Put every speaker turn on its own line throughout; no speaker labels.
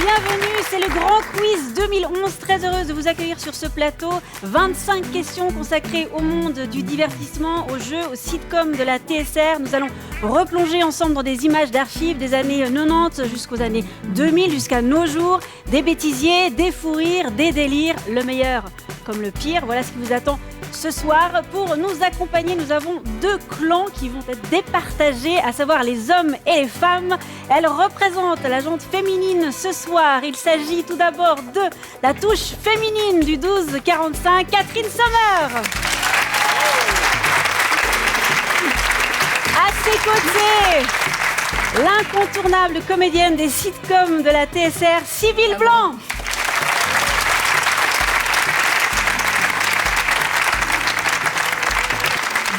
Bienvenue, c'est le Grand Quiz 2011. Très heureuse de vous accueillir sur ce plateau. 25 questions consacrées au monde du divertissement, aux jeux, aux sitcoms de la TSR. Nous allons replonger ensemble dans des images d'archives des années 90 jusqu'aux années 2000, jusqu'à nos jours. Des bêtisiers, des fous rires, des délires, le meilleur comme le pire. Voilà ce qui vous attend ce soir. Pour nous accompagner, nous avons deux clans qui vont être départagés, à savoir les hommes et les femmes. Elles représentent la jante féminine ce soir. Il s'agit tout d'abord de la touche féminine du 12-45, Catherine Sommer. À ses côtés, l'incontournable comédienne des sitcoms de la TSR, Sybille Blanc.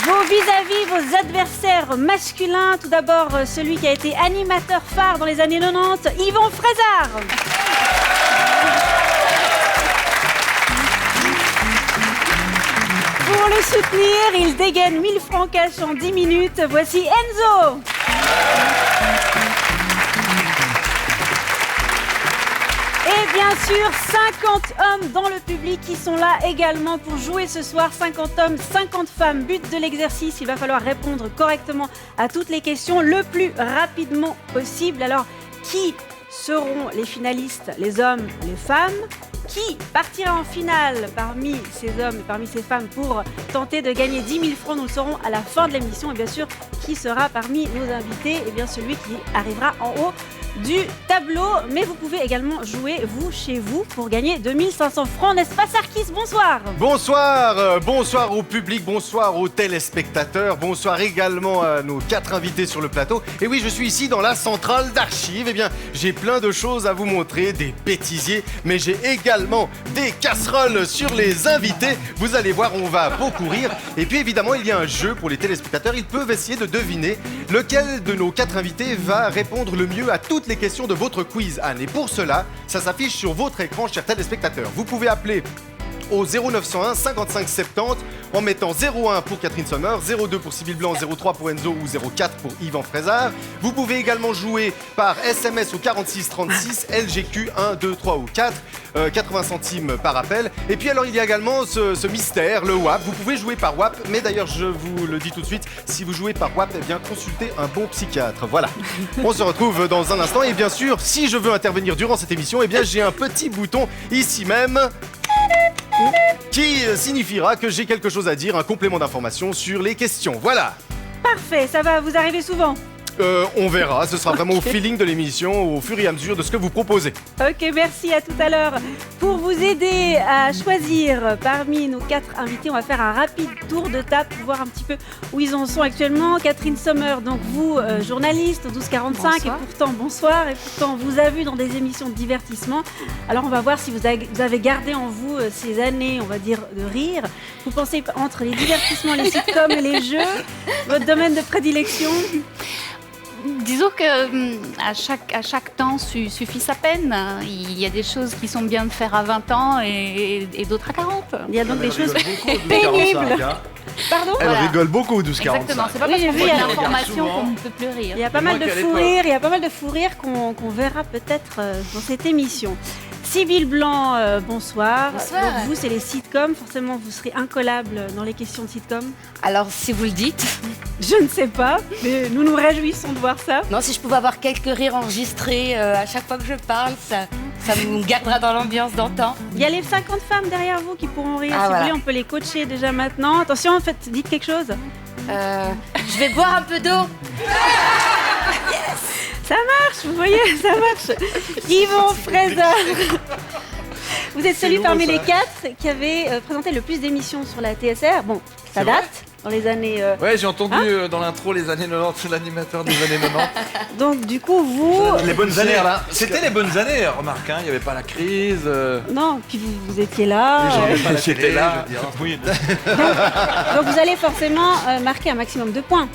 Vos vis-à-vis, vos adversaires masculins. Tout d'abord, celui qui a été animateur phare dans les années 90, Yvan Frézard. Pour le soutenir, il dégaine 1000 francs cash en 10 minutes. Voici Enzo. Et bien sûr, 50 hommes dans le public qui sont là également pour jouer ce soir. 50 hommes, 50 femmes. But de l'exercice, il va falloir répondre correctement à toutes les questions le plus rapidement possible. Alors, qui seront les finalistes, les hommes, les femmes ? Qui partira en finale parmi ces hommes et parmi ces femmes pour tenter de gagner 10 000 francs? Nous le saurons à la fin de l'émission. Et bien sûr, qui sera parmi nos invités? Et bien celui qui arrivera en haut du tableau. Mais vous pouvez également jouer, vous, chez vous, pour gagner 2500 francs. N'est-ce pas, Sarkis? Bonsoir.
Bonsoir, bonsoir au public, bonsoir aux téléspectateurs, bonsoir également à nos 4 invités sur le plateau. Et oui, je suis ici dans la centrale d'archives. Eh bien, j'ai plein de choses à vous montrer, des bêtisiers, mais j'ai également des casseroles sur les invités. Vous allez voir, on va beaucoup rire. Et puis évidemment, il y a un jeu pour les téléspectateurs. Ils peuvent essayer de deviner lequel de nos 4 invités va répondre le mieux à toutes les questions de votre quiz, Anne. Et pour cela, ça s'affiche sur votre écran, chers téléspectateurs. Vous pouvez appeler au 0901 55 70 en mettant 01 pour Catherine Sommer, 02 pour Sybille Blanc, 03 pour Enzo ou 04 pour Yvan Frézard. Vous pouvez également jouer par SMS au 46 36 LGQ 1, 2, 3 ou 4, 80 centimes par appel. Et puis alors il y a également ce mystère, le WAP. Vous pouvez jouer par WAP, mais d'ailleurs je vous le dis tout de suite, si vous jouez par WAP, eh bien consultez un bon psychiatre. Voilà. On se retrouve dans un instant et bien sûr, si je veux intervenir durant cette émission, eh bien j'ai un petit bouton ici même qui signifiera que j'ai quelque chose à dire, un complément d'information sur les questions. Voilà.
Parfait, ça va vous arriver souvent?
On verra, ce sera vraiment au feeling de l'émission, au fur et à mesure de ce que vous proposez.
Ok, merci, à tout à l'heure. Pour vous aider à choisir parmi nos 4 invités, on va faire un rapide tour de table pour voir un petit peu où ils en sont actuellement. Catherine Sommer, donc vous, journaliste au 12-45, et pourtant, bonsoir, et pourtant, on vous a vu dans des émissions de divertissement. Alors, on va voir si vous avez gardé en vous ces années, on va dire, de rire. Vous pensez entre les divertissements, les sitcoms et les jeux, votre domaine de prédilection?
Disons que à chaque temps suffit sa peine. Il y a des choses qui sont bien de faire à 20 ans et d'autres à 40.
Il y a donc des choses pénibles. Pardon?
Elle rigole beaucoup, 12-45.
Exactement, c'est pas parce qu'on voit l'information qu'on ne peut plus rire.
Il y a pas mal de fou rire, qu'on verra peut-être dans cette émission. Sybille Blanc, bonsoir.
Bonsoir.
Donc vous, c'est les sitcoms. Forcément, vous serez incollable dans les questions de sitcoms.
Alors, si vous le dites.
Je ne sais pas, mais nous nous réjouissons de voir ça.
Non, si je pouvais avoir quelques rires enregistrés à chaque fois que je parle, ça me gardera dans l'ambiance d'antan.
Il y a les 50 femmes derrière vous qui pourront rire.
Ah,
si
voilà.
vous voulez, on peut les coacher déjà maintenant. Attention, en fait, dites quelque chose.
Je vais boire un peu d'eau.
Ça marche, vous voyez, ça marche. Yvan Frézard. Vous êtes celui parmi les 4 qui avait présenté le plus d'émissions sur la TSR. Bon, ça date, dans les années...
Ouais, j'ai entendu dans l'intro les années 90, l'animateur des années 90.
Donc du coup, vous...
Les bonnes années, là. C'était les bonnes années, remarque, hein, il n'y avait pas la crise.
Non, puis vous étiez là.
J'étais là. Oui.
Donc vous allez forcément marquer un maximum de points.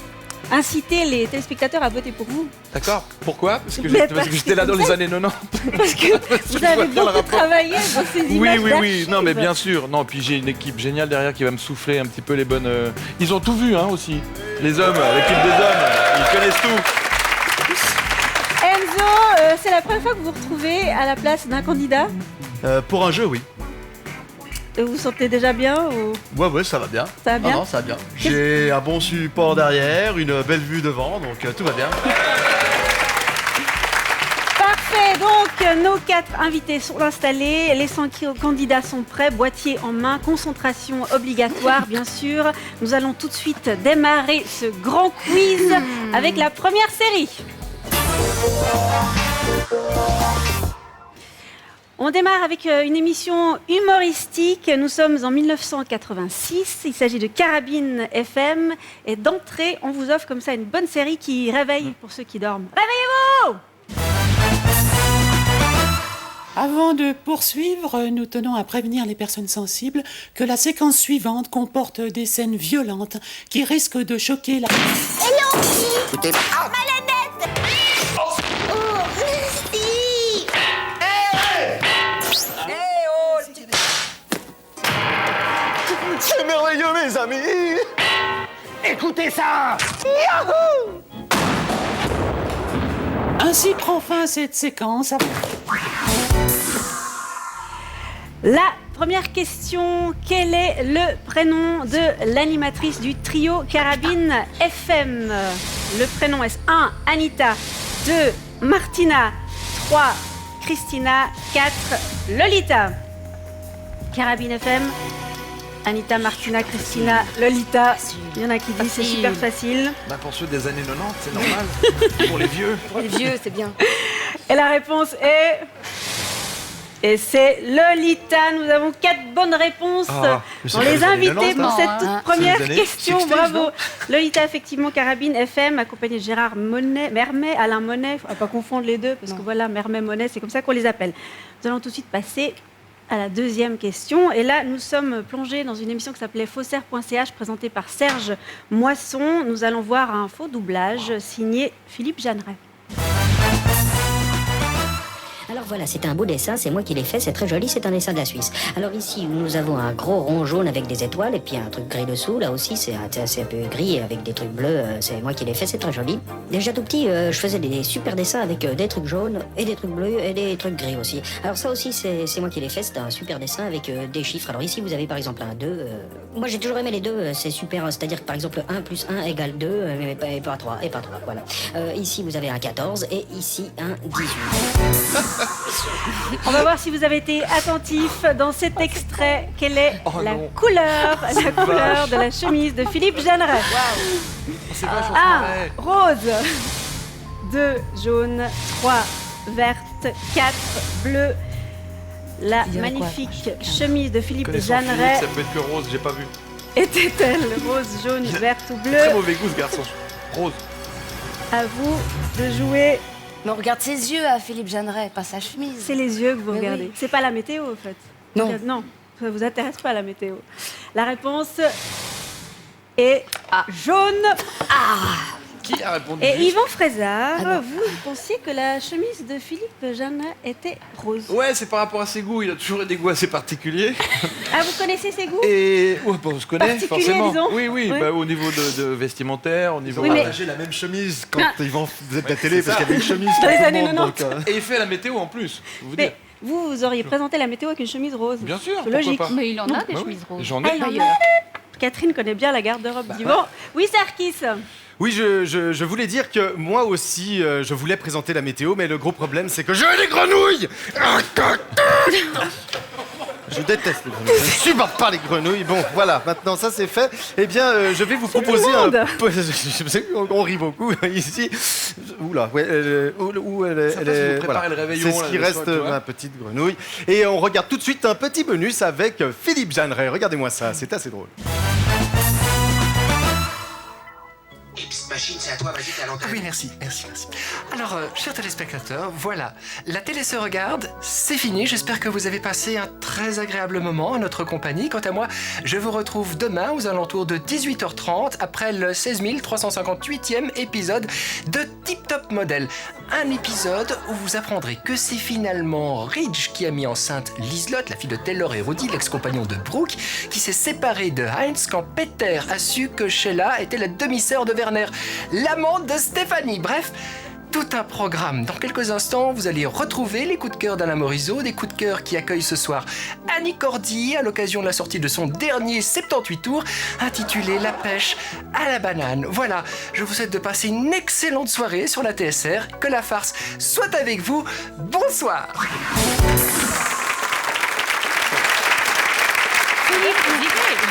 Inciter les téléspectateurs à voter pour vous.
D'accord. Pourquoi? Parce que
Mais
j'étais là dans les années 90.
Parce que vous avez beaucoup travaillé dans ces images
Oui.
d'archives.
Non, mais bien sûr. Non, puis j'ai une équipe géniale derrière qui va me souffler un petit peu les bonnes... Ils ont tout vu, hein, aussi. Les hommes, l'équipe des hommes, ils connaissent tout.
Enzo, c'est la première fois que vous vous retrouvez à la place d'un candidat.
Pour un jeu, oui.
Vous vous sentez déjà bien ou...
Ouais, ça va bien.
Ça va bien?
Non, ça va bien. J'ai un bon support derrière, une belle vue devant, donc tout va bien.
Parfait, donc nos 4 invités sont installés, les 100 candidats sont prêts, boîtier en main, concentration obligatoire bien sûr. Nous allons tout de suite démarrer ce grand quiz avec la première série. On démarre avec une émission humoristique. Nous sommes en 1986. Il s'agit de Carabine FM. Et d'entrée, on vous offre comme ça une bonne série qui réveille pour ceux qui dorment. Réveillez-vous!
Avant de poursuivre, nous tenons à prévenir les personnes sensibles que la séquence suivante comporte des scènes violentes qui risquent de choquer la...
Écoutez. Ah, malhonnête. Oh, merci.
C'est merveilleux, mes amis!
Écoutez ça.
Ainsi prend fin cette séquence.
La première question, quel est le prénom de l'animatrice du trio Carabine FM? Le prénom est 1. Anita, 2. Martina, 3. Christina, 4. Lolita. Carabine FM, Anita, Martina, Christina, Lolita. Il y en a qui disent c'est super facile.
Bah pour ceux des années 90, c'est normal. Pour les vieux.
Pour les vieux, c'est bien.
Et la réponse est... Et c'est Lolita. Nous avons 4 bonnes réponses. On les a invités pour cette toute première question. Bravo. Lolita, effectivement, Carabine FM, accompagnée de Gérard Mermet, Alain Monet. Il ne faut pas confondre les deux, parce que voilà, Mermet, Monet, c'est comme ça qu'on les appelle. Nous allons tout de suite passer à la deuxième question. Et là, nous sommes plongés dans une émission qui s'appelait faussaire.ch, présentée par Serge Moisson. Nous allons voir un faux doublage signé Philippe Jeanneret.
Alors voilà, c'est un beau dessin, c'est moi qui l'ai fait, c'est très joli, c'est un dessin de la Suisse. Alors ici, nous avons un gros rond jaune avec des étoiles et puis un truc gris dessous. Là aussi, c'est un peu gris avec des trucs bleus, c'est moi qui l'ai fait, c'est très joli. Déjà tout petit, je faisais des super dessins avec des trucs jaunes et des trucs bleus et des trucs gris aussi. Alors ça aussi, c'est moi qui l'ai fait, c'est un super dessin avec des chiffres. Alors ici, vous avez par exemple un 2. Moi, j'ai toujours aimé les 2, c'est super, c'est-à-dire que par exemple 1 plus 1 égale 2, mais pas 3, et pas 3, voilà. Ici, vous avez un 14 et ici un 18.
On va voir si vous avez été attentif dans cet extrait. Quelle est la couleur de la chemise de Philippe Jeanneret?
C'est vachement
1. Rose. 2. Jaune. 3. Verte. 4. Bleu. La magnifique chemise de Philippe Jeanneret
ça peut être que rose, j'ai pas vu.
était-elle rose, jaune, verte ou bleue?
Très mauvais goût ce garçon. Rose.
À vous de jouer.
Mais on regarde ses yeux à Philippe Jeanneret, pas sa chemise.
C'est les yeux que vous
Mais
regardez.
oui.
C'est pas la météo, en fait.
Non.
Non, ça vous intéresse pas, la météo. La réponse est jaune.
Qui a répondu
Et
juste
Yvan Frézard, vous pensiez que la chemise de Philippe Jeanneret était rose.
Ouais, c'est par rapport à ses goûts. Il a toujours des goûts assez particuliers.
Ah, vous connaissez ses goûts?
Et ouais, bah, on se connaît
Particulier,
forcément.
disons.
Oui,
Oui.
bah, au niveau de vestimentaire, au niveau.
Oui, mais-
J'ai la même chemise quand
Ah.
ils vont faisait de la télé parce
ça.
qu'il y avait une chemise
Dans les
pour tout le
années
monde,
90.
donc,
Et il fait la météo en plus. Vous
Mais
dire.
vous auriez présenté la météo avec une chemise rose.
Bien sûr.
C'est
pourquoi
logique.
pas.
Mais il en a
Non.
des
Bah oui,
chemises roses.
j'en ai.
Ah, il en a.
D'ailleurs.
Catherine connaît bien la garde-robe d'Yvan. Oui, Sarkis.
Oui, je voulais dire que moi aussi, je voulais présenter la météo, mais le gros problème, c'est que j'ai des grenouilles. Je déteste les grenouilles. Je ne supporte pas les grenouilles. Bon, voilà, maintenant ça c'est fait. Eh bien, je vais vous proposer un
monde.
peu. Je sais qu'on rit beaucoup ici. Oula, ouais, où elle est.
Ça passe, vous préparez le réveillon,
C'est ce
là,
qui
le
reste,
soir, tu vois.
ma petite grenouille. Et on regarde tout de suite un petit bonus avec Philippe Jeanneret. Regardez-moi ça, c'est assez drôle.
Machine, c'est à toi, vas-y, t'es à l'antenne.
Oui, merci. Alors, chers téléspectateurs, voilà. La télé se regarde, c'est fini. J'espère que vous avez passé un très agréable moment en notre compagnie. Quant à moi, je vous retrouve demain aux alentours de 18h30 après le 16 358e épisode de Tip Top Model. Un épisode où vous apprendrez que c'est finalement Ridge qui a mis enceinte Liselotte, la fille de Taylor et Rudy, l'ex-compagnon de Brooke, qui s'est séparé de Heinz quand Peter a su que Sheila était la demi-sœur de Werner, l'amante de Stéphanie. Bref, tout un programme. Dans quelques instants, vous allez retrouver les coups de cœur d'Alain Morisot, des coups de cœur qui accueillent ce soir Annie Cordy à l'occasion de la sortie de son dernier 78 tours intitulé La pêche à la banane. Voilà, je vous souhaite de passer une excellente soirée sur la TSR, que la farce soit avec vous. Bonsoir.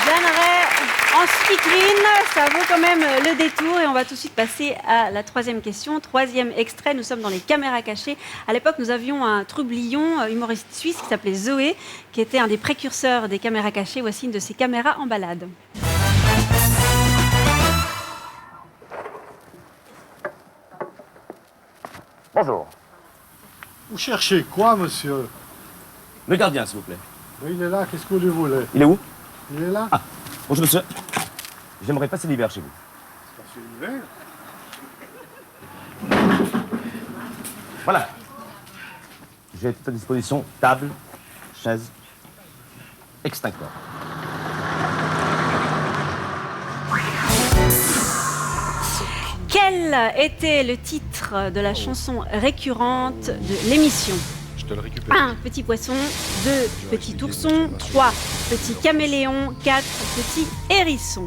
Jeanne Ray en speakerine, ça vaut quand même le détour et on va tout de suite passer à la troisième question. Troisième extrait, nous sommes dans les caméras cachées. À l'époque, nous avions un trublion humoriste suisse qui s'appelait Zoé, qui était un des précurseurs des caméras cachées. Voici une de ses caméras en balade.
Bonjour.
Vous cherchez quoi, monsieur?
Le gardien, s'il vous plaît.
Oui, il est là, qu'est-ce que vous voulez?
Il est où?
Il est là.
Ah, bonjour, monsieur. J'aimerais passer l'hiver chez vous.
Passer l'hiver?
Voilà. J'ai tout à disposition table, chaise, extincteur.
Quel était le titre de la chanson récurrente de l'émission?
Je te le récupère.
1. Petit poisson. 2. Petit ourson. 3. Petit caméléon. 4. Petit hérisson.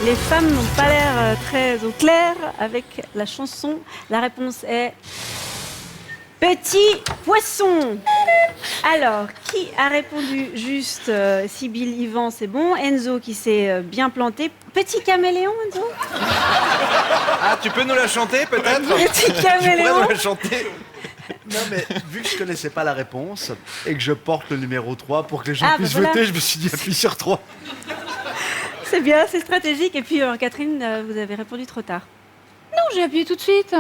Les femmes n'ont pas l'air très au clair avec la chanson. La réponse est Petit poisson. Alors, qui a répondu juste Sybille, Yvan, c'est bon. Enzo qui s'est bien planté. Petit caméléon, Enzo?
Ah, tu peux nous la chanter peut-être?
Petit
Tu pourrais
caméléon.
nous la chanter? Non mais vu que je connaissais pas la réponse et que je porte le numéro 3 pour que les gens
Ah, bah
puissent
voilà.
voter, je me suis dit appuie sur 3.
C'est bien, c'est stratégique. Et puis, Catherine, vous avez répondu trop tard.
Non, j'ai appuyé tout de suite.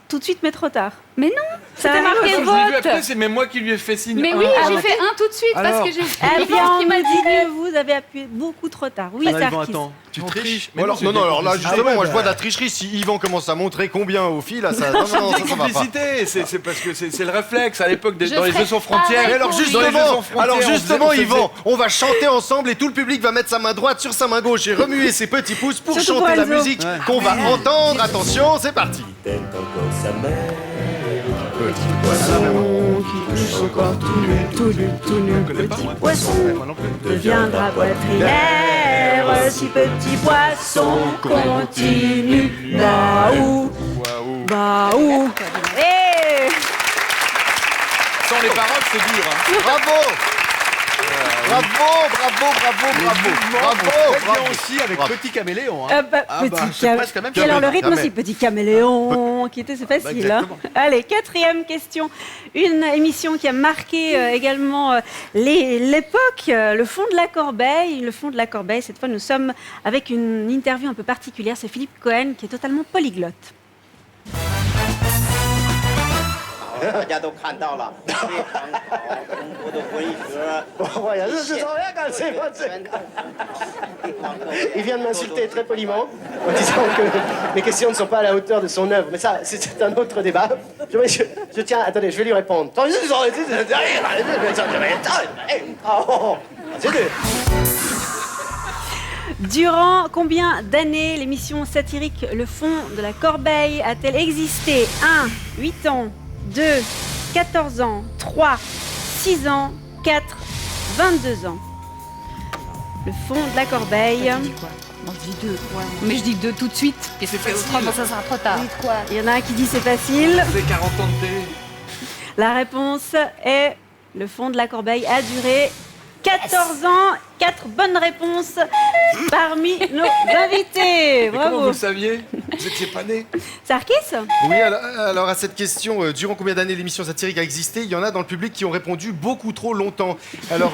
Tout de suite, mais trop tard.
Mais non,
Ça
c'était
arrive
marqué
Je l'ai vu
vote.
après, c'est même moi qui lui ai fait signe.
Mais oui,
Ah,
j'ai
ouais.
fait un tout de suite
Alors.
parce que j'ai
Eh bien,
Yvan
on
qui
me
m'a
dit
dit
que vous avez appuyé beaucoup trop tard. Oui, c'est
Yvan,
Arquis.
attends, tu
On
triches?
triche.
Ou alors,
c'est
non, non, alors là,
complicité.
justement,
Ah ouais,
moi je
bah.
vois de la tricherie. Si Yvan commence à montrer combien au fil, là, ça. Non, non,
C'est
non,
une
ça va pas.
complicité, c'est parce que c'est le réflexe à l'époque
Je
dans les
ferai
jeux sans frontières.
pareil
Et alors
pour lui.
Dans les jeux sans
justement,
frontières,
alors
on faisait-
justement,
on faisait-
Yvan, on va chanter ensemble et tout le public va mettre sa main droite sur sa main gauche et remuer ses petits pouces pour
Surtout
chanter
pour
la
Enzo.
musique qu'on va entendre. Attention, c'est parti.
Poisson deviendra poitrinaire si petit poisson continue. Baou,
Waouh.
baou. Et
Sans les paroles, c'est dur. Hein.
Bravo. Bravo, bravo, bravo, bravo, bravo,
Très bien
bravo.
aussi avec
Bravo.
Petit Caméléon. Hein.
Ah
bah, c'est presque la même
Puis alors le
chose.
rythme
Jamais.
aussi, petit caméléon, qui était c'est facile. Hein.
exactement.
Allez, quatrième question. Une émission qui a marqué également l'époque, le fond de la corbeille. Le fond de la corbeille, cette fois nous sommes avec une interview un peu particulière. C'est Philippe Cohen qui est totalement polyglotte.
大家都看到了，非常好，中国的文学。
我也是这样干，c'est pas Il vient de m'insulter très poliment en disant que mes questions ne sont pas à la hauteur de son œuvre. Mais ça, c'est un autre débat. Je tiens, attendez, je vais lui répondre. C'est dur.
Durant combien d'années l'émission satirique Le fond de la corbeille a-t-elle existé? 1. 8 ans. 2. 14 ans. 3. 6 ans. 4. 22 ans. Le fond de la corbeille.
Moi je dis 2. Mais je dis 2 tout de suite. Parce que autrement ça sera trop tard.
Il y en a un qui dit c'est facile.
C'est 40 ans de télé.
La réponse est le fond de la corbeille a duré 14 ans. 4 bonnes réponses parmi nos invités.
Mais comment vous
Bravo.
le saviez? Vous étiez pas né?
C'est Arquis?
Oui, alors à cette question, durant combien d'années l'émission satirique a existé, il y en a dans le public qui ont répondu beaucoup trop longtemps. Alors,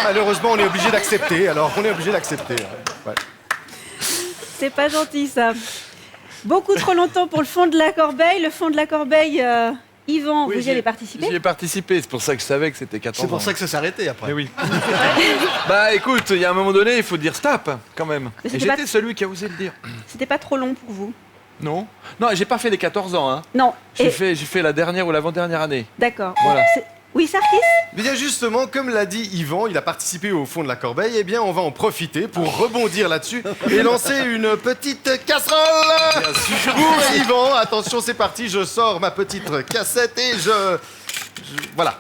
malheureusement, on est obligé d'accepter. Alors, on est obligé d'accepter. Ouais.
C'est pas gentil ça. Beaucoup trop longtemps pour le fond de la corbeille. Le fond de la corbeille, Yvan,
Oui,
vous y
j'y
allez
ai-
participer?
J'y ai participé, c'est pour ça que je savais que c'était 14 ans.
C'est pour ça que ça s'est arrêté après.
Eh oui. Bah écoute, il y a un moment donné, il faut dire stop quand même.
Mais
Et
c'était
j'étais celui qui a osé le dire.
C'était pas trop long pour vous?
Non? Non, j'ai pas fait les 14 ans. Hein.
Non.
J'ai
Et-
fait la dernière ou l'avant-dernière année.
D'accord.
Voilà.
C'est- Oui, Sarkis ?
Bien justement, comme l'a dit Yvan, il a participé au fond de la corbeille, eh bien on va en profiter pour rebondir là-dessus et lancer une petite casserole.
Bien sûr.
Pour Yvan, attention c'est parti, je sors ma petite cassette et voilà,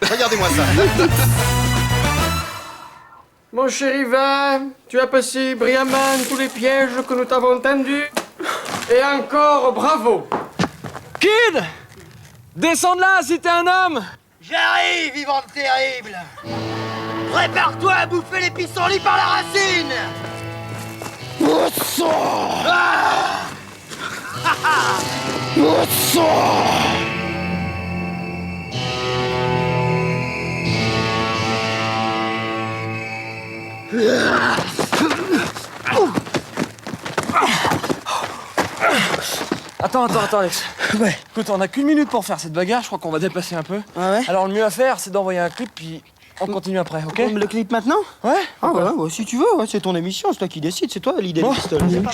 regardez-moi ça.
Mon cher Yvan, tu as passé brillamment tous les pièges que nous t'avons tendus. Et encore bravo. Kid, descends de là si t'es un homme.
J'arrive, vivante terrible. Prépare-toi à bouffer les pissenlits par la racine.
Attends, Alex. Ouais. Écoute, on a qu'une minute pour faire cette bagarre, je crois qu'on va dépasser un peu.
Ah ouais.
Alors le mieux à faire, c'est d'envoyer un clip, puis on continue après, ok?
Le clip maintenant?
Ouais.
Ah ouais, si tu veux, ouais, c'est ton émission, c'est toi qui décides, c'est toi l'idée du pistolet.
Il est là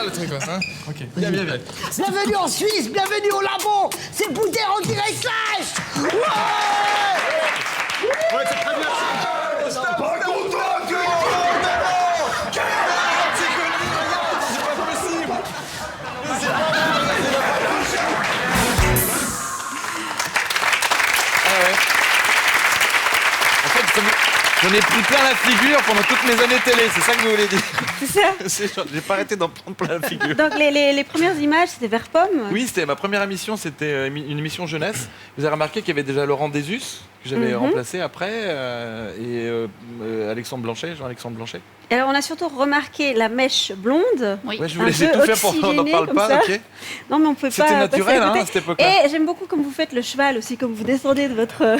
le truc, hein? Ok. Viens.
Bienvenue en Suisse, bienvenue au labo. C'est Boudère en direct Slash. Ouais,
c'est très bien.
J'en ai pris plein la figure pendant toutes mes années télé, c'est ça que vous voulez dire?
C'est ça.
J'ai pas arrêté d'en prendre plein la figure.
Donc les premières images, c'était vers Pomme.
Oui, c'était ma première émission, c'était une émission jeunesse. Vous avez remarqué qu'il y avait déjà Laurent Désus, que j'avais remplacé après, et Alexandre Blanchet, Jean-Alexandre Blanchet.
Et alors on a surtout remarqué la mèche blonde.
Oui. Ouais, je vous laissais tout faire pour qu'on n'en parle pas, ok.
Non mais on pouvait pas.
C'était naturel
à
à cette époque-là.
Et j'aime beaucoup comme vous faites le cheval aussi, comme vous descendez de votre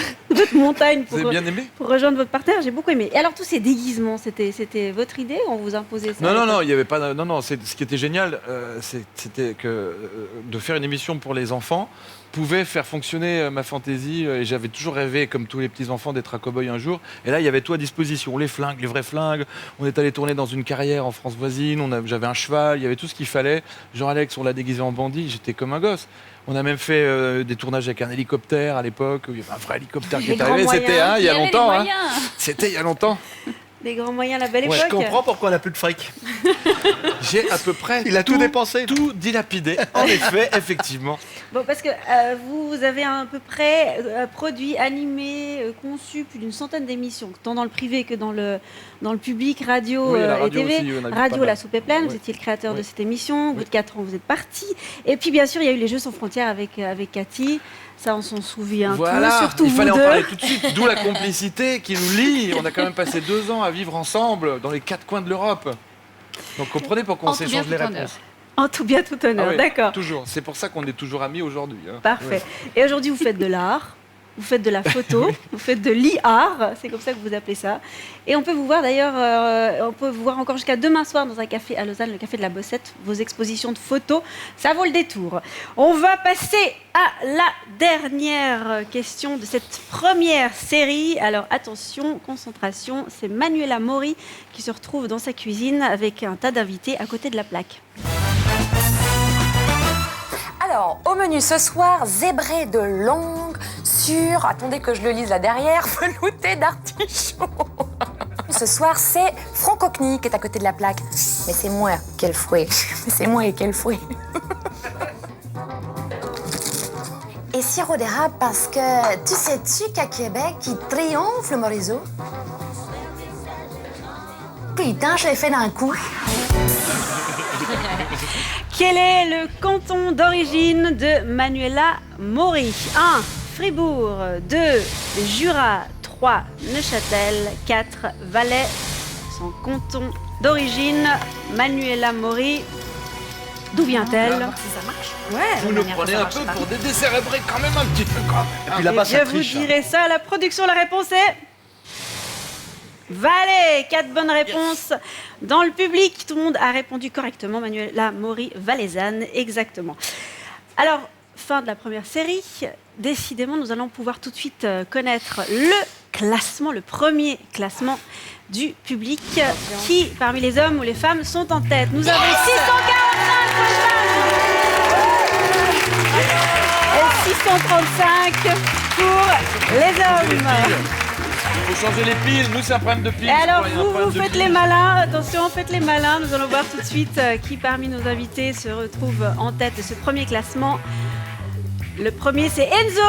montagne
Vous avez bien aimé?
Pour rejoindre votre partenaire. J'ai beaucoup aimé. Et alors tous ces déguisements, c'était votre idée ou on vous imposait ça?
Non, il y avait pas. Non, ce qui était génial, c'était que de faire une émission pour les enfants pouvait faire fonctionner ma fantaisie, et j'avais toujours rêvé, comme tous les petits enfants, d'être un cow-boy un jour. Et là, il y avait tout à disposition, les flingues, les vrais flingues. On est allé tourner dans une carrière en France voisine. J'avais un cheval, il y avait tout ce qu'il fallait. Jean-Alex, on l'a déguisé en bandit. J'étais comme un gosse. On a même fait des tournages avec un hélicoptère à l'époque. Il y avait un vrai hélicoptère qui est arrivé. C'était il y a longtemps. C'était il y a longtemps.
Des grands moyens, la belle
Ouais,
époque.
je comprends pourquoi on n'a plus de fric.
J'ai à peu près
Il a tout dépensé.
Tout dilapidé. En effet, effectivement.
Bon, parce que vous avez à peu près produit, animé, conçu plus d'une centaine d'émissions, tant dans le privé que dans le public, radio,
Oui, la radio
et TV.
aussi, on a vu
Radio,
pas
La
mal.
Soupe est pleine, vous étiez le créateur de cette émission. Au bout de 4 ans, vous êtes parti. Et puis, bien sûr, il y a eu les Jeux sans frontières avec Cathy. Ça, on s'en souvient
Voilà,
tous, surtout
il
vous
fallait en
deux.
parler tout de suite. D'où la complicité qui nous lie. On a quand même passé 2 ans à vivre ensemble dans les 4 coins de l'Europe. Donc comprenez pourquoi on
En tout
s'échange
bien,
les
tout
réponses.
honneur.
En tout bien, tout honneur,
Ah oui,
d'accord.
Toujours. C'est pour ça qu'on est toujours amis aujourd'hui. Hein.
Parfait.
Ouais.
Et aujourd'hui, vous faites de l'art, vous faites de la photo, vous faites de l'e-art, c'est comme ça que vous appelez ça. Et on peut vous voir d'ailleurs, on peut vous voir encore jusqu'à demain soir dans un café à Lausanne, le café de la Bossette, vos expositions de photos, ça vaut le détour. On va passer à la dernière question de cette première série. Alors attention, concentration, c'est Manuela Mori qui se retrouve dans sa cuisine avec un tas d'invités à côté de la plaque.
Alors, au menu ce soir, zébré de longue sur, attendez que je le lise là derrière, velouté d'artichaut. Ce soir, c'est francoquenille qui est à côté de la plaque. Mais c'est moi, quel fouet. C'est moi et quel fouet. Et sirop d'érable parce que tu sais-tu qu'à Québec, il triomphe le Morizo? Putain, je l'ai fait d'un coup.
Quel est le canton d'origine de Manuela Mori? 1. Fribourg. 2. Jura. 3. Neuchâtel. 4. Valais. Son canton d'origine, Manuela Mori. D'où vient-elle?
Ça marche.
Ouais.
Vous nous prenez un peu pour des décérébrés quand même un petit peu.
Et puis là-bas, ça
Je vous
triche.
dirai ça à la production. La réponse est... Valais. 4 bonnes réponses. Dans le public, tout le monde a répondu correctement. Manuela Mori valaisanne, exactement. Alors, fin de la première série. Décidément, nous allons pouvoir tout de suite connaître le classement, le premier classement du public. Qui, parmi les hommes ou les femmes, sont en tête? Nous avons 645 femmes et 235 pour les hommes.
Il faut changer les piles. Nous, c'est un problème de piles.
Et alors, vous faites les malins. Attention, faites les malins. Nous allons voir tout de suite qui parmi nos invités se retrouve en tête de ce premier classement. Le premier, c'est Enzo.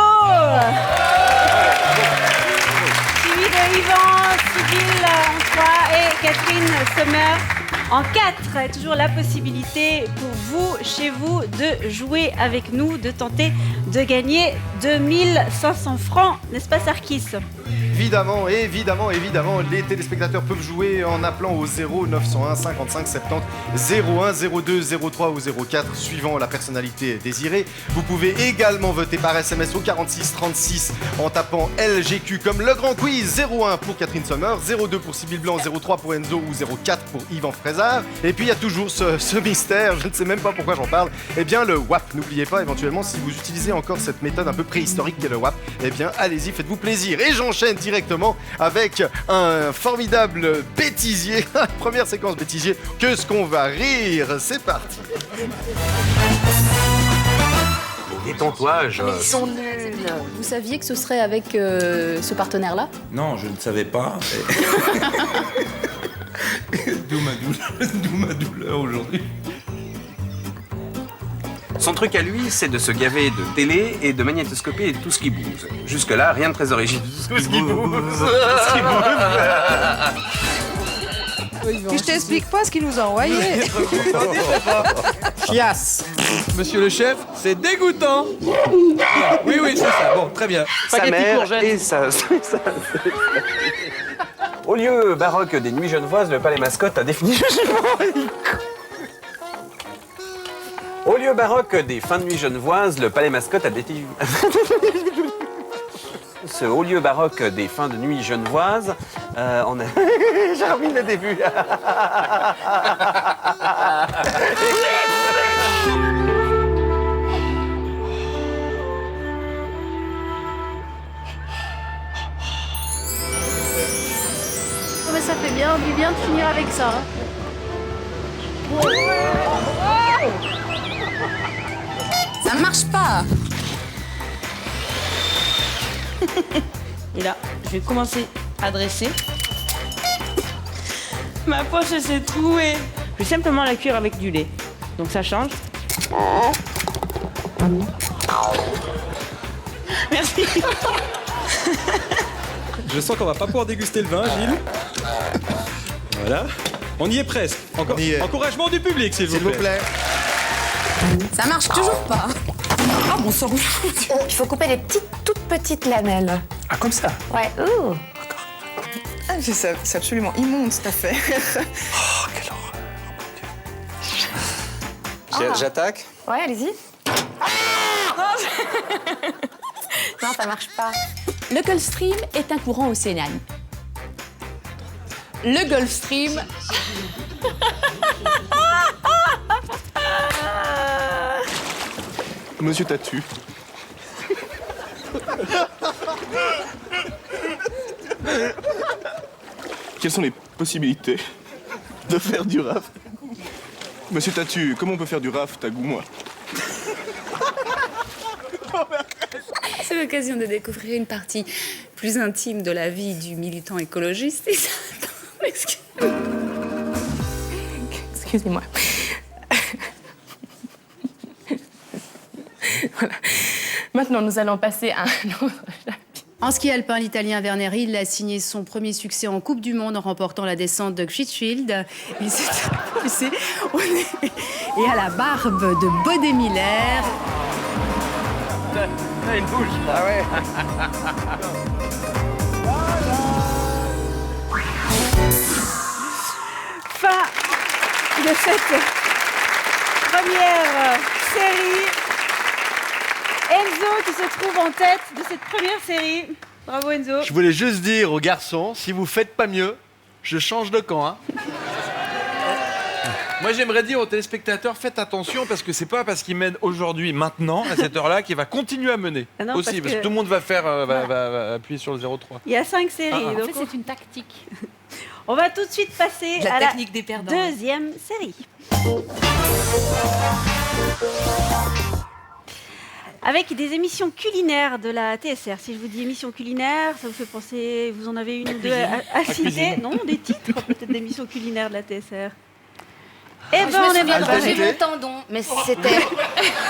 Suivi de Yvan, Sybille en 3 et Catherine Sommer en 4. Et toujours la possibilité pour vous, chez vous, de jouer avec nous, de tenter de gagner 2500 francs. N'est-ce pas, Sarkis ?
Évidemment, les téléspectateurs peuvent jouer en appelant au 0 901 55 70 01 02 03 ou 04 suivant la personnalité désirée. Vous pouvez également voter par SMS au 46 36 en tapant LGQ comme le grand quiz. 01 pour Catherine Sommer, 02 pour Sybille Blanc, 03 pour Enzo ou 04 pour Yvan Fraisard. Et puis il y a toujours ce mystère, je ne sais même pas pourquoi j'en parle, eh bien le WAP. N'oubliez pas éventuellement si vous utilisez encore cette méthode un peu préhistorique qu'est le WAP, eh bien allez-y, faites-vous plaisir. Et j'enchaîne directement avec un formidable bêtisier. Première séquence bêtisier. Que ce qu'on va rire. C'est parti.
Détends-toi, je...
Ils sont nuls.
Vous saviez que ce serait avec ce partenaire-là?
Non, je ne savais pas. D'où ma douleur aujourd'hui. Son truc à lui, c'est de se gaver de télé et de magnétoscopie et de tout ce qui bouge. Jusque-là, rien de très original.
Tout ce qui bouge.
Que je t'explique pas ce qu'il nous a envoyé.
Chiasse. Monsieur le chef, c'est dégoûtant. Oui, c'est ça. Bon, très bien.
Sa mère et sa... Au lieu baroque des Nuits Genevoises, le Palais Mascotte a défini... Au lieu baroque des fins de nuit genevoises, le Palais Mascotte a défini... Ce haut lieu baroque des fins de nuit genevoises, on a... J'ai remis le début.
Mais ça fait bien du bien de finir avec ça.
Ça marche pas.
Et là, je vais commencer à dresser. Ma poche s'est trouée. Je vais simplement la cuire avec du lait. Donc ça change. Merci.
Je sens qu'on va pas pouvoir déguster le vin, Gilles. Voilà. On y est presque. Encore. Encouragement du public, s'il vous plaît.
Ça marche toujours pas. Ah bon sang. Il faut couper les toutes petites lamelles.
Ah, comme ça?
Ouais.
Ah, c'est absolument immonde cette affaire.
Oh, quelle horreur.
J'attaque?
Ouais, allez-y. Non, ça marche pas.
Le Gulf Stream est un courant océanial. Le Gulf Stream...
Monsieur Tatu. Quelles sont les possibilités de faire du raft? Monsieur Tatu, comment on peut faire du raft à Goumois?
C'est l'occasion de découvrir une partie plus intime de la vie du militant écologiste. Et ça... Excusez-moi. Voilà. Maintenant, nous allons passer à un autre chapitre.
En ski alpin, l'Italien Werner Hill a signé son premier succès en Coupe du Monde en remportant la descente de Schwitzschild. Il s'est poussé au nez et à la barbe de Bode Miller.
Il bouge. Ah ouais.
Fin de cette première série. Enzo qui se trouve en tête de cette première série. Bravo Enzo.
Je voulais juste dire aux garçons, si vous faites pas mieux, je change de camp. Hein.
Moi, j'aimerais dire aux téléspectateurs, faites attention parce que c'est pas parce qu'il mène aujourd'hui, maintenant, à cette heure-là, qu'il va continuer à mener.
Ah non,
aussi, parce que tout le monde va faire, va appuyer sur le 03.
Il y a 5 séries.
En
donc
fait, c'est une tactique.
on va tout de suite passer
La
à la
technique des perdants.
deuxième série. avec des émissions culinaires de la TSR. Si je vous dis émissions culinaires, ça vous fait penser, vous en avez une ou deux à citer?
cuisine.
Non, des titres peut-être d'émissions culinaires de la TSR. Eh
Je
ben,
me
on est
souviens
bien
quand j'ai
parti.
mon tendon, mais c'était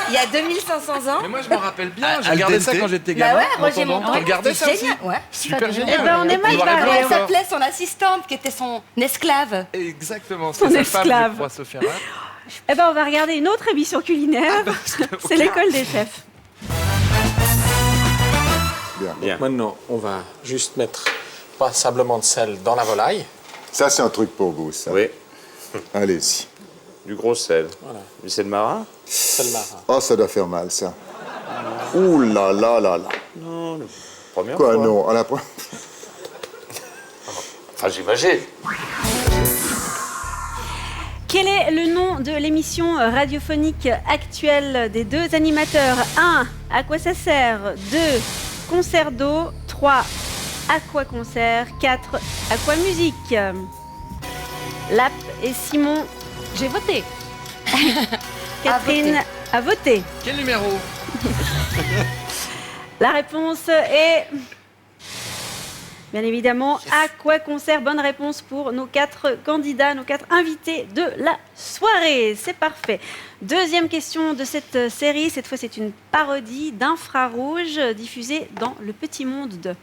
il y a 2500 ans.
Mais moi, je m'en rappelle bien. J'ai
Al
regardé ça
dente.
quand j'étais
Bah
gamin.
ouais, moi j'ai mon
Tu
tendon.
regardais ça aussi?
Génial, ouais.
Super génial.
Eh ben, on est mal
Noir et blanc
barrés.
Elle
encore.
s'appelait son assistante, qui était son esclave.
Exactement,
Son
c'est sa femme,
esclave.
je crois, Sophia Rath.
Eh ben, on va regarder une autre émission culinaire. C'est l'école des chefs.
Bien. Maintenant, on va juste mettre passablement de sel dans la volaille.
Ça, c'est un truc pour vous, ça.
Oui.
Allez-y.
Du gros sel. Voilà. Du sel marin. Sel marin.
Oh, ça doit faire mal, ça. Ouh là là là là.
Non, la première
Quoi,
fois.
non? À la première...
Enfin, j'imagine.
Quel est le nom de l'émission radiophonique actuelle des deux animateurs? 1. À quoi ça sert? 2. Concert d'eau. 3. Aquaconcert. 4. Aquamusique. Lap et Simon.
J'ai voté.
Catherine a voté.
Quel numéro?
La réponse est... Bien évidemment, Aquaconcert. Bonne réponse pour nos 4 candidats, nos 4 invités de la soirée. C'est parfait. Deuxième question de cette série. Cette fois, c'est une parodie d'Infrarouge diffusée dans Le Petit Monde de...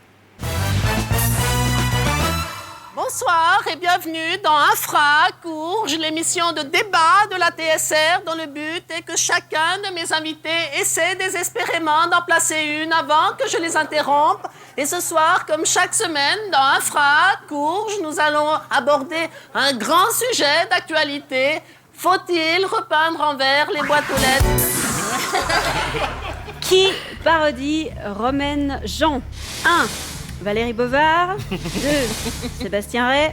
Bonsoir et bienvenue dans Infra Courge, l'émission de débat de la TSR dont le but est que chacun de mes invités essaie désespérément d'en placer une avant que je les interrompe. Et ce soir, comme chaque semaine, dans Infra Courge, nous allons aborder un grand sujet d'actualité. Faut-il repeindre en vert les boîtes aux lettres?
Qui parodie Romaine Jean? 1. Valérie Bovard. 2. Sébastien Ray.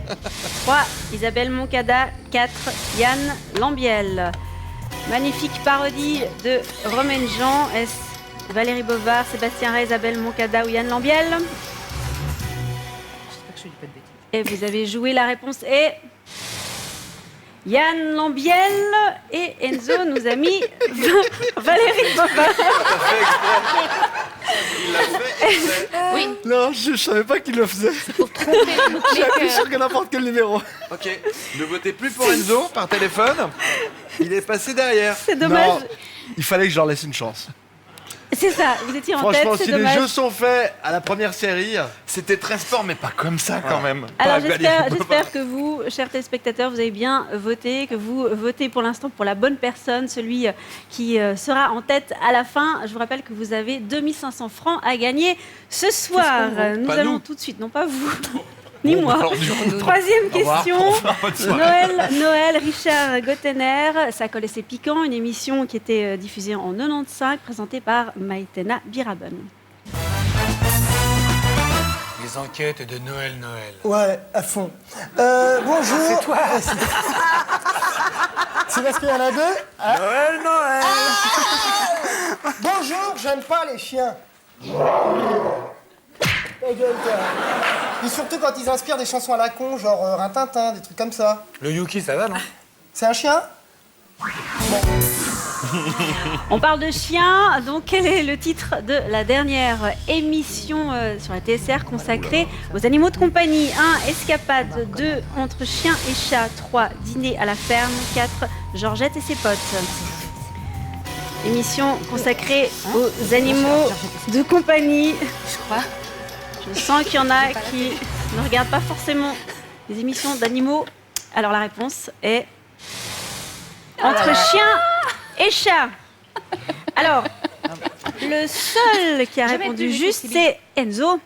3. Isabelle Moncada. 4. Yann Lambiel. Magnifique parodie de Romaine Jean. Est-ce Valérie Bovard, Sébastien Ray, Isabelle Moncada ou Yann Lambiel?
J'espère que je dis pas de bêtises.
Et vous avez joué, la réponse est... Yann Lambiel, et Enzo nous a mis Valérie Bovard.
Il l'a fait.
Oui.
Non, je savais pas qu'il le faisait. J'ai appuyé sur que n'importe quel numéro.
Ok, ne votez plus pour Enzo par téléphone. Il est passé derrière.
C'est dommage.
Non, il fallait que je leur laisse une chance.
C'est ça, vous étiez en tête,
Franchement,
c'est
si
dommage.
les jeux sont faits à la première série...
C'était très sport, mais pas comme ça quand même.
Alors
Pas Valérie Bovard.
j'espère que vous, chers téléspectateurs, vous avez bien voté, que vous votez pour l'instant pour la bonne personne, celui qui sera en tête à la fin. Je vous rappelle que vous avez 2500 francs à gagner ce soir. Nous
Pas
allons
nous.
tout de suite, non pas vous, ni
Bon,
moi.
alors, du coup,
Troisième
au revoir,
question.
au revoir, bonne soirée.
Noël, Richard Gottener, Ça colle et c'est piquant, une émission qui était diffusée en 95, présentée par Maïtena Biraben.
Les enquêtes de Noël.
Ouais, à fond. Bonjour.
C'est toi.
C'est parce qu'il y en a deux. Ah.
Noël.
Bonjour, j'aime pas les chiens. Ta gueule, toi. Et surtout quand ils inspirent des chansons à la con, genre Rintintin, des trucs comme ça.
Le Yuki, ça va, non?
C'est un chien?
On parle de chiens, donc quel est le titre de la dernière émission sur la TSR consacrée aux animaux de compagnie? 1. Escapade. 2. Entre chien et chat. 3. Dîner à la ferme. 4. Georgette et ses potes. Émission consacrée aux animaux de compagnie.
Je crois.
Je sens qu'il y en a qui ne regardent pas forcément les émissions d'animaux. Alors la réponse est entre chien et chat. Alors, le seul qui a
Jamais
répondu
plus
juste,
possible.
c'est Enzo.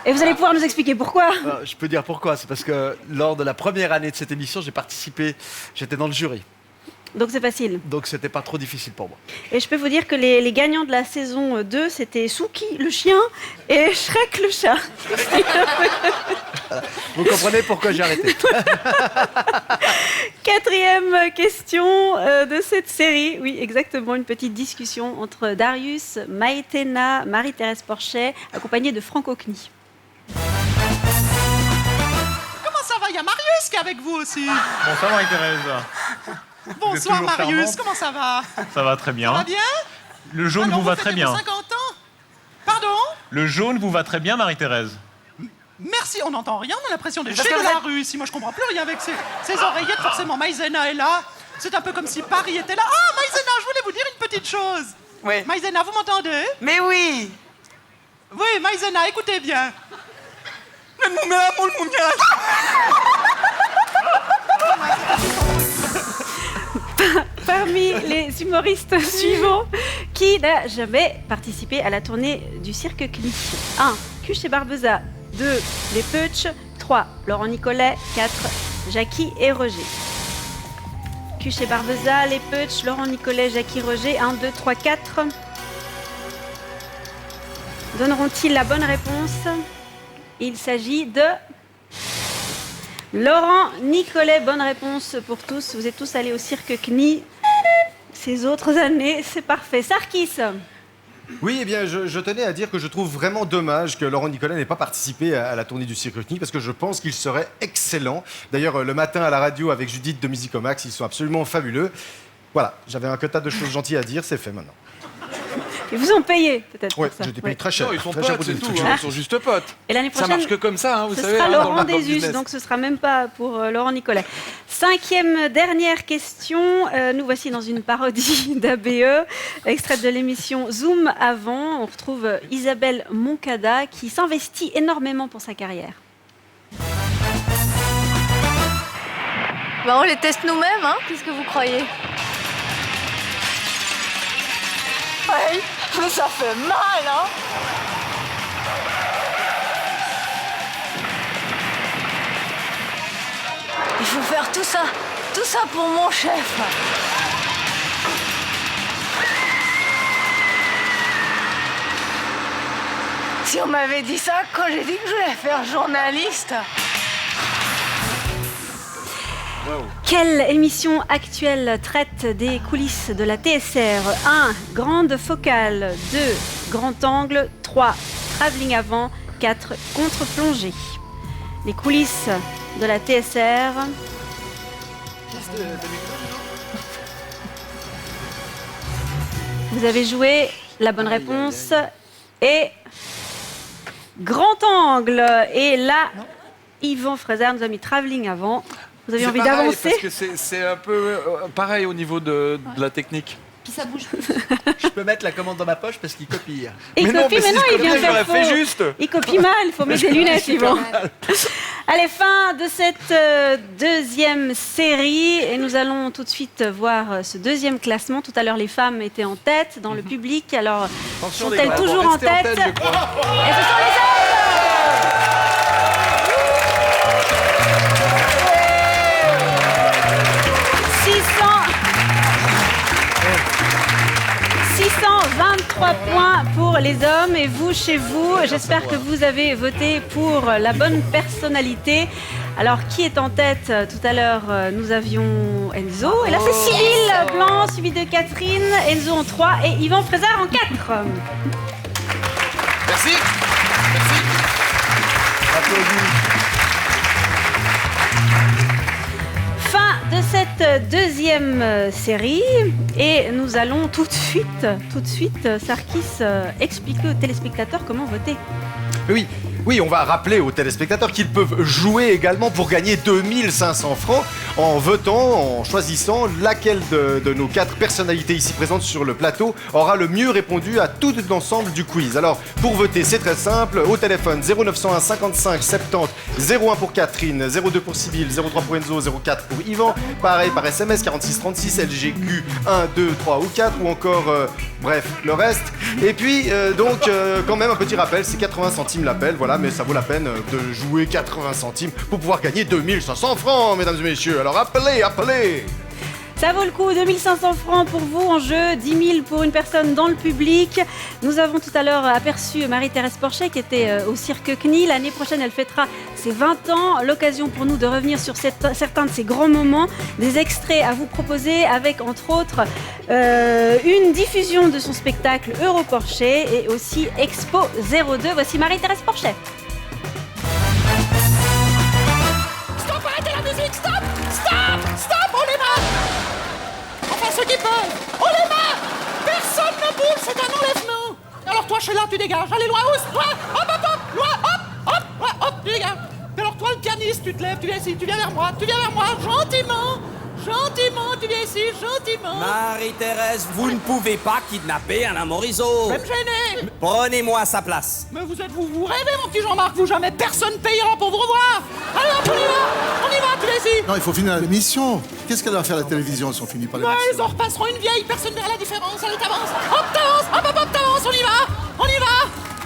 Et vous allez pouvoir nous expliquer pourquoi.
Je peux dire pourquoi. C'est parce que lors de la première année de cette émission, j'ai participé, j'étais dans le jury.
Donc c'est facile.
Donc c'était pas trop difficile pour moi.
Et je peux vous dire que les gagnants de la saison 2, c'était Suki le chien et Shrek le chat.
Vous comprenez pourquoi j'ai arrêté.
Quatrième question de cette série. Oui, exactement, une petite discussion entre Darius, Maïtena, Marie-Thérèse Porchet, accompagnée de Franck Ocni.
Comment ça va? Il y a Marius qui est avec vous aussi.
Bonsoir Marie-Thérèse.
Bonsoir
toujours
Marius,
charmante.
comment ça va?
Ça va très bien.
Ça va bien?
Le jaune vous va très bien.
50 ans. Pardon?
Le jaune vous va très bien, Marie-Thérèse.
Merci, on n'entend rien, on a l'impression de
Parce
chier
que
de
vous
la
êtes-
rue ici. Moi, je comprends plus rien avec ces oreillettes. Forcément, Maïzena est là. C'est un peu comme si Paris était là. Ah, Maïzena, je voulais vous dire une petite chose.
Oui.
Maïzena, vous m'entendez?
Mais oui.
Oui, Maïzena, écoutez bien.
Parmi les humoristes suivants, qui n'a jamais participé à la tournée du Cirque Knie? 1. Cuche et Barbeza. 2. Les Peutsch. 3. Laurent Nicolet. 4. Jackie et Roger. Cuche et Barbeza, les Peutsch, Laurent Nicolet, Jackie, Roger. 1, 2, 3, 4. Donneront-ils la bonne réponse? Il s'agit de Laurent Nicolet. Bonne réponse pour tous. Vous êtes tous allés au Cirque Knie ces autres années. C'est parfait. Sarkis.
Oui, eh bien, je tenais à dire que je trouve vraiment dommage que Laurent Nicolet n'ait pas participé à la tournée du Cirque Knie parce que je pense qu'il serait excellent. D'ailleurs, le matin à la radio avec Judith de Musicomax, ils sont absolument fabuleux. Voilà, j'avais un quota de choses gentilles à dire, c'est fait maintenant.
Ils vous ont payé, peut-être.
Oui,
pour ça.
j'ai été payé très cher.
Non, ils sont
très
potes,
cher pour
c'est
des
tout.
trucs
Hein,
gentil.
ils sont juste potes.
Et l'année prochaine,
ça marche que comme ça, hein, vous
ce
savez.
sera
hein, dans
Laurent
le
Désus,
business.
donc ce sera même pas pour Laurent Nicolet. 5e dernière question. Nous voici dans une parodie d'ABE, extraite de l'émission Zoom avant. On retrouve Isabelle Moncada qui s'investit énormément pour sa carrière.
On les teste nous-mêmes, hein? Qu'est-ce que vous croyez? Ouais, mais ça fait mal, hein? Il faut faire tout ça pour mon chef. Si on m'avait dit ça quand j'ai dit que je voulais faire journaliste.
Quelle émission actuelle traite des coulisses de la TSR? 1. Grande focale. 2. Grand angle. 3. Travelling avant. 4. Contre-plongée. Les coulisses de la TSR. Vous avez joué. La bonne réponse est Grand angle. Et là, Yvan Fraser nous a mis Travelling avant. Vous avez
C'est
envie
pareil,
d'avancer?
Parce que c'est un peu pareil au niveau de la technique.
Puis ça bouge.
Je peux mettre la commande dans ma poche parce qu'il copie.
Il copie, mais non, il vient faire
fait
faux.
juste.
Il copie mal, il faut mettre des lunettes, Yvan. Allez, fin de cette deuxième série. Et nous allons tout de suite voir ce deuxième classement. Tout à l'heure, les femmes étaient en tête dans le public. Alors,
Attention, les
sont-elles
gars,
toujours en
restez
tête?
je crois.
Et ce sont les hommes! 623 points pour les hommes et vous chez vous, j'espère que vous avez voté pour la bonne personnalité. Alors qui est en tête? Tout à l'heure nous avions Enzo et là c'est Cyril Blanc suivi de Catherine, Enzo en 3 et Yvan Fraser en 4.
Merci. Merci.
Fin de cette deuxième série et nous allons tout de suite, Sarkis, expliquer aux téléspectateurs comment voter.
Oui, on va rappeler aux téléspectateurs qu'ils peuvent jouer également pour gagner 2500 francs en votant, en choisissant laquelle de nos 4 personnalités ici présentes sur le plateau aura le mieux répondu à tout l'ensemble du quiz. Alors, pour voter, c'est très simple. Au téléphone, 0901 55 70 01 pour Catherine, 02 pour Sybille, 03 pour Enzo, 04 pour Yvan. Pareil par SMS, 46 36, LGQ 1, 2, 3 ou 4 ou encore, bref, le reste. Et puis, quand même un petit rappel, c'est 80 centimes l'appel, voilà, mais ça vaut la peine de jouer 80 centimes pour pouvoir gagner 2500 francs, mesdames et messieurs. Alors appelez.
Ça vaut le coup, 2500 francs pour vous en jeu, 10 000 pour une personne dans le public. Nous avons tout à l'heure aperçu Marie-Thérèse Porchet qui était au Cirque Knie. L'année prochaine, elle fêtera ses 20 ans. L'occasion pour nous de revenir sur certains de ces grands moments. Des extraits à vous proposer avec, entre autres, une diffusion de son spectacle Europorchet et aussi Expo 02. Voici Marie-Thérèse Porchet.
Stop, arrêtez la musique, stop! Stop! Stop, on les mains! Enfin, ceux qui peuvent, on les mains! Personne ne bouge,
marche là, tu dégages. Allez, loin, hop, loin, hop, tu dégages. Et alors toi, le pianiste, tu te lèves, tu viens ici, tu viens vers moi, gentiment, tu viens ici, gentiment.
Marie-Thérèse, vous ne pouvez pas kidnapper Alain Morisot.
Vous me gêner.
Prenez-moi sa place.
Mais vous rêvez, mon petit Jean-Marc, vous jamais personne payera pour vous revoir. Allez, hop, on y va, tu viens ici.
Non, il faut finir l'émission. Qu'est-ce qu'elle va faire la télévision si on finit pas
Ouais,
l'émission?
ils en repasseront une vieille, personne verra la différence. Allez, t'avances, t'avances, on y va.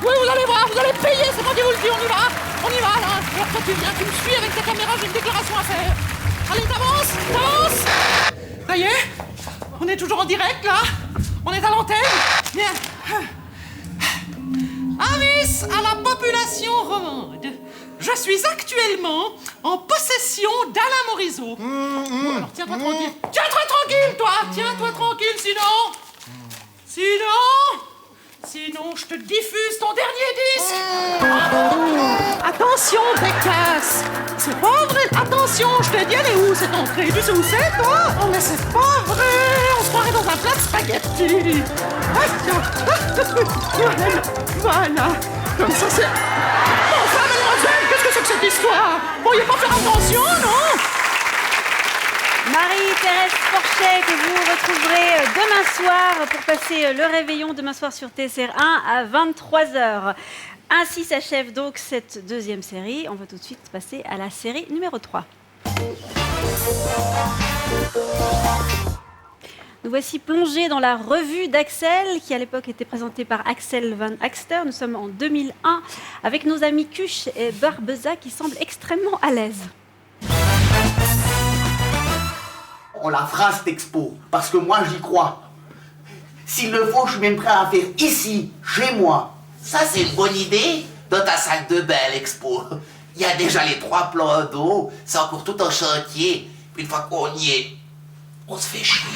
Oui, vous allez voir, vous allez payer, c'est moi qui vous le dis, on y va, là. Alors, toi, tu viens, tu me suis avec ta caméra, j'ai une déclaration à faire. Allez, t'avances. Ça y est, on est toujours en direct, là. On est à l'antenne. Bien. Avis à la population romande. Je suis actuellement en possession d'Alain Morisot. Bon, alors, tiens-toi tranquille. Tiens-toi tranquille, Sinon, je te diffuse ton dernier disque. Attention, Bécasse. C'est pas vrai. Attention, je te dis, elle est où cette entrée? Tu sais où c'est, toi? Oh, mais c'est pas vrai. On se croirait dans un plat de spaghetti. Voilà. Comme ça, c'est... Enfin, mademoiselle, qu'est-ce que c'est que cette histoire? Vous pourriez pas faire attention, non?
Marie-Thérèse Porchet, que vous retrouverez demain soir pour passer le réveillon demain soir sur TSR1 à 23h. Ainsi s'achève donc cette deuxième série. On va tout de suite passer à la série numéro 3. Nous voici plongés dans la revue d'Axel, qui à l'époque était présentée par Axel Van Axter. Nous sommes en 2001 avec nos amis Cuche et Barbeza qui semblent extrêmement à l'aise.
On la fera cette expo, parce que moi j'y crois. S'il le faut, je suis même prêt à la faire ici, chez moi.
Ça, c'est une bonne idée. Dans ta salle de bain, l'expo. Il y a déjà les 3 plans d'eau. C'est encore tout un chantier. Puis une fois qu'on y est, on se fait chier.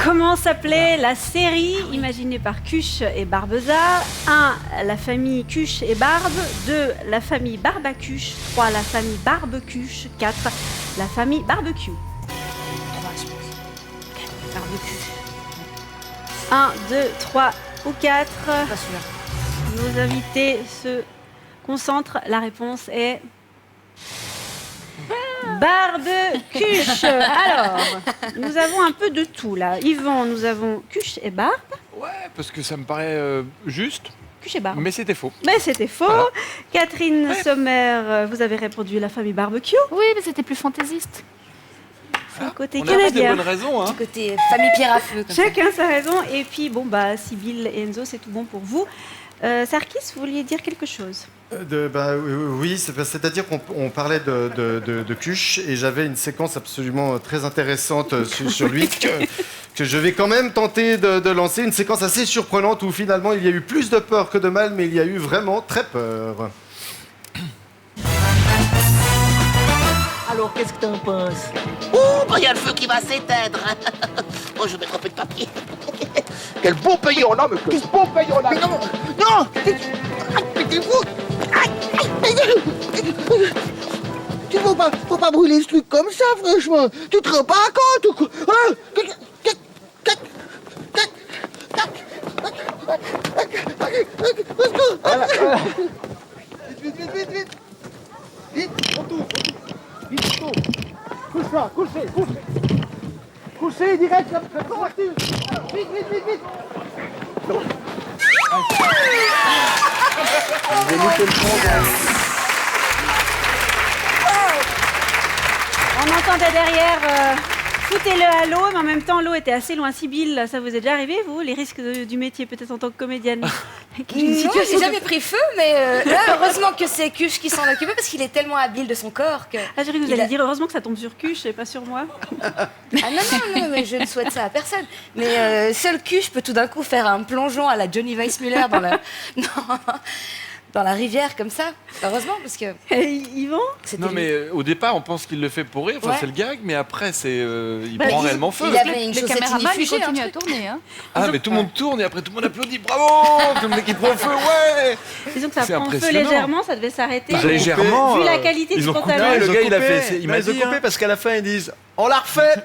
Comment s'appelait la série imaginée par Cuche et Barbeza? 1. La famille Cuche et Barbe. 2. La famille Barbacuche. 3. La famille Barbecuche. 4. La famille Barbecue. 1, 2, 3 ou 4. Nos invités se concentrent. La réponse est... Barbecuche. Alors, nous avons un peu de tout là. Yvan, nous avons Cuche et Barbe.
Ouais, parce que ça me paraît juste.
Cuche et Barbe.
Mais c'était faux.
Mais c'était faux. Voilà. Catherine Sommer, vous avez répondu la famille Barbecue.
Oui, mais c'était plus fantaisiste.
Un côté
on
canadien.
a des bonnes raisons, hein.
Du côté famille Pierre à feu.
Chacun sa raison. Et puis, bon, bah, Sybille et Enzo, c'est tout bon pour vous. Sarkis, vous vouliez dire quelque chose?
Oui, c'est-à-dire qu'on parlait de Cuche et j'avais une séquence absolument très intéressante sur lui que je vais quand même tenter de lancer. Une séquence assez surprenante où finalement il y a eu plus de peur que de mal, mais il y a eu vraiment très peur.
Alors, qu'est-ce que t'en penses? Oh, il y a le feu qui va s'éteindre. Oh, je vais tromper de papier.
Quel beau pays on a, mais quel beau pays on a.
Mais non. Mettez-vous.
Tu faut pas brûler ce truc comme ça, franchement. Tu te rends pas compte ou quoi? Vite, on tourne. Vite, on tourne. Couche-toi, couchez. Couchez, direct, la voiture. Vite.
On entendait derrière foutez-le à l'eau, mais en même temps l'eau était assez loin. Sybille, ça vous est déjà arrivé, vous? Les risques du métier, peut-être en tant que comédienne?
Non, j'ai jamais pris feu, mais là, heureusement que c'est Cuche qui s'en occupait parce qu'il est tellement habile de son corps que...
Ah, j'ai cru que vous allez dire heureusement que ça tombe sur Cuche et pas sur moi.
Ah non, mais je ne souhaite ça à personne. Mais seul Cuche peut tout d'un coup faire un plongeon à la Johnny Weissmuller dans la rivière comme ça. Heureusement, parce que...
Yvan?
Non, mais au départ, on pense qu'il le fait pour rire. Enfin,
Ouais.
c'est le gag, mais après, il prend réellement feu.
Il avait une
Les
chaussette
caméramans, ils
inifugée,
continuent
un
à
truc.
tourner. Hein.
Ah, mais tout le monde tourne et après tout le monde applaudit. Bravo! Tout le monde qui prend feu, ouais!
Disons que ça
C'est
prend feu
impressionnant.
légèrement, ça devait s'arrêter.
Bah, légèrement,
Vu la qualité
ils
du
ont coupé,
pantalon.
le gars, il a fait.
Ils ont coupé parce qu'à la fin, ils disent « On la refait !»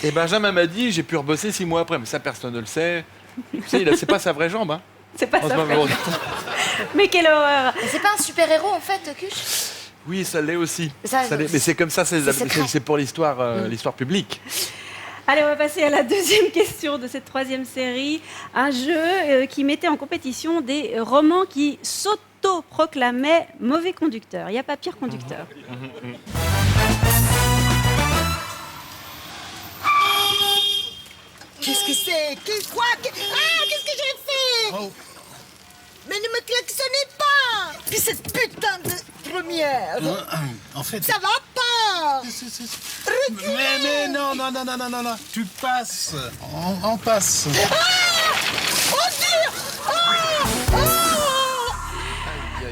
Et Benjamin m'a dit, j'ai pu rebosser 6 mois après, mais ça, personne ne le sait. Tu sais, c'est pas sa vraie jambe. Hein.
C'est pas
En
ça.
ce moment.
Mais quelle horreur.
Mais c'est pas un super-héros en fait, Cuche?
Oui, ça l'est aussi.
Ça
l'est. Mais c'est comme ça,
secret.
c'est pour l'histoire publique.
Allez, on va passer à la deuxième question de cette troisième série. Un jeu qui mettait en compétition des romans qui s'auto-proclamaient mauvais conducteurs. Il n'y a pas pire conducteur.
Qu'est-ce que c'est? Qu'est-ce que j'ai fait? Mais ne me klaxonnez pas! Puis cette putain de première!
En fait...
Ça va pas!
Mais non, tu passes. On passe.
Oh Dieu!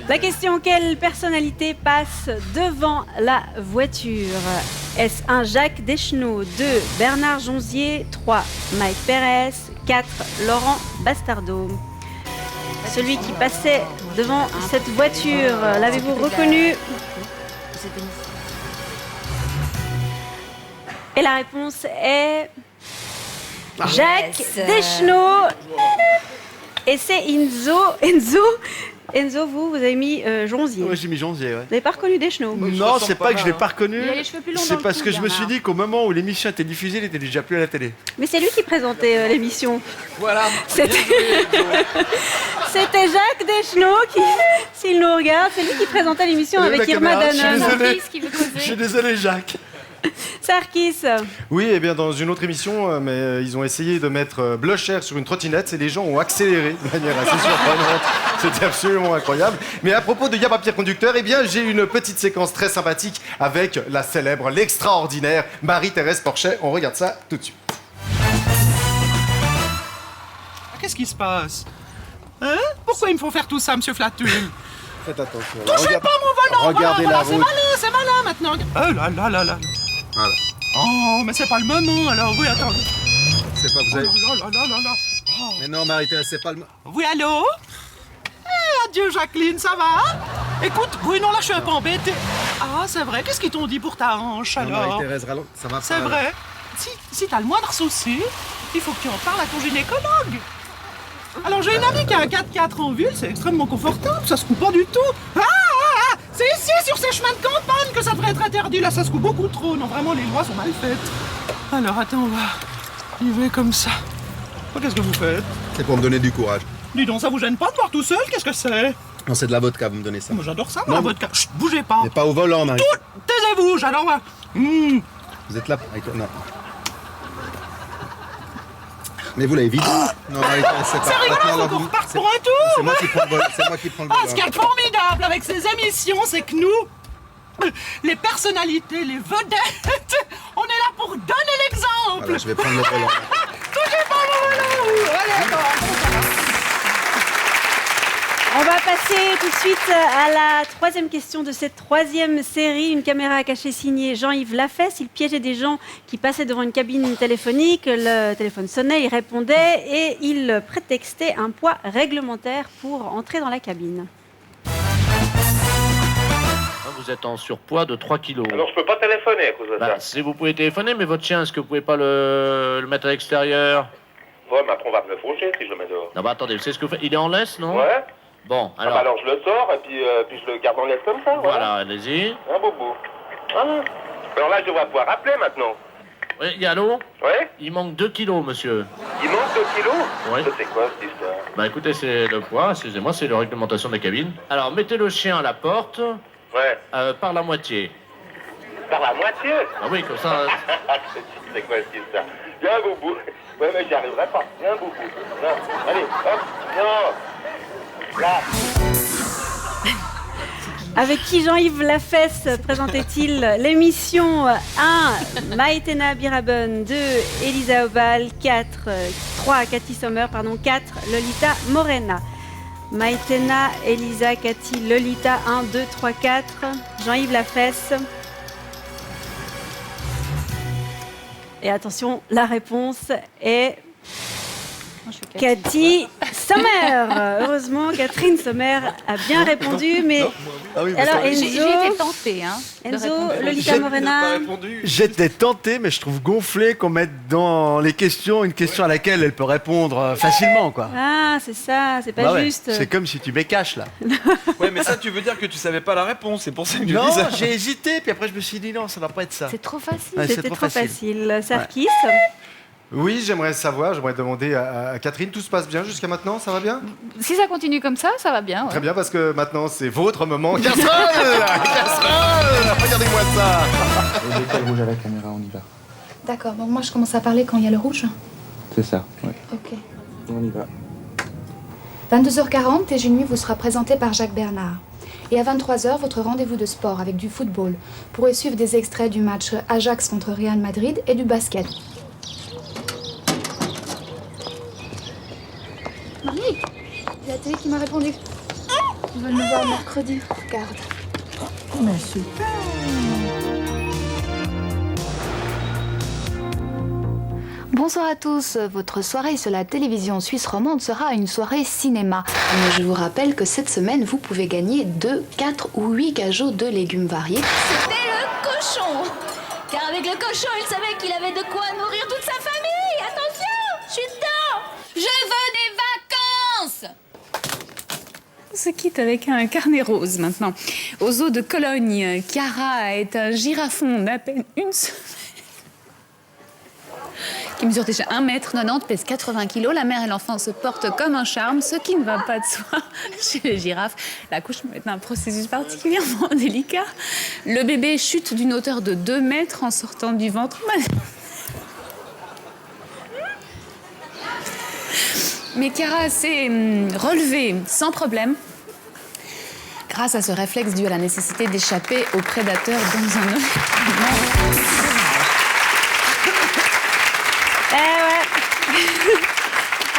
La question, quelle personnalité passe devant la voiture? Est-ce un Jacques Deschenaux, 2 Bernard Jonzier, 3 Mike Pérez, 4 Laurent Bastardo? Celui qui passait devant cette voiture, l'avez-vous reconnu? Et la réponse est Jacques Deschenaux. Et c'est Enzo, vous avez mis Jonzier.
Ouais, j'ai mis Jonzier, ouais.
Vous n'avez pas reconnu Deschenaux?
Non, c'est pas que je l'ai pas reconnu.
Il a les cheveux plus longs dans
C'est
le
parce
cou,
que je me suis
Bernard.
dit qu'au moment où l'émission était diffusée, il était déjà plus à la télé.
Mais c'est lui qui présentait l'émission.
Voilà.
C'était Jacques Deschenaux qui, s'il nous regarde, c'est lui qui présentait l'émission avec Irma Danone.
Je suis désolé, Jacques.
Sarkis.
Oui, et bien dans une autre émission, mais ils ont essayé de mettre Blocher sur une trottinette et les gens ont accéléré de manière assez surprenante. C'était absolument incroyable. Mais à propos de Y'a pas pire conducteur, eh bien j'ai une petite séquence très sympathique avec la célèbre, l'extraordinaire Marie-Thérèse Porchet. On regarde ça tout de suite.
Qu'est-ce qui se passe? Hein? Pourquoi il me faut faire tout ça, monsieur Flatule?
Faites attention.
Touchez pas mon volant!
Regardez
voilà,
la
c'est
route.
malin maintenant! Oh là là là là!
Voilà.
Oh, mais c'est pas le moment alors, oui, attends.
C'est pas vous avez...
Oh là là là là! Oh.
Mais non, Marie-Thérèse, c'est pas le...
Oui, allô? Eh, adieu Jacqueline, ça va? Écoute, Bruno, là je suis un peu embêtée. Ah, c'est vrai, qu'est-ce qu'ils t'ont dit pour ta hanche
Non,
alors?
Marie-Thérèse, rallonge, ça va pas.
C'est vrai. Si t'as le moindre souci, il faut que tu en parles à ton gynécologue. Alors j'ai une amie qui a un 4x4 en ville, c'est extrêmement confortable, ça se coupe pas du tout. C'est ici, sur ces chemins de campagne, que ça devrait être interdit. Là, ça se coupe beaucoup trop. Non, vraiment, les lois sont mal faites. Alors, attends, on va y aller comme ça. Oh, qu'est-ce que vous faites?
C'est pour me donner du courage.
Dis donc, ça vous gêne pas de boire tout seul? Qu'est-ce que c'est?
Non, c'est de la vodka, vous me donnez ça.
Moi, j'adore ça,
Non,
la vodka. Chut, bougez pas.
Mais pas au volant, Marie.
Taisez-vous, j'adore.
Vous êtes là avec... Non. Mais vous l'avez vidé. Non, Marie-Thérèse, c'est pas...
C'est rigolo,
Maintenant,
faut qu'on
vous-
reparte pour un tour.
C'est moi qui prends le volant. C'est moi qui prends le
Ah,
volant.
ce qui est formidable avec ces émissions, c'est que nous, les personnalités, les vedettes, on est là pour donner l'exemple.
Voilà, je vais prendre le volant.
Touchez pas mon volant. Allez, attends.
On va passer tout de suite à la troisième question de cette troisième série. Une caméra à cacher signée Jean-Yves Lafesse. Il piégeait des gens qui passaient devant une cabine téléphonique. Le téléphone sonnait, il répondait et il prétextait un poids réglementaire pour entrer dans la cabine.
Vous êtes en surpoids de 3 kilos.
Alors je peux pas téléphoner à cause de ça.
Si vous pouvez téléphoner, mais votre chien, est-ce que vous pouvez pas le mettre à l'extérieur?
Ouais, mais après on va me le faucher si je le mets dehors.
Non, bah attendez, vous savez ce que vous faites? Il est en laisse, non?
Ouais.
Bon,
Ah
alors.
bah alors je le sors et puis je le garde en laisse comme ça.
Voilà, allez-y.
Un bobo. Ah. Alors là je devrais pouvoir appeler maintenant.
Oui, allô?
Ouais.
Il manque 2 kilos, monsieur.
Il manque 2 kilos.
Oui.
Ça c'est quoi cette histoire?
Bah écoutez, c'est le poids, excusez-moi, c'est la réglementation de la cabine. Alors, mettez le chien à la porte.
Ouais.
Par la moitié.
Par la moitié?
Ah oui, comme ça.
C'est quoi cette histoire? Viens un boubou. Ouais mais j'y arriverai pas. Viens un boubou. Non. Allez, hop. Non. Là.
Avec qui Jean-Yves Lafesse présentait-il l'émission 1. Maïtena Biraben, 2. Elisa Obal, 3. Cathy Sommer, 4. Lolita Morena. Maïtena, Elisa, Cathy, Lolita, 1, 2, 3, 4. Jean-Yves Lafesse. Et attention, la réponse est Cathy Sommer. Heureusement, Catherine Sommer a bien répondu, mais...
Ah oui,
alors,
J'ai
Enzo,
été tentée. Hein,
Enzo, Lolita Morena...
J'étais tenté, mais je trouve gonflé qu'on mette dans les questions une question à laquelle elle peut répondre facilement, quoi.
Ah, c'est ça, c'est pas
Bah ouais,
juste.
c'est comme si tu m'écaches, là.
Ouais, mais ça, tu veux dire que tu savais pas la réponse, c'est pour ça que je
Non,
dis ça.
j'ai hésité, puis après je me suis dit non, ça va pas être ça.
C'est trop facile.
Ouais,
C'était trop facile. Sarkis,
Oui, j'aimerais savoir, j'aimerais demander à Catherine, tout se passe bien jusqu'à maintenant, ça va bien?
Si ça continue comme ça va bien. Ouais.
Très bien, parce que maintenant c'est votre moment. Casserole! Casserole! Regardez-moi ça!
Au détail rouge à la caméra, on y va.
D'accord, donc moi je commence à parler quand il y a le rouge.
C'est ça, oui.
Ok.
On y va.
22h40, TG Nuit vous sera présenté par Jacques Bernard. Et à 23h, votre rendez-vous de sport avec du football. Vous pourrez suivre des extraits du match Ajax contre Real Madrid et du basket. Marie, il y a la télé qui m'a répondu. Ils veulent me voir mercredi. Regarde.
Mais super.
Bonsoir à tous. Votre soirée sur la télévision suisse romande sera une soirée cinéma. Mais je vous rappelle que cette semaine, vous pouvez gagner 2, 4 ou 8 cajots de légumes variés.
C'était le cochon. Car avec le cochon, il savait qu'il avait de quoi nourrir toute sa famille. Attention, je suis dedans. Je veux des vacances.
On se quitte avec un carnet rose maintenant. Au zoo de Cologne, Chiara est un girafon d'à peine une semaine. Qui mesure déjà 1,90 m, pèse 80 kg. La mère et l'enfant se portent comme un charme, ce qui ne va pas de soi chez les girafes. L'accouchement est un processus particulièrement délicat. Le bébé chute d'une hauteur de 2 mètres en sortant du ventre. Mais Chiara s'est relevée sans problème grâce à ce réflexe dû à la nécessité d'échapper aux prédateurs dans un environnement.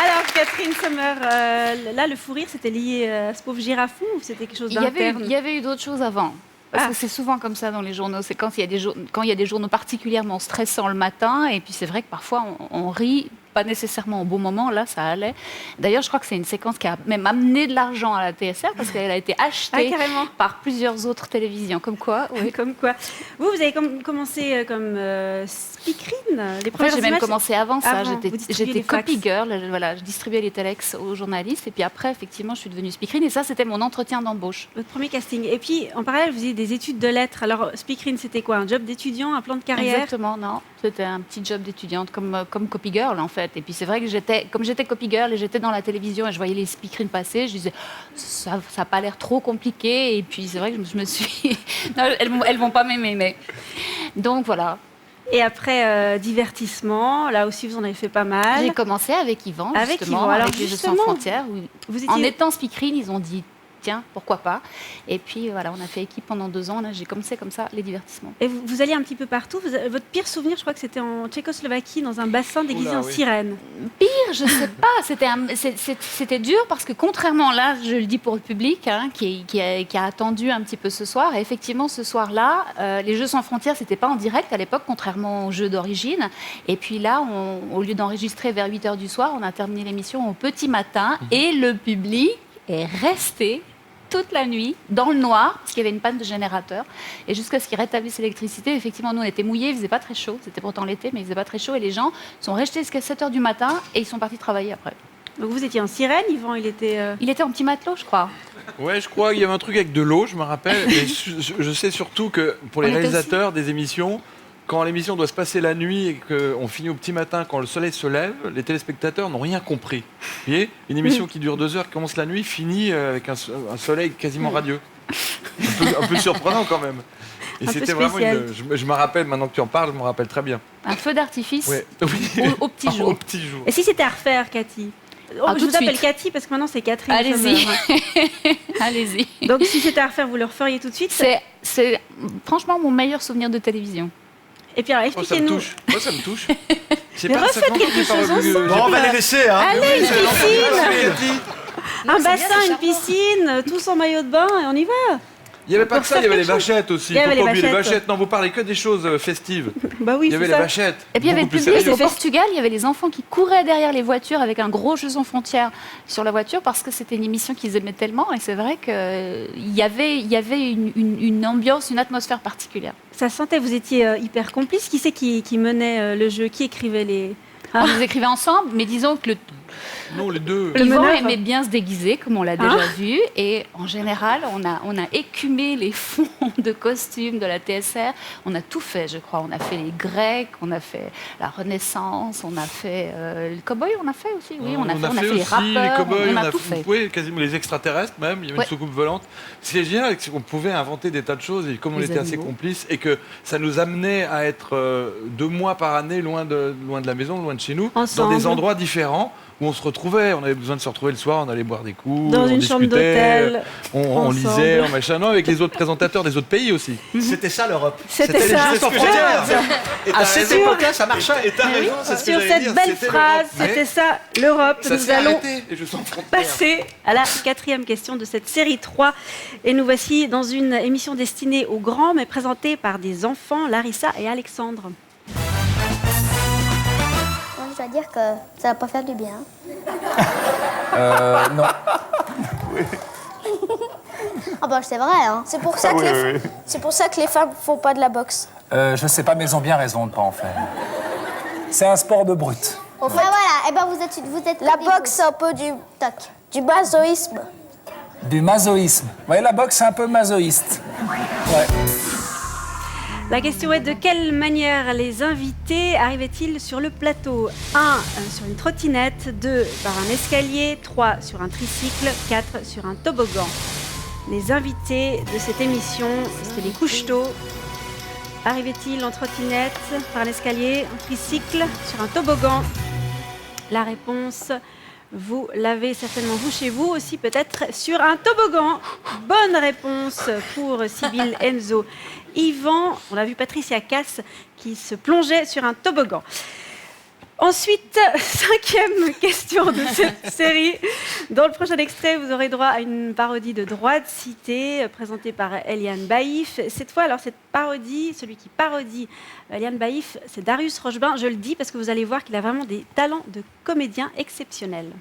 Alors, Catherine Sommer, là, le fou rire, c'était lié à ce pauvre girafon ou c'était quelque chose d'interne?
Il y avait eu d'autres choses avant. Parce que c'est souvent comme ça dans les journaux. C'est quand il y a des journaux particulièrement stressants le matin. Et puis c'est vrai que parfois on rit, pas nécessairement au bon moment. Là, ça allait. D'ailleurs, je crois que c'est une séquence qui a même amené de l'argent à la TSR parce qu'elle a été achetée par plusieurs autres télévisions. Comme quoi, oui.
Comme quoi. Vous avez commencé comme speakerine.
J'ai même commencé avant ça. J'étais copy
girl.
Voilà, je distribuais les telex aux journalistes. Et puis après, effectivement, je suis devenue speakerine. Et ça, c'était mon entretien d'embauche.
Votre premier casting. Et puis, en parallèle, vous faisiez des études de lettres. Alors, speakerine, c'était quoi? Un job d'étudiant, un plan de carrière?
Exactement, non. C'était un petit job d'étudiante, comme copy girl, en fait. Et puis, c'est vrai que comme j'étais copy girl et j'étais dans la télévision et je voyais les speakerines passer, je disais, ça n'a pas l'air trop compliqué. Et puis, c'est vrai que je me suis... non, elles vont pas m'aimer, mais... Donc, voilà.
Et après, divertissement, là aussi, vous en avez fait pas mal.
J'ai commencé avec Yvan,
avec
justement,
Yvan. Alors,
avec les Jeux sans frontières. Où En étant speakerine, ils ont dit... Tiens, pourquoi pas. Et puis voilà, on a fait équipe pendant 2 ans. Là, j'ai commencé comme ça les divertissements.
Et vous alliez un petit peu partout. Votre pire souvenir, je crois que c'était en Tchécoslovaquie, dans un bassin déguisé en sirène.
Pire, je sais pas. C'était dur parce que contrairement, là, je le dis pour le public, hein, qui a attendu un petit peu ce soir. Et effectivement, ce soir-là, les Jeux sans frontières, c'était pas en direct à l'époque, contrairement aux Jeux d'origine. Et puis là, au lieu d'enregistrer vers 8h du soir, on a terminé l'émission au petit matin. Et le public est resté toute la nuit, dans le noir, parce qu'il y avait une panne de générateur. Et jusqu'à ce qu'ils rétablissent l'électricité, effectivement, nous, on était mouillés, il faisait pas très chaud. C'était pourtant l'été, mais il faisait pas très chaud. Et les gens sont restés jusqu'à 7h du matin et ils sont partis travailler après.
Donc vous étiez en sirène, Yvan, il était
en petit matelot, je crois.
Ouais, je crois qu'il y avait un truc avec de l'eau, je me rappelle. Mais je sais surtout que pour les réalisateurs des émissions, quand l'émission doit se passer la nuit et qu'on finit au petit matin, quand le soleil se lève, les téléspectateurs n'ont rien compris. Vous voyez, une émission qui dure 2 heures, qui commence la nuit, finit avec un soleil quasiment radieux. Un peu surprenant quand même. Et c'était vraiment je me rappelle, maintenant que tu en parles, je me rappelle très bien.
Un feu d'artifice au petit jour.
Au petit jour.
Et si c'était à refaire, Cathy? Je vous appelle Cathy parce que maintenant c'est Catherine.
Allez-y. Allez-y.
Donc si c'était à refaire, vous le referiez tout de suite?
C'est franchement mon meilleur souvenir de télévision.
Et puis alors, expliquez-nous.
Moi, ça me touche.
Mais refaites quelque chose ensemble.
Bon, on va les laisser, hein.
Allez, une piscine. Un bassin, une piscine, tous en maillot de bain et on y va.
Il n'y avait pas que ça, il y avait les vachettes aussi.
Il y avait
Faut pas oublier
les vachettes.
Non, vous parlez que des choses festives.
Bah oui,
il y avait
c'est
les
ça.
vachettes.
Et puis il y avait le
beaucoup plus
public,
sérieux.
au Portugal, il y avait les enfants qui couraient derrière les voitures avec un gros jeu sans frontières sur la voiture parce que c'était une émission qu'ils aimaient tellement. Et c'est vrai qu'il y avait une ambiance, une atmosphère particulière.
Ça sentait, vous étiez hyper complices. Qui c'est qui menait le jeu? Qui écrivait les...
On les écrivait ensemble, mais disons que
Non, les deux.
Yvan aimait bien se déguiser, comme on l'a déjà vu, et en général, on a écumé les fonds de costumes de la TSR. On a tout fait, je crois. On a fait les Grecs, on a fait la Renaissance, on a fait le cow-boy, on a fait aussi. Oui, on a fait les
aussi
rappeurs,
les cow-boys,
on a tout fait.
Oui, quasiment les extraterrestres même. Il y avait une soucoupe volante. Ce qui est génial, c'est qu'on pouvait inventer des tas de choses et comme on
Les
était assez
animaux.
complices et que ça nous amenait à être 2 mois par année loin de la maison, loin de chez nous,
Ensemble.
dans des endroits différents. Où on se retrouvait, on avait besoin de se retrouver le soir, on allait boire des coups,
Dans
on
une chambre
discutait,
d'hôtel,
on
ensemble.
lisait, on machin, non, avec les autres présentateurs des autres pays aussi.
C'était ça l'Europe.
C'était
les
ça.
Jeux sans frontières.
Et
À cette époque-là, ça marchait.
Et t'as raison, c'est ce que
Sur
j'allais
cette
dire,
belle
c'était
phrase,
l'Europe.
c'était ça, l'Europe.
Ça
Nous
s'est
allons
arrêté, les Jeux sans frontières.
passer à la 4e question de cette série 3. Et nous voici dans une émission destinée aux grands, mais présentée par des enfants, Larissa et Alexandre.
Moi, je dois dire que ça va pas faire du bien.
Non.
Ah bah c'est vrai, hein. C'est pour ça que les femmes font pas de la boxe.
Je sais pas, mais ils ont bien raison de pas en faire. C'est un sport de brute.
Bah voilà, et ben vous êtes la boxe, c'est un peu du masoïsme.
Du masoïsme. Ouais, la boxe, c'est un peu masoïste. Ouais.
La question est: de quelle manière les invités arrivaient-ils sur le plateau? 1 sur une trottinette, 2 par un escalier, 3 sur un tricycle, 4 sur un toboggan. Les invités de cette émission, c'était les couche-tôt. Arrivaient-ils en trottinette, par un escalier, un tricycle, sur un toboggan? La réponse, vous l'avez certainement vous chez vous aussi, peut-être sur un toboggan. Bonne réponse pour Sybille, Enzo, Yvan. On a vu Patricia Cass qui se plongeait sur un toboggan. Ensuite, 5e question de cette série. Dans le prochain extrait, vous aurez droit à une parodie de Droit de cité présentée par Eliane Baïf. Cette fois, alors cette parodie, celui qui parodie Eliane Baïf, c'est Darius Rochebin. Je le dis parce que vous allez voir qu'il a vraiment des talents de comédien exceptionnels.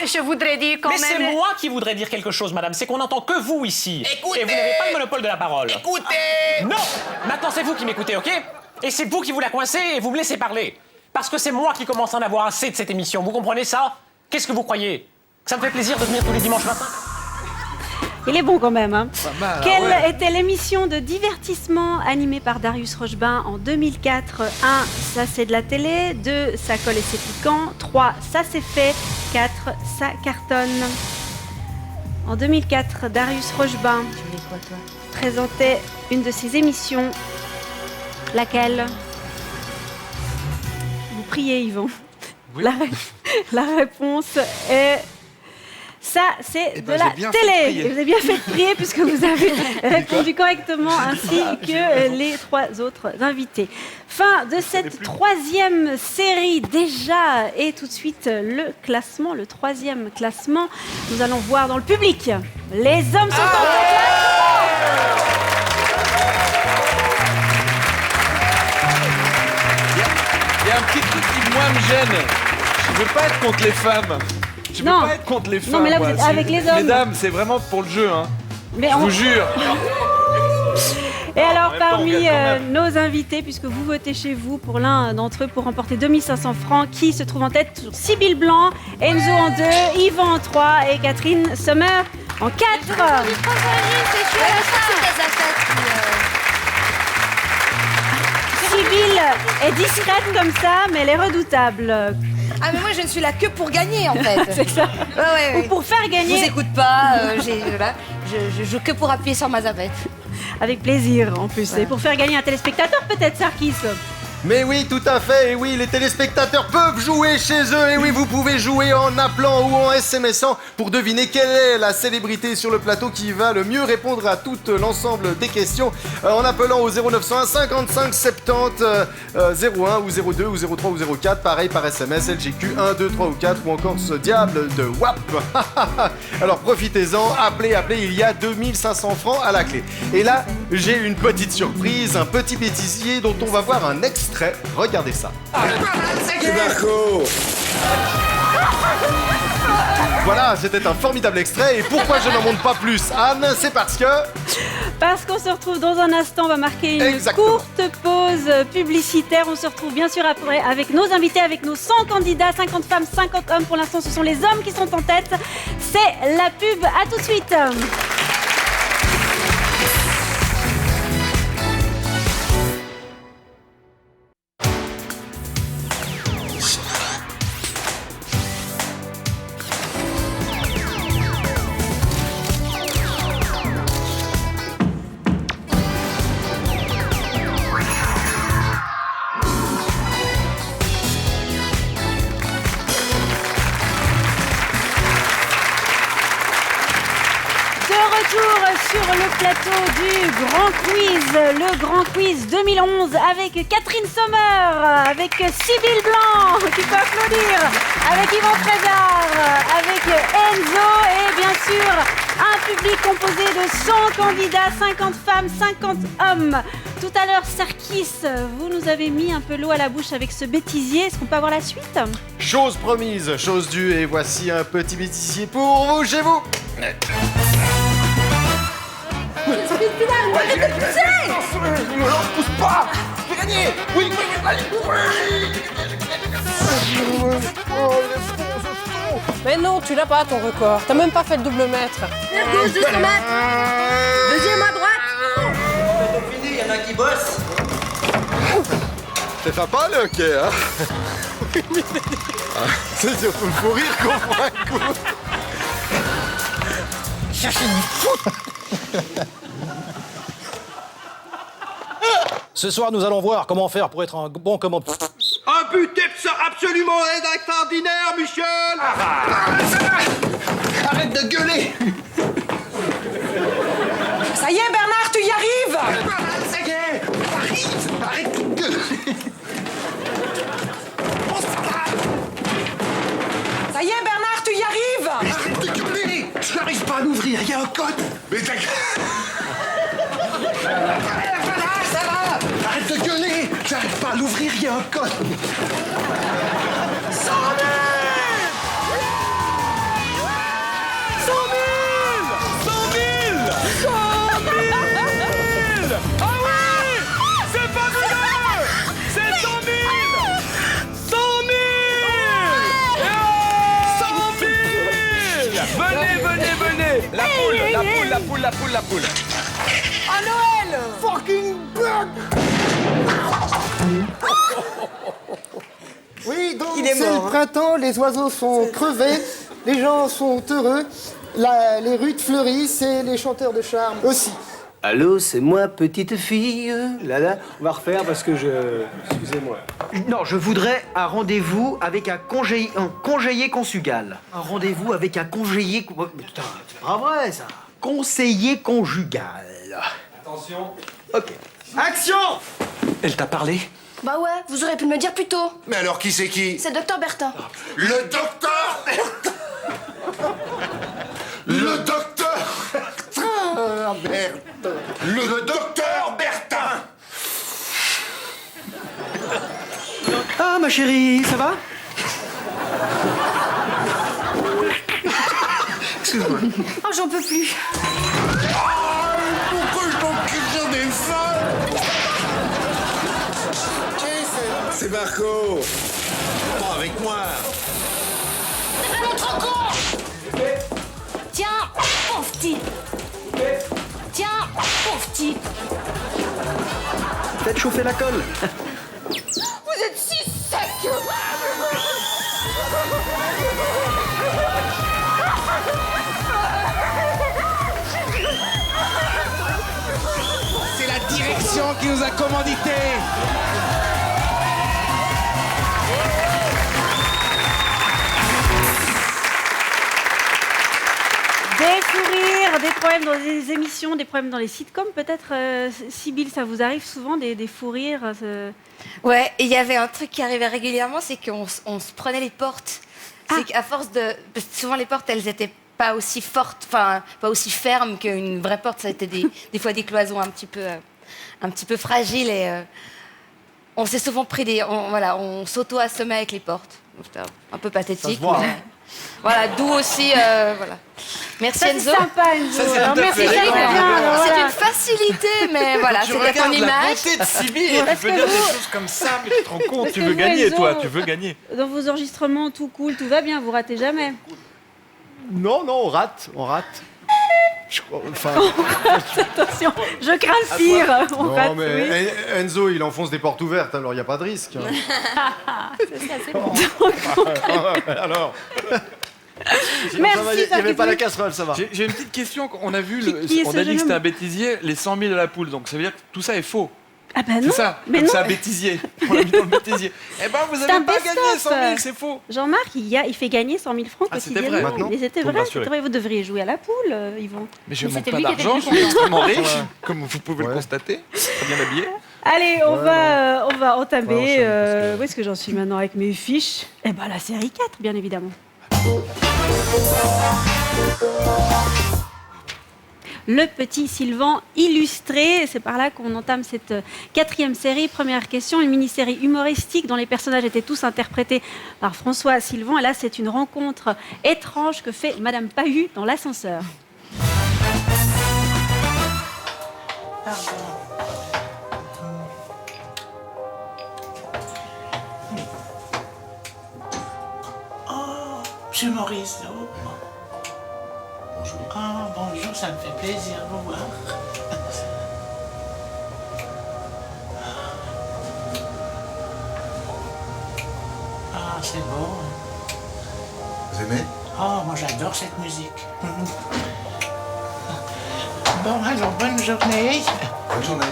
Je voudrais dire quand
Mais
même...
c'est moi qui voudrais dire quelque chose, madame. C'est qu'on n'entend que vous ici.
Écoutez.
Et vous n'avez pas le monopole de la parole.
Écoutez.
Non. Maintenant, c'est vous qui m'écoutez, ok? Et c'est vous qui vous la coincez et vous me laissez parler. Parce que c'est moi qui commence à en avoir assez de cette émission. Vous comprenez ça? Qu'est-ce que vous croyez? Que ça me fait plaisir de venir tous les dimanches matins?
Il est bon quand même. Hein.
Pas mal,
Quelle
ouais.
était l'émission de divertissement animée par Darius Rochebin en 2004? 1. Ça c'est de la télé. 2. Ça colle et c'est piquant. 3. Ça c'est fait. 4. Ça cartonne. En 2004, Darius Rochebin présentait une de ses émissions. Laquelle? Vous priez, Yvan.
Oui.
La réponse est... Ça, c'est
Eh
de
ben,
la
j'ai bien fait de
télé.
prier.
Et vous avez bien fait de prier puisque vous avez répondu correctement ainsi que les 3 autres invités. Fin de cette 3e série déjà. Et tout de suite, le classement, le 3e classement. Nous allons voir dans le public. Les hommes sont en tête.
Il y a un petit truc qui, moi, me gêne. Je veux pas être contre les femmes. Je veux
Non.
pas être contre les femmes.
Non, mais là, vous
moi.
êtes
C'est-
avec les hommes.
Mesdames, c'est vraiment pour le jeu, hein.
Mais
Je
on-
vous jure.
Et alors,
En même temps, on
parmi
gagne quand même.
nos invités, puisque vous votez chez vous pour l'un d'entre eux pour remporter 2500 francs, qui se trouve en tête sur Sybille Blanc, Enzo en 2, Yvan en 3 et Catherine Sommer en 4. Sybille est discrète comme ça, mais elle est redoutable.
Ah mais moi je ne suis là que pour gagner en fait.
C'est ça.
Ouais.
Ou pour faire gagner.
Je vous écoute pas, voilà, je joue que pour appuyer sur ma zapette.
Avec plaisir en plus.
Ouais.
Et pour faire gagner un téléspectateur, peut-être, Sarkis.
Mais oui, tout à fait, et oui, les téléspectateurs peuvent jouer chez eux, et oui, vous pouvez jouer en appelant ou en SMSant pour deviner quelle est la célébrité sur le plateau qui va le mieux répondre à tout l'ensemble des questions en appelant au 0901 55 70 01 ou 02 ou 03 ou 04, pareil par SMS, LGQ 1, 2, 3 ou 4 ou encore ce diable de WAP. Alors profitez-en, appelez, il y a 2500 francs à la clé. Et là, j'ai une petite surprise, un petit bêtisier dont on va voir un extrait. Regardez ça.
C'est Marco.
Voilà, c'était un formidable extrait. Et pourquoi je n'en montre pas plus, Anne? C'est parce qu'on se retrouve dans un instant. On va marquer une courte pause publicitaire. On se retrouve bien sûr après avec nos invités, avec nos 100 candidats, 50 femmes, 50 hommes. Pour l'instant, ce sont les hommes qui sont en tête. C'est la pub. À tout de suite. Le Grand Quiz 2011 avec Catherine Sommer, avec Sybille Blanc, tu peux applaudir, avec Yvan Trézard, avec Enzo et bien sûr un public composé de 100 candidats, 50 femmes, 50 hommes. Tout à l'heure, Sarkis, vous nous avez mis un peu l'eau à la bouche avec ce bêtisier. Est-ce qu'on peut avoir la suite? Chose promise, chose due, et voici un petit bêtisier pour vous chez vous.
Arrête de pousser! Ne pousse pas! J'ai gagné! Oui!
Mais non, tu l'as pas ton record. T'as même pas fait le double mètre.
Gauche, juste le mètre! Deuxième à droite!
C'est fini, il y en a qui bossent.
C'est sympa le hockey, hein? C'est surtout le fou rire qu'on prend un coup.
Cherchez du foot.
Ce soir, nous allons voir comment faire pour être un bon commandant.
Un but absolument extraordinaire, Michel! Arrête de gueuler!
Ça y est, Bernard, tu y arrives!
Ça y est! Arrête de gueuler!
Ça y est, Bernard, tu y arrives!
Arrête de gueuler! Je n'arrive pas à l'ouvrir, il y a un code! Mais ta ça va! Arrête de gueuler! J'arrive pas à l'ouvrir, il y a un code! 100 000! 100 000! 100 000! Ah oui! C'est fabuleux! C'est 100 000! 100 000! 100 000! Venez! La poule!
À Noël!
Fucking bug! Oui, donc c'est le printemps, les oiseaux sont crevés, les gens sont heureux, les rues fleurissent et les chanteurs de charme aussi.
Allô, c'est moi, petite fille. Là, on va refaire parce que excusez-moi. Non, je voudrais un rendez-vous avec un conseiller conjugal. Un rendez-vous avec un conseiller... Mais putain, c'est pas vrai, ça. Conseiller conjugal.
Attention.
Ok. Action! Elle t'a parlé?
Bah ouais, vous auriez pu me le dire plus tôt.
Mais alors qui c'est qui?
C'est le docteur Bertin.
Le docteur Bertin! Le docteur Bertin! Le docteur Bertin!
Ah, ma chérie, ça va? Excuse-moi.
Oh, j'en peux plus.
Pourquoi je m'en des folles? C'est Marco! Pas avec moi!
C'est vraiment trop con! Tiens, pauvre type! Tiens, pauvre type!
Faites chauffer la colle!
Vous êtes si sec!
C'est la direction qui nous a commandité!
des problèmes dans les émissions, des problèmes dans les sitcoms, peut-être. Sibylle, ça vous arrive souvent des fous rires
Ouais, et il y avait un truc qui arrivait régulièrement, c'est qu'on se prenait les portes. C'est qu'à force de... Parce que souvent, les portes, elles étaient pas aussi fortes, enfin, pas aussi fermes qu'une vraie porte. Ça a été des fois des cloisons un petit peu fragiles. Et on s'est souvent pris on s'auto-assommait avec les portes. Donc, c'était un peu pathétique.
Ça se voit,
mais... Voilà, d'où aussi... voilà. Merci
ça,
Enzo.
C'est sympa, Enzo.
Merci, c'est une facilité, mais voilà, c'était ton image.
La beauté de Sibylle, tu peux dire des choses comme ça, mais tu te rends compte, tu veux gagner, toi, tu veux gagner.
Dans vos enregistrements, tout cool, tout va bien, vous ratez jamais.
Non, on rate. Enfin...
Attention, je crains le pire.
Non, mais Enzo, il enfonce des portes ouvertes, alors il n'y a pas de risque.
C'est ça, c'est bon.
Alors
Merci.
Il n'y avait pas la casserole, ça va.
J'ai une petite question. On a vu,
on
a dit que c'était un bêtisier, les 100 000 de la poule. Donc ça veut dire que tout ça est faux.
Ah ben non.
C'est ça,
mais
comme
non.
c'est un bêtisier. On l'a mis dans le bêtisier. Eh ben, vous n'avez pas gagné 100 000, c'est faux.
Jean-Marc, il fait gagner 100 000 francs quotidiennement.
C'était vrai, maintenant.
Mais c'était vrai. Vous devriez jouer à la poule, Yvon.
Mais je ne manque pas d'argent, je suis extrêmement riche, comme vous pouvez le constater. Très bien habillé.
Allez, on va entamer. Où est-ce que j'en suis maintenant avec mes fiches? Eh ben, la série 4, bien évidemment. Le petit Sylvain illustré, c'est par là qu'on entame cette 4e série. Première question, une mini-série humoristique dont les personnages étaient tous interprétés par François Sylvain. Et là, c'est une rencontre étrange que fait Madame Pahu dans l'ascenseur.
Monsieur Morisot. Bonjour. Ah, bonjour, ça me fait plaisir de vous voir. Ah, c'est beau.
Vous aimez?
Oh, moi j'adore cette musique. Bon, alors, bonne journée.
Bonne journée.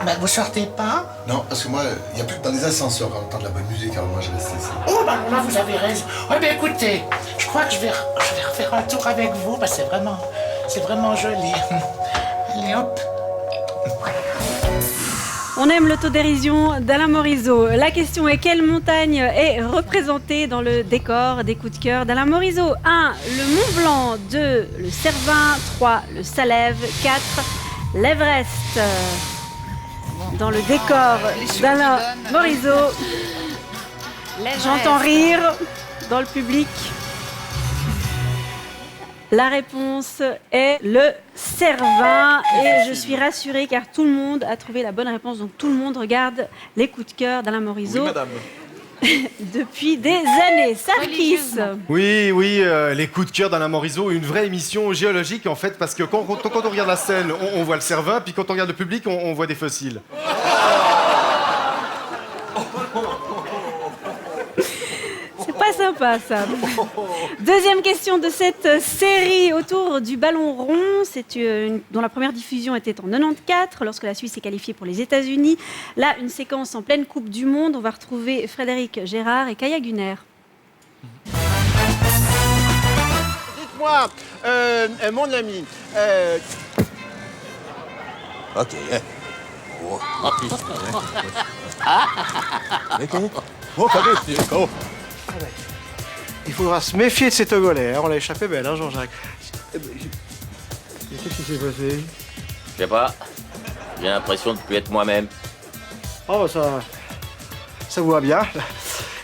Ben, vous sortez pas?
Non, parce que moi, il n'y a plus que dans les ascenseurs qu'on entend de la bonne musique, alors moi je reste ici.
Oh, ben là, vous avez raison. Ouais, ben écoutez, je crois que je vais refaire un tour avec vous, parce que c'est vraiment joli. Allez, hop.
On aime l'autodérision d'Alain Morisot. La question est: quelle montagne est représentée dans le décor des coups de cœur d'Alain Morisot? 1. Le Mont Blanc. 2. Le Cervin. 3. Le Salève. 4. L'Everest. Dans le décor d'Alain Morisot. J'entends rire dans le public. La réponse est le Cervin. Et je suis rassurée car tout le monde a trouvé la bonne réponse. Donc tout le monde regarde les coups de cœur d'Alain Morisot.
Oui, madame.
Depuis des années. Sarkis.
Oui, les coups de cœur d'Alain Morisot, une vraie émission géologique en fait, parce que quand on regarde la scène, on voit le Cervin, puis quand on regarde le public, on voit des fossiles.
C'est pas sympa ça. Deuxième question de cette série autour du ballon rond, dont la première diffusion était en 94, lorsque la Suisse est qualifiée pour les États-Unis. Là, une séquence en pleine Coupe du Monde. On va retrouver Frédéric Gérard et Kaya Gunner.
Dites-moi, mon ami.
Ok. Oh.
Il faudra se méfier de ces Togolais, hein. On l'a échappé belle, hein, Jean-Jacques. Qu'est-ce qui s'est passé?
Je sais pas. J'ai l'impression de plus être moi-même.
Oh, ça vous va bien.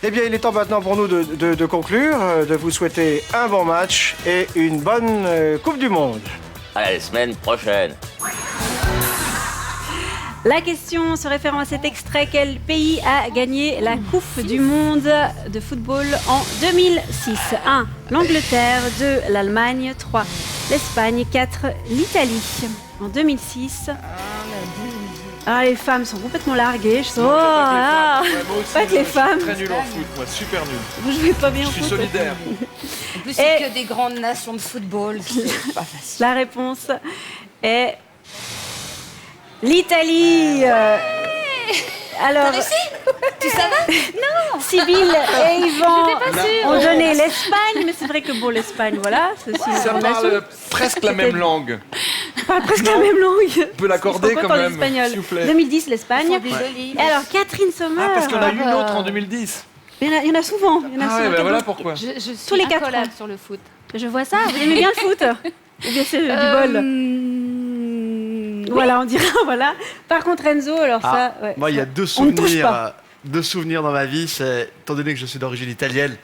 Eh bien, il est temps maintenant pour nous de conclure, de vous souhaiter un bon match et une bonne Coupe du Monde.
À la semaine prochaine.
La question se référant à cet extrait: quel pays a gagné la Coupe du Monde de football en 2006? 1. L'Angleterre. 2. L'Allemagne. 3. L'Espagne. 4. l'Italie. En 2006. Ah, les femmes sont complètement larguées. Je sens. Pas que les femmes.
Très nul en foot, moi, super nul.
Vous jouez pas bien en foot.
Je suis solidaire.
En plus, c'est que des grandes nations de football. C'est pas facile.
La réponse est l'Italie. Alors,
T'as réussi? Tu savais?
Non.
Sibylle et Yvan
J'étais pas sûre.
ont donné l'Espagne, mais c'est vrai que bon, l'Espagne, voilà, c'est aussi une
Ça
recommandation.
parle presque la même langue.
Pas presque la même langue.
On peut l'accorder
Pourquoi
quand
pas
même,
l'espagnol
s'il vous plaît.
2010, l'Espagne.
Désolée.
Et alors, Catherine Sommer.
Ah, parce qu'il y en a eu une autre en 2010.
Il y en a souvent. Il y en a
Ah
souvent.
ouais, bah voilà pourquoi.
Je suis
Tous les 4
incollable sur le foot.
Je vois ça. Vous aimez bien le foot? Ou bien c'est du bol? Voilà, on dira, voilà. Par contre, Enzo, alors ça... Ouais,
moi, il y a deux
on ne touche
souvenirs,
pas.
deux souvenirs dans ma vie. C'est, étant donné que je suis d'origine italienne,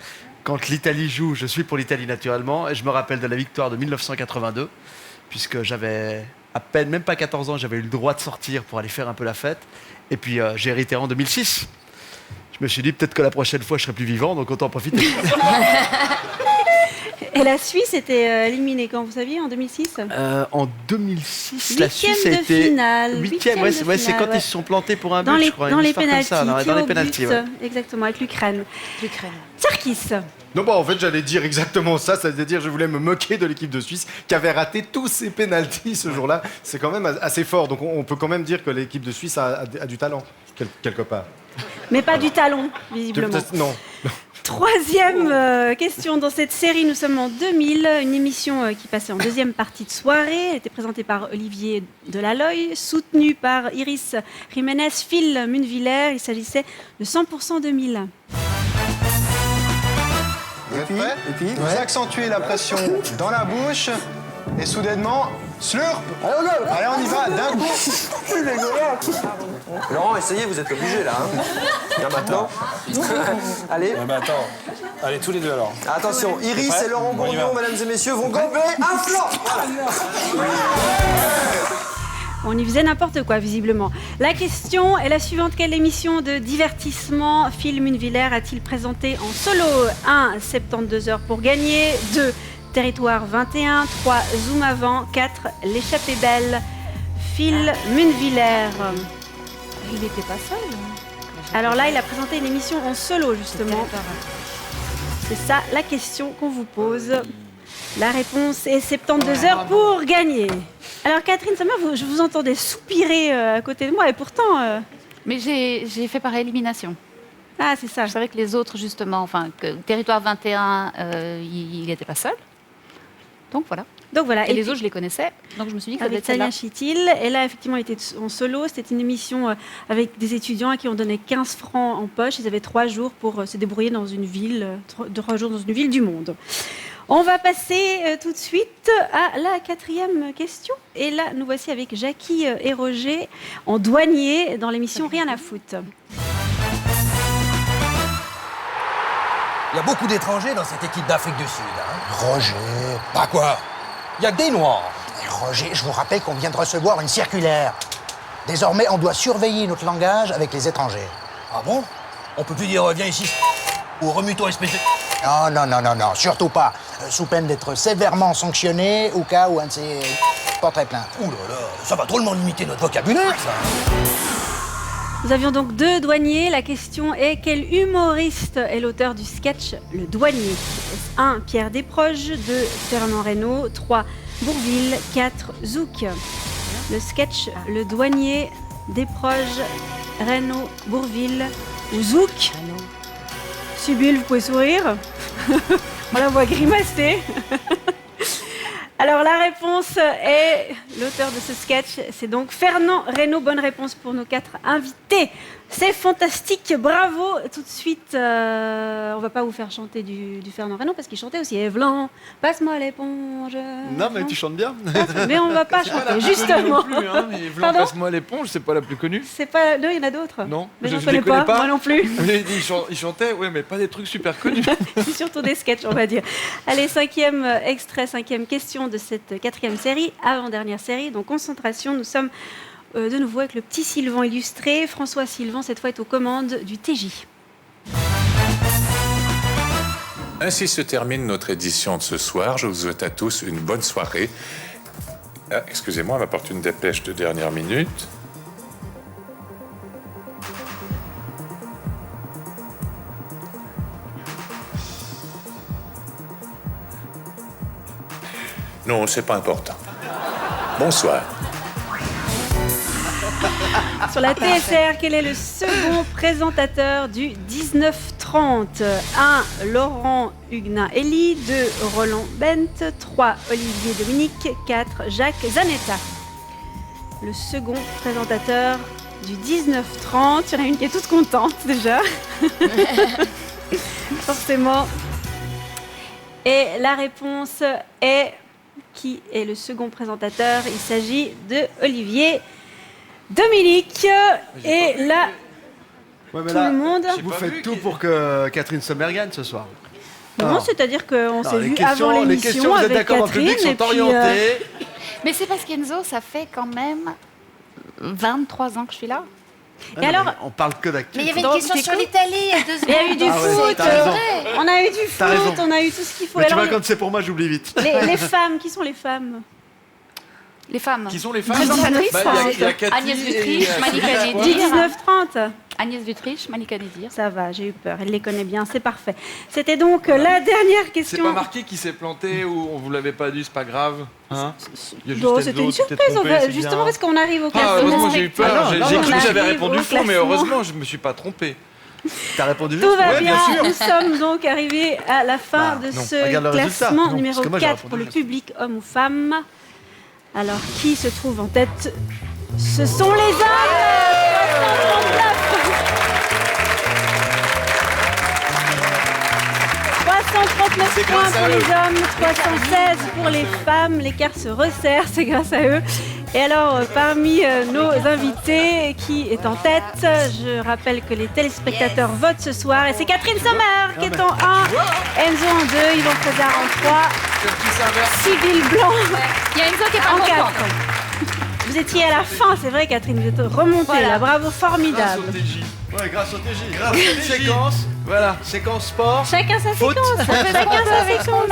quand l'Italie joue, je suis pour l'Italie naturellement. Et je me rappelle de la victoire de 1982, puisque j'avais à peine, même pas 14 ans, j'avais eu le droit de sortir pour aller faire un peu la fête. Et puis, j'ai hérité en 2006. Je me suis dit, peut-être que la prochaine fois, je serai plus vivant, donc autant en profiter.
Et la Suisse était éliminée quand, vous saviez, en 2006?
En 2006, la Suisse a
Huitième de
été
finale.
huitième. Ouais, c'est quand ils se sont plantés pour un but, je crois.
Dans
une
les
histoire comme
pénaltys.
ça, dans les pénaltys. Ouais.
Exactement, avec l'Ukraine. Sarkis.
Non, bah en fait, j'allais dire exactement ça, c'est-à-dire je voulais me moquer de l'équipe de Suisse qui avait raté tous ses pénaltys ce jour-là. C'est quand même assez fort, donc on peut quand même dire que l'équipe de Suisse a du talent, quelque part.
Mais pas du talon, visiblement.
Non.
Troisième question dans cette série, nous sommes en 2000, une émission qui passait en deuxième partie de soirée. Elle était présentée par Olivier Delaloy, soutenue par Iris Jiménez, Phil Munviller. Il s'agissait de 100% 2000.
Et puis vous accentuez la pression dans la bouche et soudainement, slurp. Allez, on y va, d'un coup.
Laurent, essayez, vous êtes obligés là. Hein. Bien maintenant. Allez.
Ouais, bah attends. Allez, tous les deux alors.
Attention, Iris et Laurent Bourgnon, mesdames et messieurs, vont gober un flanc.
On y faisait n'importe quoi, visiblement. La question est la suivante. Quelle émission de divertissement Phil Munviller a-t-il présenté en solo? 1. 72 heures pour gagner. 2. Territoire 21. 3. Zoom avant. 4. L'échappée belle. Phil Munviller.
Il n'était pas seul.
Alors là, il a présenté une émission en solo, justement. C'est ça la question qu'on vous pose. La réponse est 72 heures pour gagner. Alors Catherine Sommer, je vous entendais soupirer à côté de moi et pourtant...
Mais j'ai fait par élimination.
Ah, c'est ça.
Je savais que les autres, justement, enfin, que Territoire 21, il n'était pas seul. Donc voilà. Et les autres, je les connaissais. Donc je me suis dit que ça devait
avec
être celle-là.
Tania Chitil. Et là, effectivement, il était en solo. C'était une émission avec des étudiants à qui on donnait 15 francs en poche. Ils avaient 3 jours pour se débrouiller dans une ville, 3 jours dans une ville du monde. On va passer tout de suite à la 4e question. Et là, nous voici avec Jackie et Roger en douanier dans l'émission Rien à foutre.
Il y a beaucoup d'étrangers dans cette équipe d'Afrique du Sud. Hein. Roger. Bah quoi? Il y a que des Noirs.
Et Roger, je vous rappelle qu'on vient de recevoir une circulaire. Désormais, on doit surveiller notre langage avec les étrangers.
Ah bon? On peut plus dire viens ici ou remue-toi espèce de...
Non, surtout pas. Sous peine d'être sévèrement sanctionné au cas où un de ces porterait plainte.
Ouh là là, ça va drôlement limiter notre vocabulaire, ça.
Nous avions donc 2 douaniers. La question est quel humoriste est l'auteur du sketch Le Douanier? 1. Pierre Desproges. 2. Fernand Reynaud. 3. Bourvil. 4. Zouk. Le sketch Le Douanier, Desproges, Reynaud, Bourvil ou Zouk. Sibylle, vous pouvez sourire. On la voit grimacer. Alors la réponse est, l'auteur de ce sketch, c'est donc Fernand Reynaud. Bonne réponse pour nos 4 invités. C'est fantastique, bravo. Tout de suite, on va pas vous faire chanter du Fernand Reynaud parce qu'il chantait aussi Evlan, passe-moi l'éponge.
Non, mais tu chantes bien.
Mais on va pas chanter, justement.
Evlan, passe-moi l'éponge, c'est pas la plus connue.
C'est pas, non, il y en a d'autres.
Non,
mais
je
j'en
les connais pas.
Moi non plus.
Il chantait, oui, mais pas des trucs super connus.
C'est surtout des sketchs, on va dire. Allez, 5e extrait, 5e question de cette 4e série, avant-dernière série. Donc concentration, nous sommes de nouveau avec le petit Sylvain illustré. François Sylvain, cette fois, est aux commandes du TJ.
Ainsi se termine notre édition de ce soir. Je vous souhaite à tous une bonne soirée. Ah, excusez-moi, on m'apporte une dépêche de dernière minute. Non, c'est pas important. Bonsoir.
sur la TSR. Quel est le second présentateur du 1930 ? 1. Laurent Huguenin-Elie. 2. Roland Bent. 3. Olivier Dominique. 4. Jacques Zanetta. Le second présentateur du 1930. Il y en a une qui est toute contente déjà. Forcément. Et la réponse est... Qui est le second présentateur ? Il s'agit de Olivier Dominique. Et là,
Ouais, mais
tout
là,
le monde...
vous faites tout pour que Catherine Sommer gagne ce soir.
Non, c'est-à-dire qu'on s'est
les
vu
questions-
avant
les questions,
l'émission
vous êtes
avec
d'accord, en
Catherine.
public, sont
et puis,
orientées.
Mais c'est parce qu'Enzo, ça fait quand même 23 ans que je suis là.
Et alors,
on parle que d'actu.
Mais il y avait une question sur l'Italie il y a 2
il y a eu du foot,
t'as raison.
on a eu du
T'as
foot,
raison.
on a eu tout ce qu'il faut.
Mais tu
Alors,
vois, quand c'est pour moi, j'oublie vite.
les femmes, qui sont les femmes ?
Les femmes.
Qui sont les femmes
Présentatrices,
Bah, il y a Cathy
Agnès
et,
Dutriche, Malika
Du
Nédir.
1930.
Agnès Dutriche, Malika Nédir.
Ça va, j'ai eu peur, elle les connaît bien, c'est parfait. C'était donc la dernière
C'est
question.
pas marqué qui s'est planté ou on vous l'avait pas dit, c'est pas grave. Hein Il y a juste
Non,
Enzo,
c'était une
tu t'es
surprise,
trompé,
on va-
c'est
justement
bien.
parce qu'on arrive au
Ah,
classement.
heureusement, j'ai eu peur.
Ah non,
J'ai
non,
cru
on
que j'avais
arrive
répondu
au
faux, mais
classement.
heureusement, je me suis pas trompé.
T'as répondu
Tout
juste
va
Ouais,
bien,
sûr.
nous sommes donc arrivés à la fin
Bah,
de
non.
ce
Regarde le résultat.
classement
Non,
numéro
parce que moi, j'ai
4
répondu
pour le
juste.
public, homme ou femme. Alors, qui se trouve en tête ? Ce sont les hommes 339
C'est
points
grâce à
pour les
eux.
hommes, 316 pour les femmes. L'écart se resserre, c'est grâce à eux. Et alors, parmi nos invités, qui est en tête ? Je rappelle que les téléspectateurs votent ce soir. Et c'est Catherine Sommer qui est en 1, Enzo en 2, Yvan Frézard en 3, Sybille Blanc
Il y a Enzo qui est pas
en
contente.
4. Vous étiez à la fin, c'est vrai Catherine, vous êtes remontée
Voilà.
là, bravo, formidable.
Ouais, grâce au TJ. Grâce à une séquence. Voilà, séquence sport.
Chacun sa séquence, chacun sa séquence.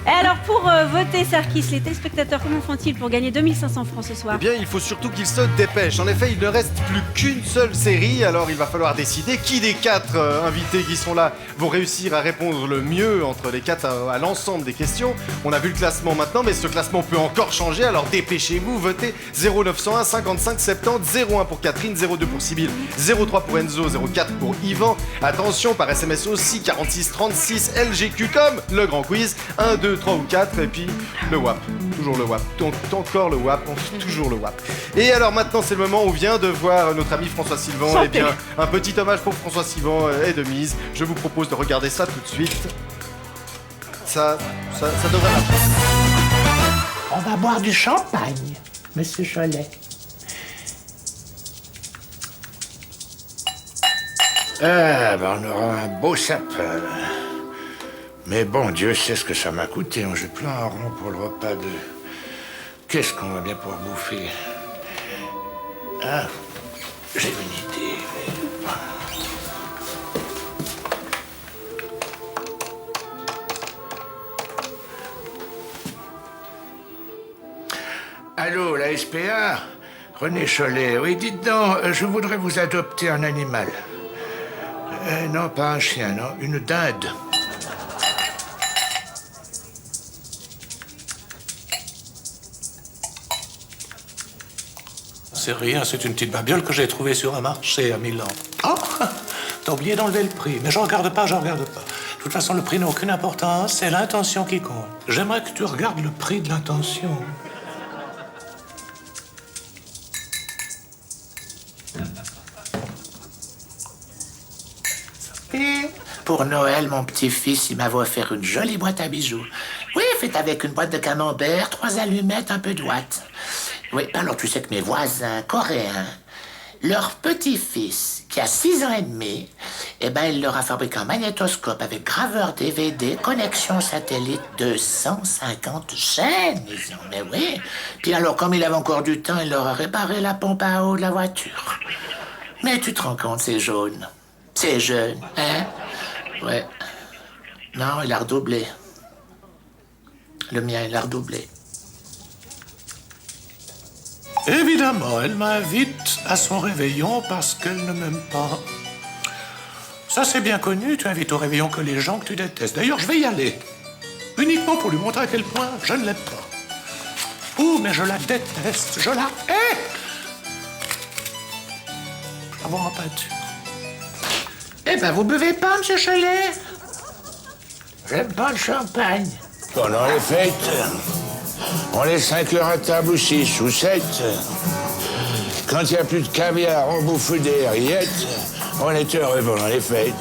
Et alors pour voter Sarkis, les téléspectateurs, comment font-ils pour gagner 2500 francs ce soir ?
Eh bien, il faut surtout qu'ils se dépêchent. En effet, il ne reste plus qu'une seule série, alors il va falloir décider qui des 4 invités qui sont là vont réussir à répondre le mieux entre les 4 à l'ensemble des questions. On a vu le classement maintenant, mais ce classement peut encore changer, alors dépêchez-vous, votez 0901 55 70 01 pour Catherine, 02 pour Sybille, 03 pour Enzo, 04 pour Yvan. Attention, par SMS aussi, 46 36 LGQ comme le grand quiz, 1, 2, 3 ou 4, et puis le WAP. Toujours le WAP. Donc, encore le WAP, toujours le WAP. Et alors maintenant, c'est le moment où vient de voir notre ami François Sylvain.
Santé.
Eh bien, un petit hommage pour François Sylvain est de mise. Je vous propose de regarder ça tout de suite. Ça devrait marcher.
On va boire du champagne, monsieur Cholet.
Ah, ben on aura un beau sapin. Mais bon, Dieu sait ce que ça m'a coûté. J'ai plein un rond pour le repas de... Qu'est-ce qu'on va bien pouvoir bouffer? Ah, j'ai une idée. Allô, la SPA? René Cholet. Oui, dites donc, je voudrais vous adopter un animal. Non, pas un chien, non, une dinde.
C'est rien, c'est une petite babiole que j'ai trouvée sur un marché à Milan. Oh, t'as oublié d'enlever le prix, mais je regarde pas. De toute façon, le prix n'a aucune importance, c'est l'intention qui compte. J'aimerais que tu regardes le prix de l'intention.
Et pour Noël, mon petit-fils, il m'avait offert une jolie boîte à bijoux. Oui, faite avec une boîte de camembert, 3 allumettes, un peu de ouate. Oui, alors tu sais que mes voisins coréens, leur petit-fils, qui a 6 ans et demi, eh ben, il leur a fabriqué un magnétoscope avec graveur DVD, connexion satellite, 250 chaînes, ils ont, mais oui. Puis alors, comme il avait encore du temps, il leur a réparé la pompe à eau de la voiture. Mais tu te rends compte, c'est jaune. C'est jeune, hein? Ouais. Non, il a redoublé. Le mien, il a redoublé.
Évidemment, elle m'invite à son réveillon parce qu'elle ne m'aime pas. Ça, c'est bien connu, tu invites au réveillon que les gens que tu détestes. D'ailleurs, je vais y aller. Uniquement pour lui montrer à quel point je ne l'aime pas. Oh, mais je la déteste, je la hais! cerveau en pâture.
Eh ben, vous buvez pas, monsieur Cholet?
J'aime pas le champagne.
Pendant les fêtes, on est 5 heures à table ou 6 ou 7. Quand il n'y a plus de caviar, on bouffe des rillettes. On est heureux pendant les fêtes.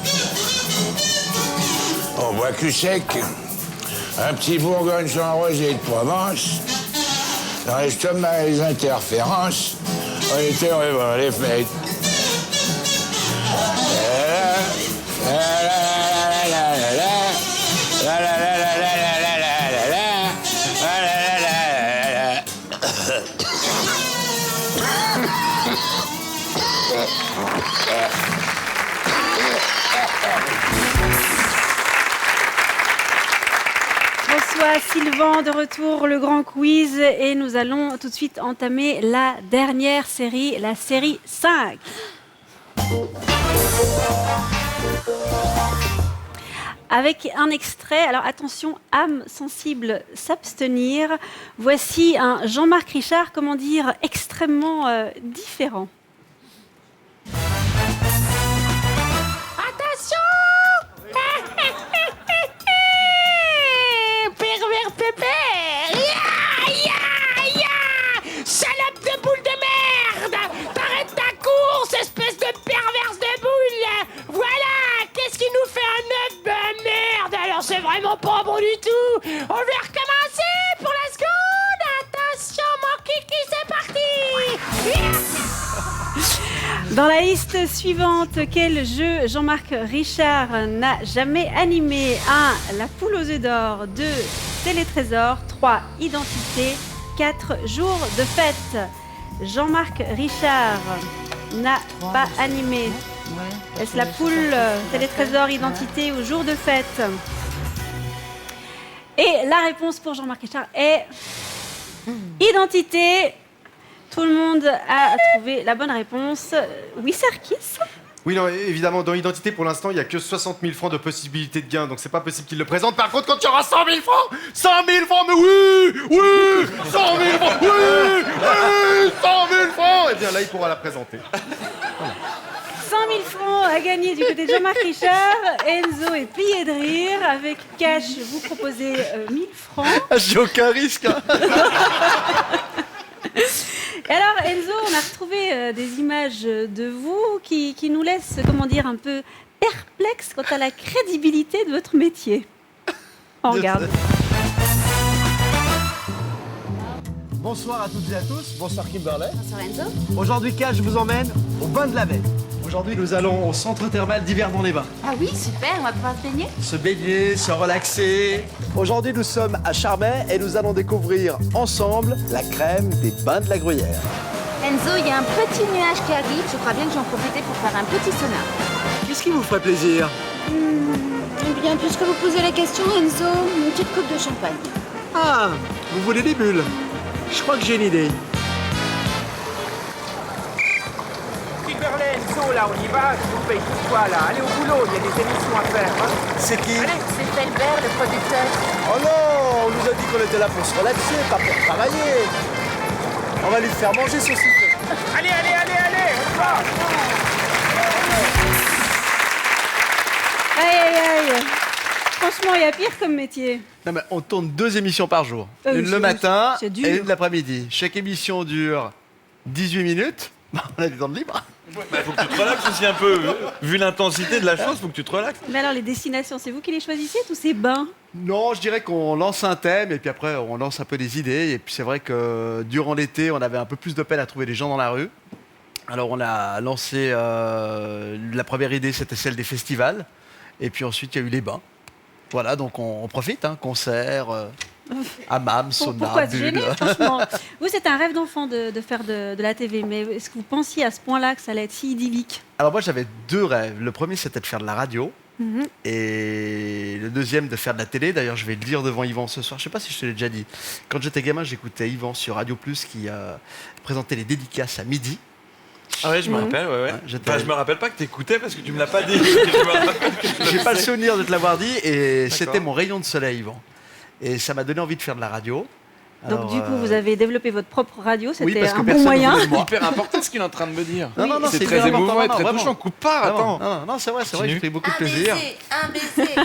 On boit cul sec, un petit bourgogne sans rosé de Provence. Dans l'estomac et les interférences, on est heureux pendant les fêtes.
François Sylvain de retour, le grand quiz, et nous allons tout de suite entamer la dernière série, la série 5. Avec un extrait, alors attention, âme sensible, s'abstenir. Voici un Jean-Marc Richard, comment dire, extrêmement différent.
Pervers pépère! Ya, ya, ya! Salope de boule de merde! T'arrêtes ta course, espèce de perverse de boule! Voilà! Qu'est-ce qui nous fait un œuf de merde? Alors c'est vraiment pas bon du tout! On va recommencer pour la seconde! Attention, mon kiki, c'est parti!
Dans la liste suivante, quel jeu Jean-Marc Richard n'a jamais animé? 1. La poule aux œufs d'or. 2. Télétrésor. 3. Identité. 4. Jour de fête. Jean-Marc Richard n'a pas animé. Est-ce la poule, Télétrésor, Identité ou Jour de fête? Et la réponse pour Jean-Marc Richard est Identité. Tout le monde a trouvé la bonne réponse. Oui, Sarkis?
Oui, non, évidemment, dans Identité, pour l'instant, il n'y a que 60 000 francs de possibilité de gain, donc c'est pas possible qu'il le présente. Par contre, quand il y aura 100 000 francs, 100 000 francs, mais oui, oui, 100 000 francs, oui, oui, 100 000 francs, et bien là, il pourra la présenter.
100 000 francs à gagner du côté de Jean-Marc Richard. Enzo est plié de rire. Avec cash, vous proposez 1000 francs.
J'ai aucun risque. Hein.
Et alors, Enzo, on a retrouvé des images de vous qui nous laissent, comment dire, un peu perplexes quant à la crédibilité de votre métier. On regarde.
Bonsoir à toutes et à tous. Bonsoir Kimberley.
Bonsoir Enzo.
Aujourd'hui, Cash, je vous emmène au bain de la Veille. Aujourd'hui, nous allons au centre thermal d'hiver dans les bains.
Ah oui, super, on va pouvoir se baigner.
Se baigner, se relaxer. Aujourd'hui, nous sommes à Charmey et nous allons découvrir ensemble la crème des bains de la Gruyère.
Enzo, il y a un petit nuage qui arrive, je crois bien que j'en profiter pour faire un petit sauna.
Qu'est-ce qui vous ferait plaisir?
Eh bien, puisque vous posez la question, Enzo, une petite coupe de champagne.
Ah, vous voulez des bulles? Je crois que j'ai une idée.
Kimberley, Enzo, là, on y va, je vous paye tout quoi, là. Allez au boulot, il y a des émissions à faire. Hein.
C'est qui?
Allez, c'est Felbert, le producteur.
Oh non, on nous a dit qu'on était là pour se relaxer, pas pour travailler. On va lui faire manger son souffle.
Allez, allez, allez, allez, on y va.
Aïe, aïe, aïe. Franchement, il y a pire comme métier.
Non, mais on tourne 2 émissions par jour.
Oui,
Une le matin
c'est dur.
et une l'après-midi. Chaque émission dure 18 minutes. On a du temps de libre.
Bah, faut que tu te relaxes aussi un peu. Vu l'intensité de la chose, faut que tu te relaxes.
Mais alors, les destinations, c'est vous qui les choisissez, tous ces bains?
Non, je dirais qu'on lance un thème et puis après on lance un peu des idées. Et puis c'est vrai que durant l'été, on avait un peu plus de peine à trouver des gens dans la rue. Alors on a lancé, la première idée, c'était celle des festivals. Et puis ensuite, il y a eu les bains. Voilà, donc on profite, hein, concerts, hammam, sauna,
Pourquoi se
bulles.
gêner, franchement? Vous, c'est un rêve d'enfant de faire de la TV, mais est-ce que vous pensiez à ce point-là que ça allait être si idyllique?
Alors moi, j'avais 2 rêves. Le premier, c'était de faire de la radio.
Mhm.
Et le deuxième, de faire de la télé. D'ailleurs, je vais le dire devant Yvan ce soir. Je sais pas si je te l'ai déjà dit. Quand j'étais gamin, j'écoutais Yvan sur Radio Plus qui présentait les dédicaces à midi.
Ah ouais, je me rappelle, ouais.
j'étais-
Enfin, je me rappelle pas que t'écoutais parce que tu me l'as pas dit. Je me rappelle que je
J'ai pas le
sais.
souvenir de te l'avoir dit. Et
D'accord.
c'était mon rayon de soleil, Yvan. Et ça m'a donné envie de faire de la radio.
Donc du coup, vous avez développé votre propre radio,
Oui,
c'était
parce que
un bon
personne
moyen.
voulait de moi.
Hyper important ce qu'il est en train de me dire.
Non, non, non,
c'est
c'est
très
hyper
émouvant
important,
et très
vraiment.
touchant. Coupe pas,
Vraiment.
attends.
Non, c'est vrai,
Continue.
j'ai pris beaucoup de plaisir.
Un baiser.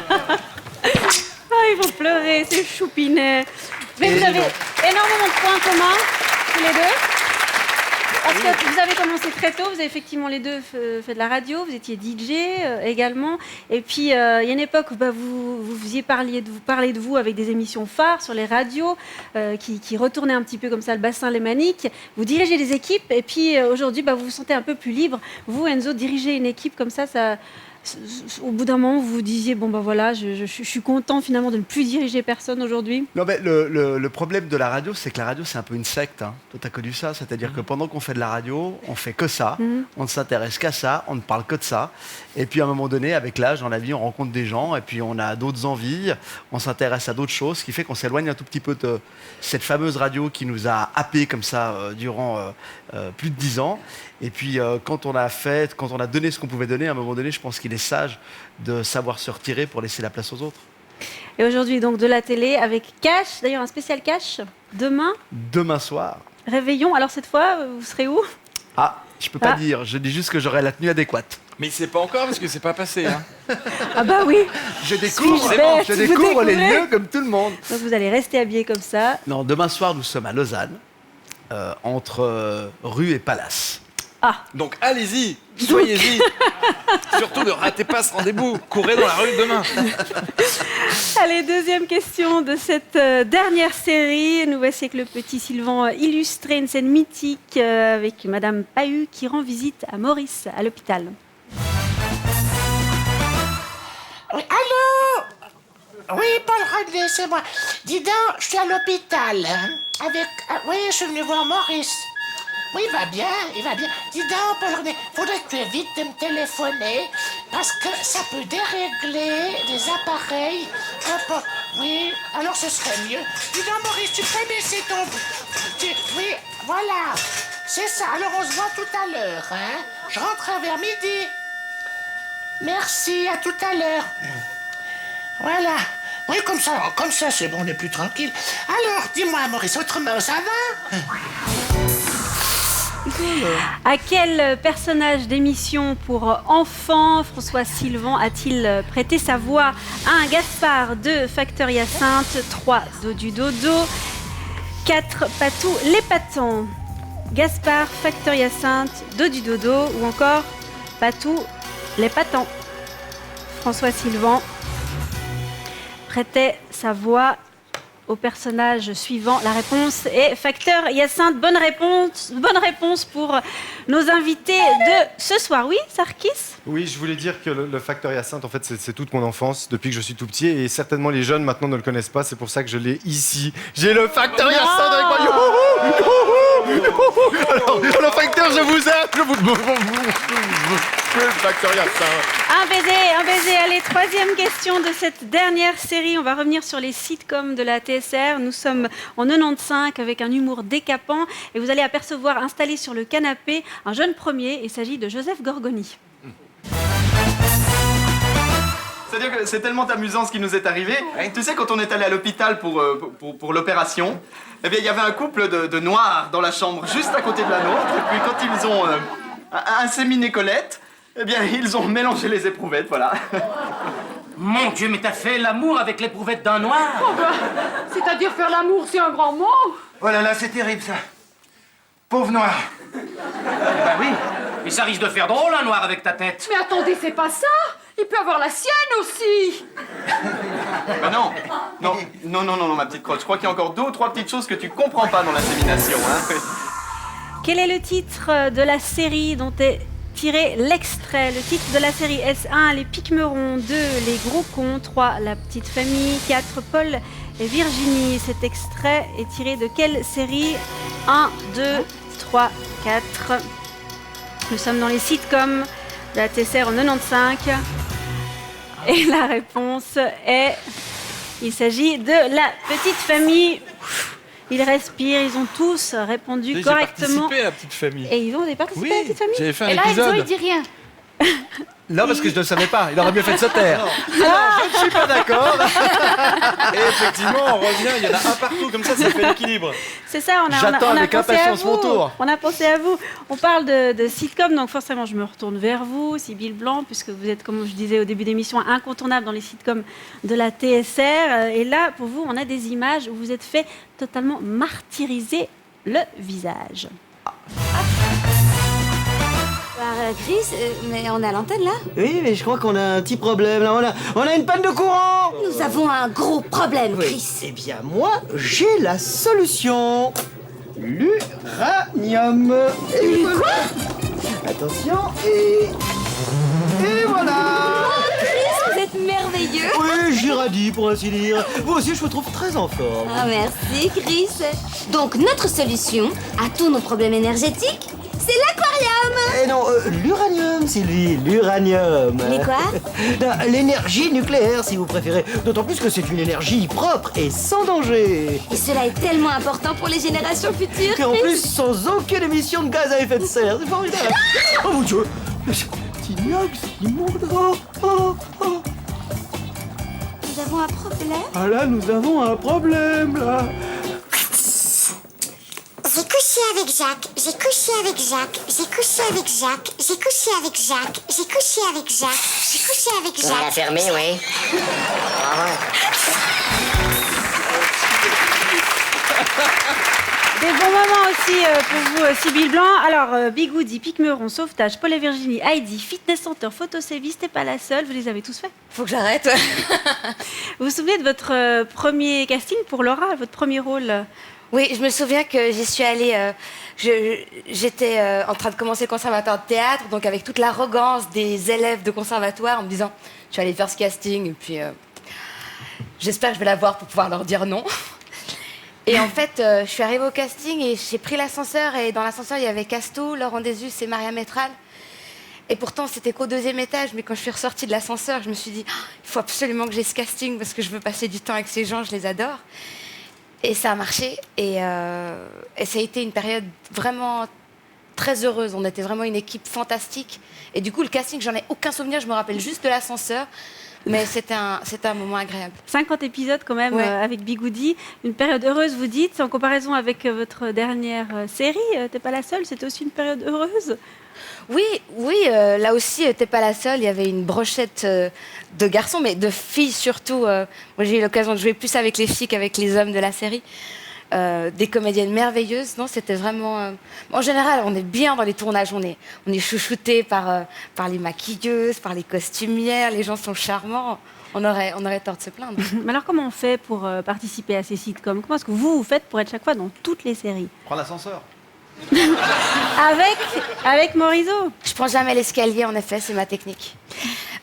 Ah, ils vont pleurer, c'est choupinet. Mais vous avez énormément de points communs, tous les deux. Parce que vous avez commencé très tôt, vous avez effectivement les deux fait de la radio, vous étiez DJ également. Et puis, il y a une époque où vous parliez de vous avec des émissions phares sur les radios qui retournaient un petit peu comme ça le bassin lémanique. Vous dirigez des équipes et puis aujourd'hui, vous vous sentez un peu plus libre. Vous, Enzo, dirigez une équipe comme ça au bout d'un moment, vous vous disiez, bon voilà, je suis content finalement de ne plus diriger personne aujourd'hui.
Non, mais le problème de la radio, c'est que la radio, c'est un peu une secte. Hein. Toi, tu as connu ça, c'est-à-dire que pendant qu'on fait de la radio, on fait que ça, on ne s'intéresse qu'à ça, on ne parle que de ça. Et puis à un moment donné, avec l'âge, dans la vie, on rencontre des gens et puis on a d'autres envies, on s'intéresse à d'autres choses, ce qui fait qu'on s'éloigne un tout petit peu de cette fameuse radio qui nous a happés comme ça durant plus de 10 ans. Et puis quand on a donné ce qu'on pouvait donner, à un moment donné, je pense qu'il est sage de savoir se retirer pour laisser la place aux autres.
Et aujourd'hui, donc, de la télé avec Cash, d'ailleurs un spécial Cash, demain
soir.
Réveillon, alors cette fois, vous serez où?
Ah, je peux pas dire, je dis juste que j'aurai la tenue adéquate.
Mais il sait pas encore parce que c'est pas passé. Hein.
Ah bah oui.
Je découvre les lieux comme tout le monde.
Donc vous allez rester habillé comme ça.
Non, demain soir, nous sommes à Lausanne, entre rue et Palace.
Ah.
Donc allez-y, soyez-y. Surtout ne ratez pas ce rendez-vous. Courez dans la rue demain.
Allez, deuxième question de cette dernière série. Nous voici avec le petit Sylvain illustrer une scène mythique avec Madame Pahu qui rend visite à Maurice à l'hôpital.
Oui, allô? Oui, Paul Radley, c'est moi. Dis donc, je suis à l'hôpital. Oui, je suis venu voir Maurice. Oui, il va bien. Dis donc, Paul Radley, faudrait que tu évites de me téléphoner parce que ça peut dérégler des appareils. Oui, alors ce serait mieux. Dis donc, Maurice, tu peux baisser ton... Oui, voilà. C'est ça. Alors, on se voit tout à l'heure, hein? Je rentre vers midi. Merci, à tout à l'heure. Voilà. Oui, comme ça, c'est bon, on est plus tranquille. Alors, dis-moi, Maurice, autrement, ça va?
À quel personnage d'émission pour enfants François Sylvain a-t-il prêté sa voix? 1. Gaspard. 2. Facteur Hyacinthe. 3. Dodu Dodo. 4. Patou l'épatant. Gaspard, Facteur Hyacinthe, Dodu Dodo ou encore Patou l'épatant. François Sylvain prêtait sa voix au personnage suivant. La réponse est Facteur Hyacinthe. Bonne réponse pour nos invités de ce soir. Oui, Sarkis?
Oui, je voulais dire que le Facteur Hyacinthe, en fait, c'est toute mon enfance, depuis que je suis tout petit, et certainement les jeunes maintenant ne le connaissent pas, c'est pour ça que je l'ai ici. J'ai le Facteur Hyacinthe avec moi. Alors, le Facteur, je vous aime. Le Facteur Hyacinthe.
Un baiser. Allez, troisième question de cette dernière série. On va revenir sur les sitcoms de la TSR. Nous sommes en 95 avec un humour décapant et vous allez apercevoir installé sur le canapé un jeune premier. Il s'agit de Joseph Gorgoni.
C'est-à-dire que c'est tellement amusant ce qui nous est arrivé. Tu sais, quand on est allé à l'hôpital pour l'opération, eh bien, il y avait un couple de noirs dans la chambre juste à côté de la nôtre. Et puis quand ils ont inséminé Colette, eh bien, ils ont mélangé les éprouvettes, voilà.
Mon Dieu, mais t'as fait l'amour avec l'éprouvette d'un noir?
C'est-à-dire faire l'amour, c'est un grand mot.
Oh là là, c'est terrible, ça. Pauvre noir.
Bah oui, mais ça risque de faire drôle, un noir avec ta tête.
Mais attendez, c'est pas ça. Il peut avoir la sienne aussi.
Bah non, ma petite crotte. Je crois qu'il y a encore 2 ou 3 petites choses que tu comprends pas dans l'insémination, hein.
Quel est le titre de la série dont est tiré l'extrait? Le titre de la série est 1. Les Piquemerons. 2. Les Gros Cons. 3. La Petite Famille. 4. Paul et Virginie. Cet extrait est tiré de quelle série? 1, 2, 3, 4. Nous sommes dans les sitcoms de la TSR en 95. Et la réponse est... Il s'agit de La Petite Famille. Ils respirent, ils ont tous répondu correctement.
J'ai participé à La Petite Famille.
Et ils ont participé à La Petite Famille.
J'avais fait un
Et là,
épisode.
Enzo, il dit rien.
Non, parce que je ne le savais pas. Il aurait mieux fait de se taire. Alors, je ne suis pas d'accord.
Et effectivement, on revient, il y en a un partout, comme ça fait l'équilibre.
C'est ça,
J'attends avec
pensé à
impatience
vous.
mon tour.
On a pensé à vous. On parle de sitcom, donc forcément, je me retourne vers vous, Sybille Blanc, puisque vous êtes, comme je disais au début d'émission, incontournable dans les sitcoms de la TSR. Et là, pour vous, on a des images où vous êtes fait totalement martyriser le visage.
Chris, mais on est à l'antenne là?
Oui, mais je crois qu'on a un petit problème là. On a une panne de courant.
Nous avons un gros problème,
Oui.
Chris.
Eh bien, moi, j'ai la solution. L'uranium. Et voilà. Attention, et voilà.
Oh, Chris, vous êtes merveilleux.
Oui, j'irradie pour ainsi dire. Vous aussi, je vous trouve très en forme.
Ah, merci, Chris. Donc, notre solution à tous nos problèmes énergétiques, c'est l'aquarium.
Eh non, l'uranium, Sylvie, l'uranium.
Mais quoi?
Non, l'énergie nucléaire, si vous préférez. D'autant plus que c'est une énergie propre et sans danger.
Et cela est tellement important pour les générations futures,
Et en
Chris.
plus, sans aucune émission de gaz à effet de serre. C'est formidable. Oh mon Dieu, mais c'est un petit nuage immonde. Oh.
Nous avons un problème.
Ah là, nous avons un problème, là.
J'ai couché avec Jacques, j'ai couché avec Jacques, j'ai couché avec Jacques, j'ai couché avec Jacques, j'ai couché avec Jacques, j'ai couché avec Jacques.
On l'a fermé, oui.
Des bons moments aussi pour vous, Sybille Blanc. Alors, Bigoudi, Pic Meuron, Sauvetage, Paul et Virginie, Heidi, Fitness Center, Photo Sévice, t'es pas la seule, vous les avez tous faits.
Faut que j'arrête.
Vous vous souvenez de votre premier casting pour Laura, votre premier rôle?
Oui, je me souviens que j'y suis allée. J'étais en train de commencer le conservatoire de théâtre, donc avec toute l'arrogance des élèves de conservatoire, en me disant je vais aller faire ce casting, et puis j'espère que je vais la voir pour pouvoir leur dire non. Et en fait, je suis arrivée au casting et j'ai pris l'ascenseur, et dans l'ascenseur, il y avait Castou, Laurent Désus et Maria Métral. Et pourtant, c'était qu'au 2e étage, mais quand je suis ressortie de l'ascenseur, je me suis dit il faut absolument que j'ai ce casting parce que je veux passer du temps avec ces gens, je les adore. Et ça a marché, et ça a été une période vraiment très heureuse. On était vraiment une équipe fantastique. Et du coup, le casting, j'en ai aucun souvenir, je me rappelle juste de l'ascenseur. Mais c'était un moment agréable.
50 épisodes quand même avec Bigoudi. Une période heureuse, vous dites, en comparaison avec votre dernière série. T'es pas la seule, c'était aussi une période heureuse.
Oui, là aussi, t'es pas la seule. Il y avait une brochette de garçons, mais de filles surtout. Moi, j'ai eu l'occasion de jouer plus avec les filles qu'avec les hommes de la série. Des comédiennes merveilleuses. Non, c'était vraiment. En général, on est bien dans les tournages. On est chouchoutés par les maquilleuses, par les costumières. Les gens sont charmants. On aurait tort de se plaindre.
Mais alors, comment on fait pour participer à ces sitcoms? Comment est-ce que vous faites pour être chaque fois dans toutes les séries?
Prends l'ascenseur.
Avec Morisot.
Je prends jamais l'escalier, en effet, c'est ma technique.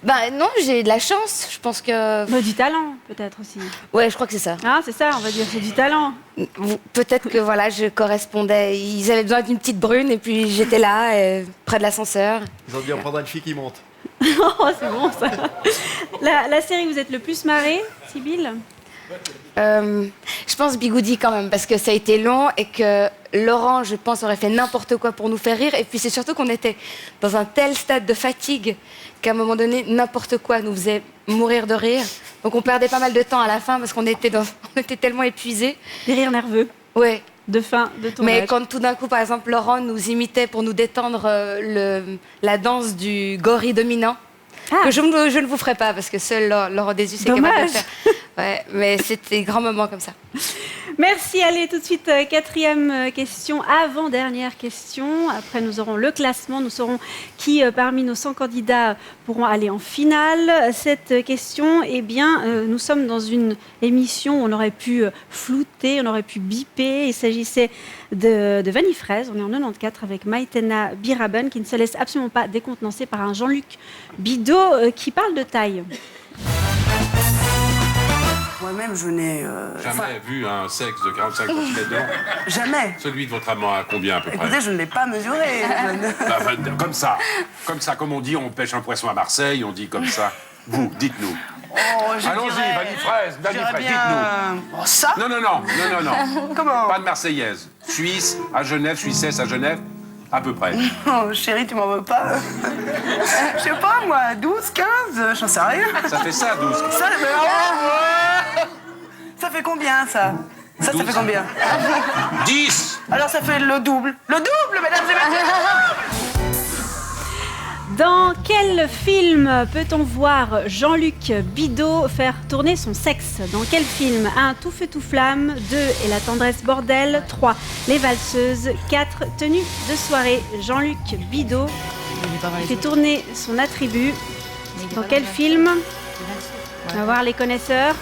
Ben non, j'ai de la chance, je pense que...
Du talent, peut-être aussi.
Ouais, je crois que c'est ça.
Ah, c'est ça, on va dire, c'est du talent.
Peut-être que voilà, je correspondais. Ils avaient besoin d'une petite brune, et puis j'étais là, près de l'ascenseur.
Ils ont dit on prendra une fille qui monte.
Oh, c'est bon ça. La série où vous êtes le plus marré, Sybille?
Je pense Bigoudi quand même, parce que ça a été long et que Laurent, je pense, aurait fait n'importe quoi pour nous faire rire. Et puis c'est surtout qu'on était dans un tel stade de fatigue qu'à un moment donné, n'importe quoi nous faisait mourir de rire. Donc on perdait pas mal de temps à la fin parce qu'on était tellement épuisés.
Des rires nerveux.
Ouais.
De fin de tournage.
Mais quand tout d'un coup, par exemple, Laurent nous imitait pour nous détendre la danse du gorille dominant, que je ne vous ferai pas parce que seul Laurent Désus est capable de le faire. Ouais, mais c'était des grands moments comme ça.
Merci. Allez, tout de suite, quatrième question, avant-dernière question. Après, nous aurons le classement. Nous saurons qui, parmi nos 100 candidats, pourront aller en finale. Cette question, eh bien, nous sommes dans une émission où on aurait pu flouter, on aurait pu biper. Il s'agissait de Vanille Fraise. On est en 94 avec Maïtena Biraben, qui ne se laisse absolument pas décontenancer par un Jean-Luc Bidot qui parle de taille.
Moi-même, je n'ai...
Jamais vu un sexe de 45 cm de long.
Jamais.
Celui de votre amant à combien à peu près?
Écoutez, je ne l'ai pas mesuré.
Comme ça, comme on dit, on pêche un poisson à Marseille, on dit comme ça. Vous, dites-nous. Allons-y, Vanille Fraise, dites-nous.
Oh, ça?
Non.
Comment?
Pas de Marseillaise. Suisse, à Genève, Suissesse à Genève. À peu près.
Oh, chérie, tu m'en veux pas. Je sais pas, moi, 12, 15, j'en sais rien.
Ça fait ça, 12.
Ça fait combien, ça? Ça fait combien?
10.
Alors ça fait le double. Le double, mesdames et messieurs.
Dans quel film peut-on voir Jean-Luc Bidault faire tourner son sexe? Dans quel film? 1. Tout feu tout flamme. 2. Et la tendresse bordel. 3. Les valseuses. 4. Tenue de soirée. Jean-Luc Bidault fait tourner son attribut. Dans quel film? On va voir les connaisseurs.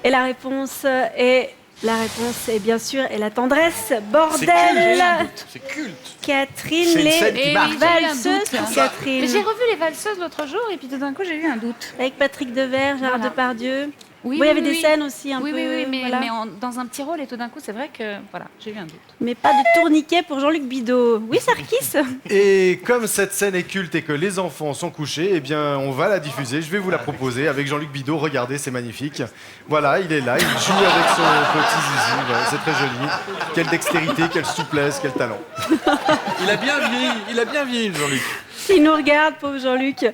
Et la réponse est bien sûr et la tendresse bordel.
C'est culte.
Catherine,
C'est une
les
scène qui marche.
valseuses pour Catherine.
Mais j'ai revu les valseuses l'autre jour et puis tout d'un coup j'ai eu un doute.
Avec Patrick Devers, Gérard
Voilà.
Depardieu.
Oui,
il y avait des scènes aussi un
oui,
peu.
Oui, mais,
voilà.
dans un petit rôle et tout d'un coup c'est vrai que voilà, j'ai eu un doute.
Mais pas de tourniquet pour Jean-Luc Bidault. Oui, Sarkis.
Et comme cette scène est culte et que les enfants sont couchés, eh bien, on va la diffuser. Je vais vous la proposer avec Jean-Luc Bidault. Regardez, c'est magnifique. Voilà, il est là, il joue avec son petit zizi. Voilà, c'est très joli. Quelle dextérité, quelle souplesse, quel talent.
Il a bien vieilli, Jean-Luc.
Il nous regarde, pauvre Jean-Luc.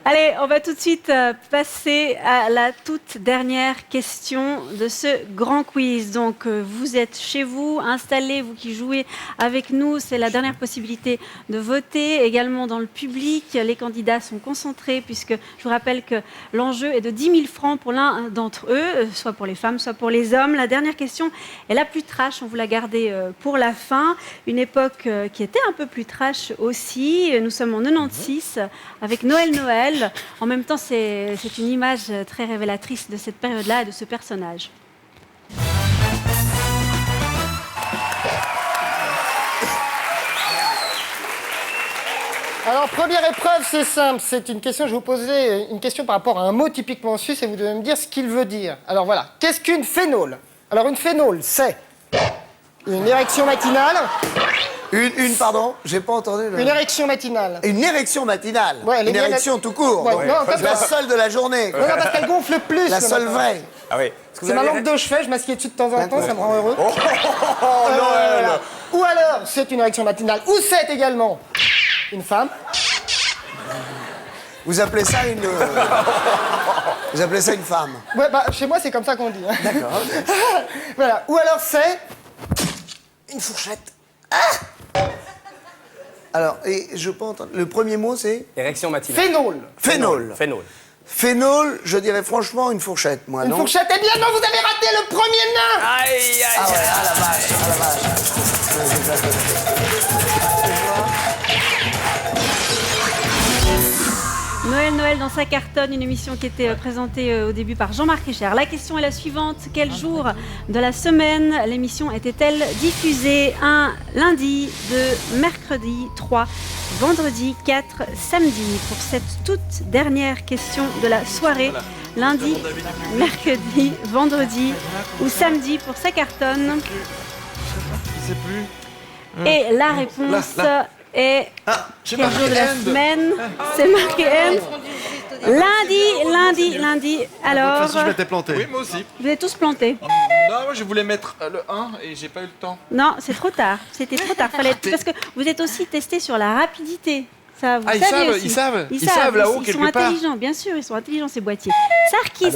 Allez, on va tout de suite passer à la toute dernière question de ce grand quiz. Donc, vous êtes chez vous, installés, vous qui jouez avec nous. C'est la dernière possibilité de voter. Également dans le public, les candidats sont concentrés puisque je vous rappelle que l'enjeu est de 10 000 francs pour l'un d'entre eux, soit pour les femmes, soit pour les hommes. La dernière question est la plus trash. On vous l'a gardée pour la fin. Une époque qui était un peu plus trash aussi. Nous sommes en 96 avec Noël. En même temps, c'est une image très révélatrice de cette période-là et de ce personnage.
Alors, première épreuve, c'est simple. C'est une question, je vais vous poser une question par rapport à un mot typiquement suisse et vous devez me dire ce qu'il veut dire. Alors voilà, qu'est-ce qu'une phénole? Alors, une phénole, c'est une érection matinale.
Pardon, j'ai pas entendu.
Une érection matinale.
Une érection matinale.
Ouais,
une érection tout court.
Ouais,
donc.
non, parce
La
que-
seule de la journée.
Non, parce qu'elle gonfle plus.
La
le
seule
matin.
vraie.
Ah oui.
C'est ma lampe de chevet, je m'assieds dessus de temps en temps, ça me rend heureux.
Noël.
Voilà. Ou alors, c'est une érection matinale. Ou c'est également une femme.
Vous appelez ça une. Vous appelez ça une femme.
Ouais, bah, chez moi, c'est comme ça qu'on dit.
D'accord.
Voilà. Ou alors, c'est
Une fourchette. Alors, et je peux entendre. Le premier mot, c'est.
Érection matinale.
phénole.
Phénole.
Phénole.
Phénole, je dirais franchement une fourchette, moi,
Une
non?
fourchette. Eh bien, non, vous avez raté le premier nain.
Aïe, aïe,
Ah ouais, ah la vache, ah la
Noël dans sa cartonne, une émission qui était présentée au début par Jean-Marc Richer. La question est la suivante. Quel jour de la semaine l'émission était-elle diffusée? 1. Lundi. 2. Mercredi. 3. Vendredi. 4. Samedi. Pour cette toute dernière question de la soirée. Lundi, mercredi, vendredi ou samedi pour sa cartonne.
Je sais plus.
Et la réponse
Là.
est
j'ai
quel
marqué
jour de la
end.
semaine? C'est marqué end. Lundi. Alors,
De toute façon, je m'étais planté.
Oui, moi aussi.
vous êtes tous plantés.
Non, moi je voulais mettre le 1 et j'ai pas eu le temps.
Non, c'est trop tard. C'était trop tard. Parce que vous êtes aussi testé sur la rapidité. Ça, vous
Ah, ils
savez
savent,
aussi.
ils savent là-haut,
Ils
quelque
sont
part.
intelligents, bien sûr. Ils sont intelligents, ces boîtiers. Sarkis.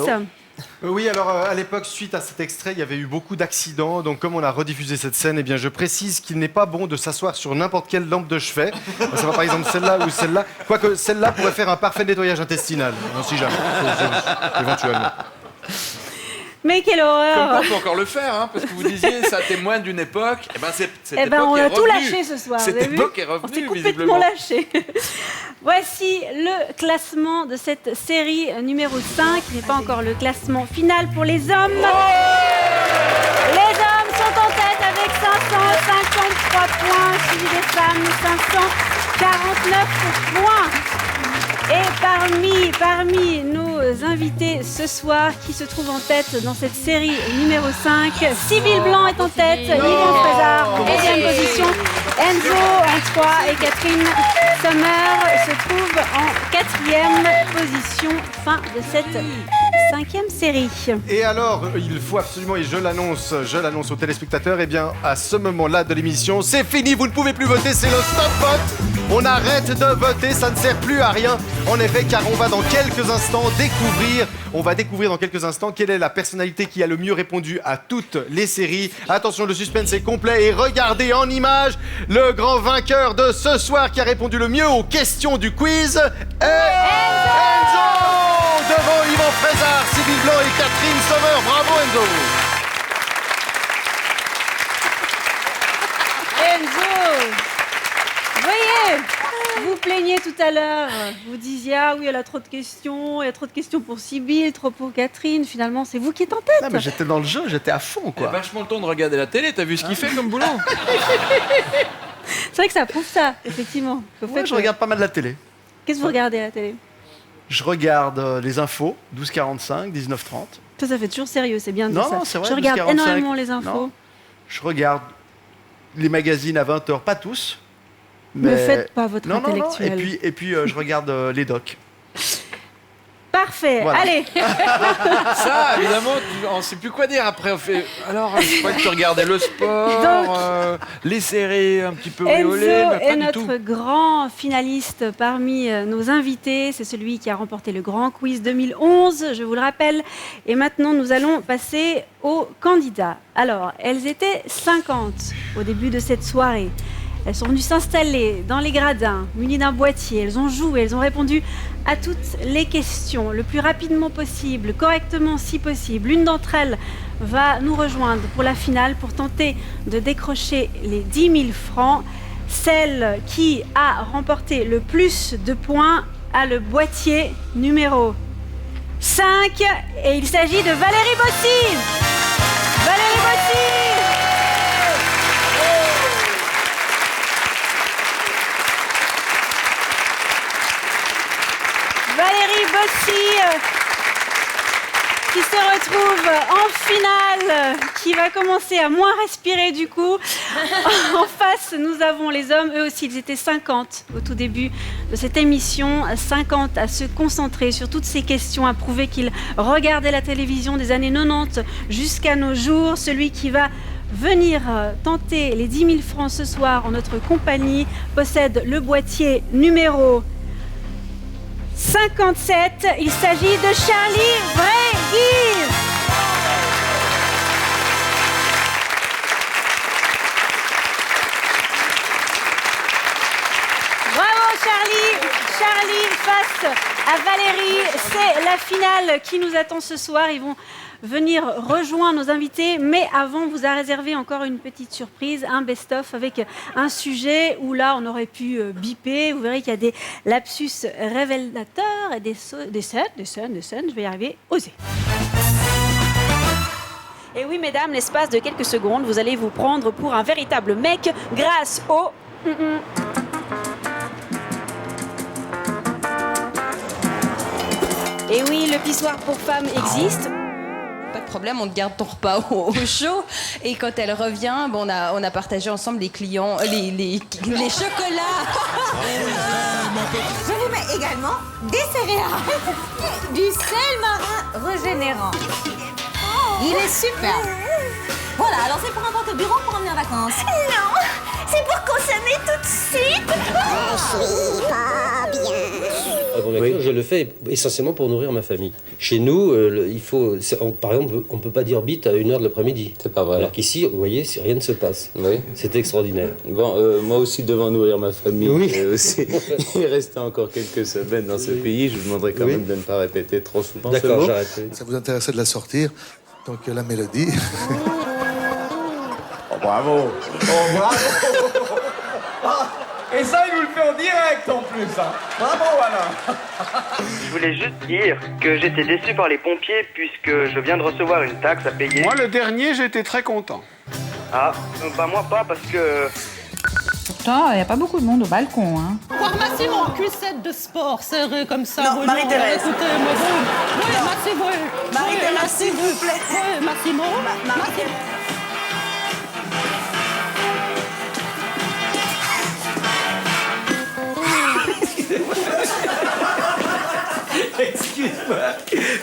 Oui, alors à l'époque, suite à cet extrait, il y avait eu beaucoup d'accidents. Donc, comme on a rediffusé cette scène, eh bien, je précise qu'il n'est pas bon de s'asseoir sur n'importe quelle lampe de chevet. Ça va par exemple celle-là ou celle-là. Quoique celle-là pourrait faire un parfait nettoyage intestinal. On sait jamais. Éventuellement.
Mais quelle
Comme
horreur.
quoi, on peut encore le faire, hein, parce que vous disiez ça témoigne d'une époque. Et ben, cette
Eh ben,
époque
on
est
a tout
revenue.
lâché ce soir.
Cette
vous avez vu
époque est
On s'est
revenue,
complètement
visiblement.
lâché. Voici le classement de cette série numéro 5. Il n'est pas encore le classement final pour les hommes. Les hommes sont en tête avec 553 points, suivi des femmes 549 points. Et parmi nos invités ce soir, qui se trouvent en tête dans cette série numéro 5, Sybille Blanc est en tête, Yvon Frézard, deuxième position, Enzo en 3 et Catherine Sommer se trouve en 4e position. Fin de cette 5e série.
Et alors, il faut absolument, et je l'annonce aux téléspectateurs, et bien à ce moment-là de l'émission, c'est fini, vous ne pouvez plus voter, c'est le stop vote. On arrête de voter, ça ne sert plus à rien. En effet, car on va dans quelques instants découvrir dans quelques instants quelle est la personnalité qui a le mieux répondu à toutes les séries. Attention, le suspense est complet et regardez en image le grand vainqueur de ce soir qui a répondu le mieux aux questions du quiz est Enzo, devant Yvan Frézard, Sybille Blanc et Catherine Sommer. Bravo Enzo.
Enzo, voyez, vous plaignez tout à l'heure, vous disiez ah oui elle a trop de questions, il y a trop de questions pour Sybille, trop pour Catherine, finalement c'est vous qui êtes en tête.
Non, mais j'étais dans le jeu, j'étais à fond quoi.
Il a vachement le temps de regarder la télé, t'as vu ce qu'il fait comme boulot?
C'est vrai que ça prouve ça, effectivement.
Ouais, je regarde pas mal la télé.
Qu'est-ce que vous regardez à la télé?
Je regarde les infos, 12h45, 19h30.
Ça fait toujours sérieux, c'est bien de dire ça.
Non, c'est vrai.
Je regarde
12h45.
énormément les infos.
Non. Je regarde les magazines à 20h, pas tous.
Ne faites pas votre
non,
intellectuel.
Non. Et puis je regarde les docs.
Parfait,
Voilà.
allez.
Ça, évidemment, on ne sait plus quoi dire après. On fait... Alors, je crois que tu regardais le sport, les séries, un petit peu olé olé,
Enzo
mais pas
est
du
notre
tout.
grand finaliste parmi nos invités. C'est celui qui a remporté le Grand Quiz 2011, je vous le rappelle. Et maintenant, nous allons passer aux candidats. Alors, elles étaient 50 au début de cette soirée. Elles sont venues s'installer dans les gradins, munies d'un boîtier. Elles ont joué, elles ont répondu à toutes les questions le plus rapidement possible, correctement si possible. L'une d'entre elles va nous rejoindre pour la finale pour tenter de décrocher les 10 000 francs. Celle qui a remporté le plus de points a le boîtier numéro 5 et il s'agit de Valérie Bossy. Valérie Bossy! Valérie Bossy qui se retrouve en finale, qui va commencer à moins respirer du coup. En face, nous avons les hommes, eux aussi, ils étaient 50 au tout début de cette émission, 50 à se concentrer sur toutes ces questions, à prouver qu'ils regardaient la télévision des années 90 jusqu'à nos jours. Celui qui va venir tenter les 10 000 francs ce soir en notre compagnie possède le boîtier numéro 57, il s'agit de Charlie Vray-Guy. Bravo Charlie. Charlie face à Valérie, c'est la finale qui nous attend ce soir. Ils vont venir rejoindre nos invités, mais avant, vous a réservé encore une petite surprise, un best-of avec un sujet où là, on aurait pu biper. Vous verrez qu'il y a des lapsus révélateurs et des scènes, je vais y arriver, osez. Et oui, mesdames, l'espace de quelques secondes, vous allez vous prendre pour un véritable mec grâce au... Et oui, le pissoir pour femmes existe.
Pas de problème, on te garde ton repas au chaud. Et quand elle revient, bon, on a partagé ensemble les clients, les chocolats.
Je vous mets également des céréales, du sel marin régénérant. Il est super. Voilà, alors c'est pour un compte au bureau pour emmener en vacances. Non, c'est pour consommer tout de suite. Je suis pas bien.
Oui. Je le fais essentiellement pour nourrir ma famille. Chez nous, par exemple, on ne peut pas dire bite à 1h de l'après-midi. C'est pas vrai. Alors qu'ici, vous voyez, rien ne se passe. Oui. C'est extraordinaire.
Bon, moi aussi, devant nourrir ma famille,
oui.
Aussi, il restait encore quelques semaines dans ce pays. Je vous demanderais quand même de ne pas répéter trop souvent ce mot.
D'accord, j'arrête.
Ça vous intéressait de la sortir, donc la mélodie.
Oh, bravo. Oh, bravo. Et ça, il nous le fait en direct en plus. Hein. Bravo, Alain.
Je voulais juste dire que j'étais déçu par les pompiers puisque je viens de recevoir une taxe à payer.
Moi, le dernier, j'étais très content.
Ah, bah moi pas parce que...
Pourtant, il n'y a pas beaucoup de monde au balcon, hein.
Ramassez mon cuissette de sport serré comme ça.
Non, Marie-Thérèse.
Écoutez, moi, oui, merci, oui.
Marie-Thérèse, s'il vous plaît.
Oui, merci, moi. Merci.
Excuse-moi.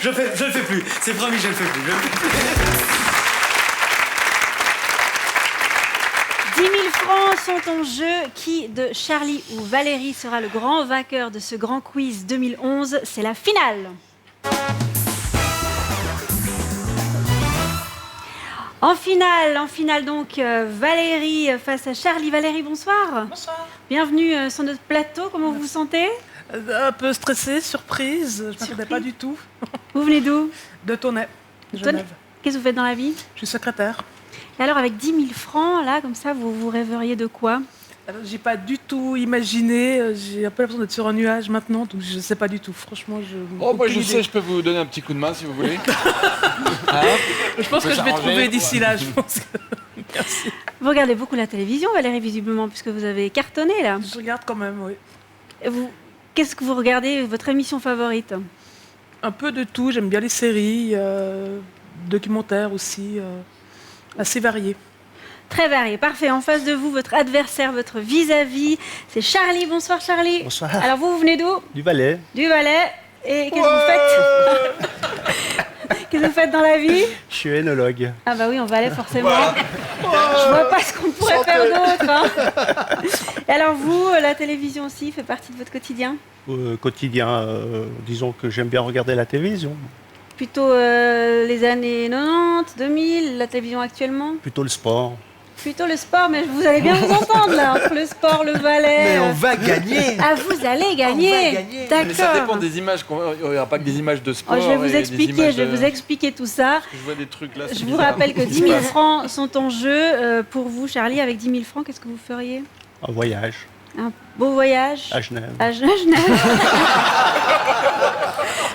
Je le fais plus. C'est promis, je le fais plus.
10 000 francs sont en jeu. Qui de Charlie ou Valérie sera le grand vainqueur de ce grand quiz 2011? C'est la finale. En finale donc, Valérie face à Charlie. Valérie, bonsoir.
Bonsoir.
Bienvenue sur notre plateau. Comment vous vous sentez?
Un peu stressée, surprise. Je ne m'attendais pas du tout.
Vous venez d'où?
De Tonnet, Genève.
Qu'est-ce que vous faites dans la vie?
Je suis secrétaire.
Et alors, avec 10 000 francs, là, comme ça, vous rêveriez de quoi?
Alors, j'ai pas du tout imaginé. J'ai un peu l'impression d'être sur un nuage maintenant, donc je ne sais pas du tout. Franchement,
moi je sais, je peux vous donner un petit coup de main si vous voulez.
Je pense que je vais trouver d'ici là. Je pense que... Merci.
Vous regardez beaucoup la télévision, Valérie, visiblement, puisque vous avez cartonné, là.
Je regarde quand même, oui.
Qu'est-ce que vous regardez? Votre émission favorite?
Un peu de tout. J'aime bien les séries, documentaires aussi, assez variés.
Très varié, parfait. En face de vous, votre adversaire, votre vis-à-vis, c'est Charlie. Bonsoir Charlie.
Bonsoir.
Alors vous venez d'où?
Du Valais.
Du Valais. Et qu'est-ce que vous faites? Qu'est-ce que vous faites dans la vie?
Je suis œnologue.
Ah bah oui, en Valais forcément. Je vois pas ce qu'on pourrait faire d'autre. Hein. Et alors vous, la télévision aussi fait partie de votre quotidien?
Quotidien, disons que j'aime bien regarder la télévision.
Plutôt les années 90, 2000, la télévision actuellement?
Plutôt le sport.
Plutôt le sport, mais vous allez bien vous entendre là, entre le sport, le Valais.
Mais on va gagner.
Ah, vous allez gagner. D'accord.
Mais ça dépend des images. Il n'y aura pas que des images de sport.
Je vais vous expliquer tout ça.
Je vois des trucs là.
Je vous rappelle que 10 000 francs sont en jeu pour vous, Charlie. Avec 10 000 francs, qu'est-ce que vous feriez?
Un voyage.
Un beau voyage.
À Genève.
À Genève.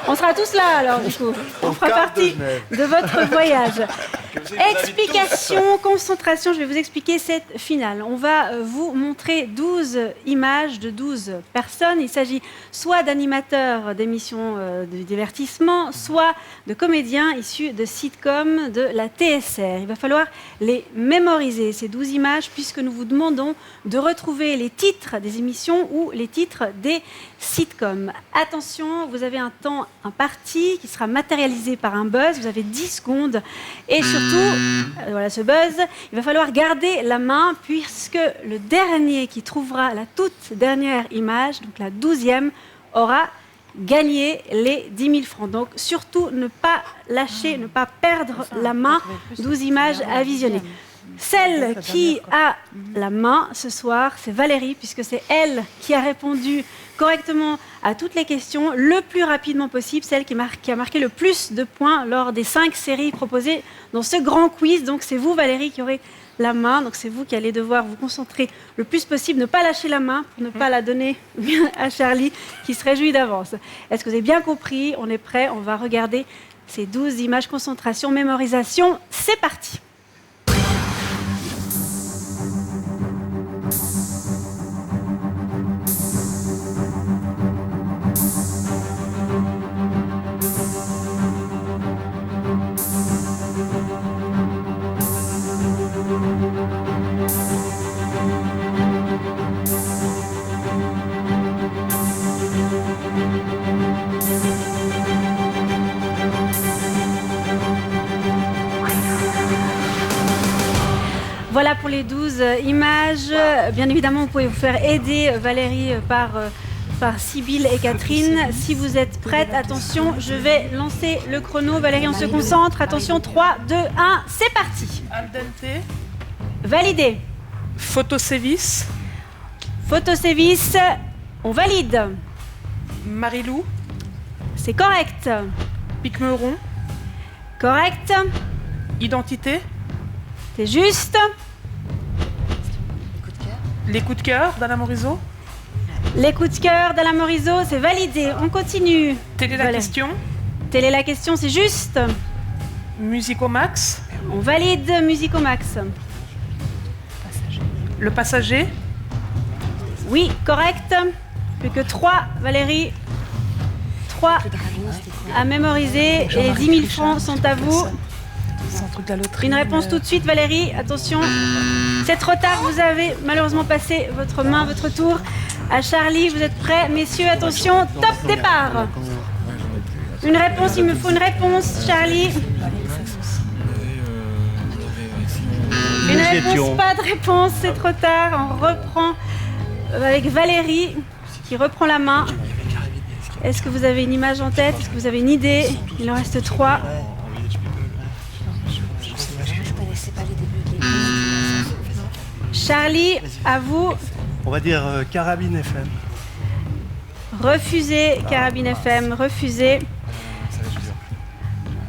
On sera tous là alors du coup. On fera partie de votre voyage. Explication, concentration, je vais vous expliquer cette finale. On va vous montrer 12 images de 12 personnes. Il s'agit soit d'animateurs d'émissions de divertissement, soit de comédiens issus de sitcoms de la TSR. Il va falloir les mémoriser, ces 12 images, puisque nous vous demandons de retrouver les titres des émissions ou les titres des sitcoms. Attention, vous avez un temps imparti qui sera matérialisé par un buzz. Vous avez 10 secondes. Et surtout, voilà ce buzz, il va falloir garder la main puisque le dernier qui trouvera la toute dernière image, donc la 12e, aura gagné les 10 000 francs. Donc surtout ne pas lâcher, ne pas perdre la main. 12 images à visionner. Celle qui a la main ce soir, c'est Valérie, puisque c'est elle qui a répondu correctement à toutes les questions le plus rapidement possible, celle qui a marqué le plus de points lors des 5 séries proposées dans ce grand quiz. Donc c'est vous, Valérie, qui aurez la main. Donc c'est vous qui allez devoir vous concentrer le plus possible, ne pas lâcher la main pour ne pas la donner à Charlie, qui se réjouit d'avance. Est-ce que vous avez bien compris? On est prêt, on va regarder ces 12 images. Concentration, mémorisation, c'est parti. Voilà pour les 12 images. Bien évidemment, vous pouvez vous faire aider, Valérie, par Sybille et Catherine. Si vous êtes prête, attention, je vais lancer le chrono. Valérie, on se concentre. Attention, 3, 2, 1, c'est parti.
Al dente.
Validé.
Photosévis.
Photosévis, on valide.
Marilou.
C'est correct.
Pique-Meuron.
Correct.
Identité.
C'est juste.
Les coups de cœur d'Alain Morisot.
Les coups de cœur d'Alain Morisot, c'est validé. On continue.
Télé la question.
Télé la question, c'est juste.
Musicomax.
On valide Musicomax.
Le passager.
Oui, correct. Plus que 3, Valérie. 3 à mémoriser. Et les 10 000 francs sont à vous. Une réponse tout de suite, Valérie. Attention, c'est trop tard. Vous avez malheureusement passé votre main, votre tour. À Charlie, vous êtes prêts? Messieurs, attention, top départ. Une réponse, il me faut une réponse, Charlie. Une réponse, pas de réponse, c'est trop tard. On reprend avec Valérie qui reprend la main. Est-ce que vous avez une image en tête? Est-ce que vous avez une idée? Il en reste 3. Charlie, à vous.
On va dire Carabine FM.
Refusé, Carabine FM, refusé.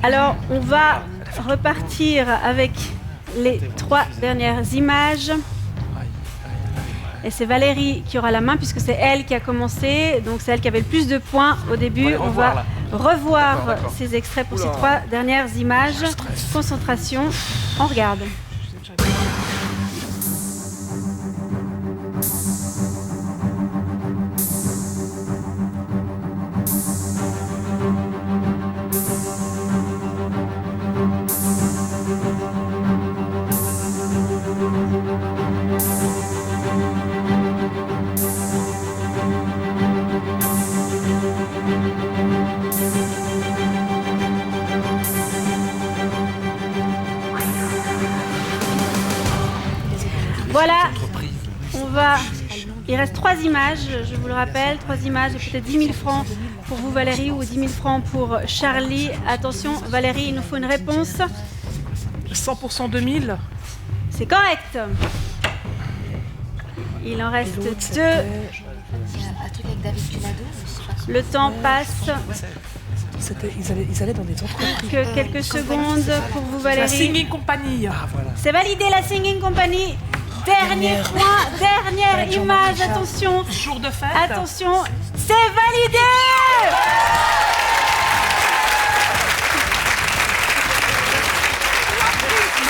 Alors, on va repartir avec les 3 dernières images. Et c'est Valérie qui aura la main puisque c'est elle qui a commencé. Donc c'est elle qui avait le plus de points au début. On va revoir ces extraits pour ces 3 dernières images. Concentration, on regarde. Voilà, on va... Il reste 3 images, je vous le rappelle, 3 images et peut-être 10 000 francs pour vous Valérie ou 10 000 francs pour Charlie. Attention Valérie, il nous faut une réponse.
100% 2000.
C'est correct. Il en reste 2.
Un truc avec David Cunado.
Le temps passe.
Ils allaient dans des entreprises.
Que quelques secondes pour vous Valérie.
La Singing Company. Ah, voilà.
C'est validé la Singing Company. Dernier point, dernière image, attention.
Jour de fête.
Attention, c'est validé.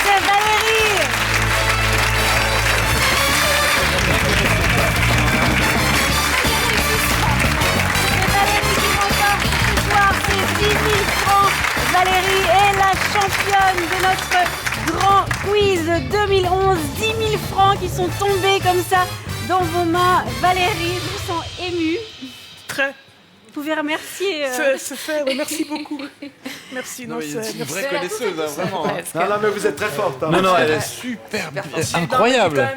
C'est Valérie. C'est Valérie qui remporte ce soir ces 10 000 francs. Valérie est la championne de notre grand quiz 2011, 10 000 francs qui sont tombés comme ça dans vos mains. Valérie, je vous sens émue.
Très.
Vous pouvez remercier.
C'est fait, oui, merci beaucoup. Merci.
Non, c'est une vraie connaisseuse, hein, vraiment.
Non, mais vous êtes très forte. Hein.
Non, elle est super, incroyable.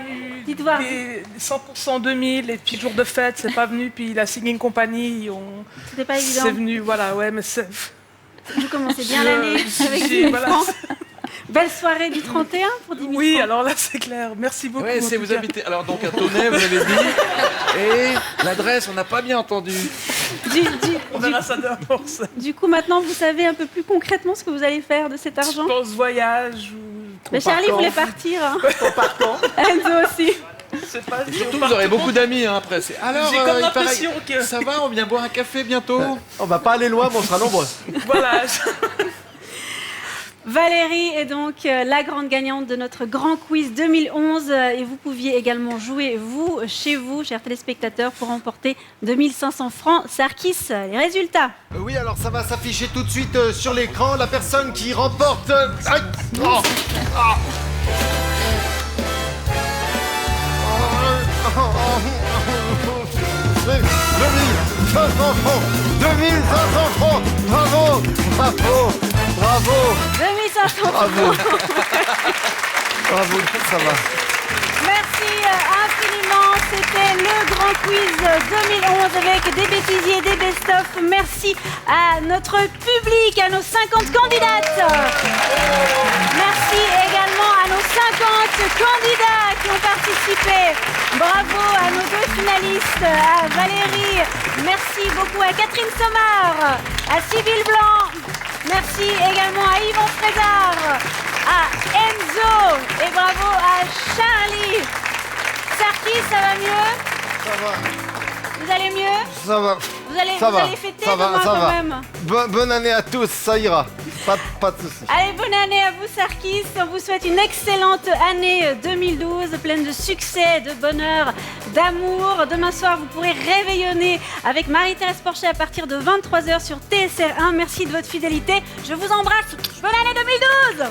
Dites voir.
100% 2000 et puis jour de fête, c'est pas venu. Puis la Singing Company,
c'était pas évident.
C'est venu, voilà, ouais, mais c'est.
Vous commencez bien l'année avec 10 000 francs. Belle soirée du 31 pour 10 000
Oui,
francs.
alors là, c'est clair. Merci beaucoup.
Oui, vous habitez. Alors, donc, à Tonnet, vous avez dit. Et l'adresse, on n'a pas bien entendu.
On verra ça d'abord.
Du coup, maintenant, vous savez un peu plus concrètement ce que vous allez faire de cet argent.
Je pense voyage ou.
Mais Charlie voulait partir. Hein.
En partant.
Enzo aussi.
Et surtout, vous aurez beaucoup d'amis hein, après. Alors,
j'ai comme l'impression que.
Ça va, on vient boire un café bientôt.
On va pas aller loin, mais on sera nombreux.
Voilà.
Valérie est donc la grande gagnante de notre grand quiz 2011 et vous pouviez également jouer, vous, chez vous, chers téléspectateurs, pour remporter 2500 francs. Sarkis, les résultats.
Oui, alors ça va s'afficher tout de suite sur l'écran. La personne qui remporte... 2500 francs, 2500 francs, bravo, bravo, bravo.
2500 francs.
Bravo. Bravo, ça va.
Merci infiniment, c'était le grand quiz 2011 avec des bêtisiers, des best-of. Merci à notre public, à nos 50 candidates. Merci également à nos 50 candidats qui ont participé. Bravo à nos 2 finalistes, à Valérie. Merci beaucoup à Catherine Sommar, à Sybille Blanc. Merci également à Yvan Frézard, à Enzo et bravo à Charlie. Sarkis, ça va mieux?
Ça va.
Vous allez mieux?
Ça va.
Vous allez fêter demain quand même.
Bonne année à tous, ça ira. Pas de soucis.
Allez, bonne année à vous Sarkis. On vous souhaite une excellente année 2012, pleine de succès, de bonheur, d'amour. Demain soir, vous pourrez réveillonner avec Marie-Thérèse Porchet à partir de 23h sur TSR1. Merci de votre fidélité. Je vous embrasse. Bonne année 2012.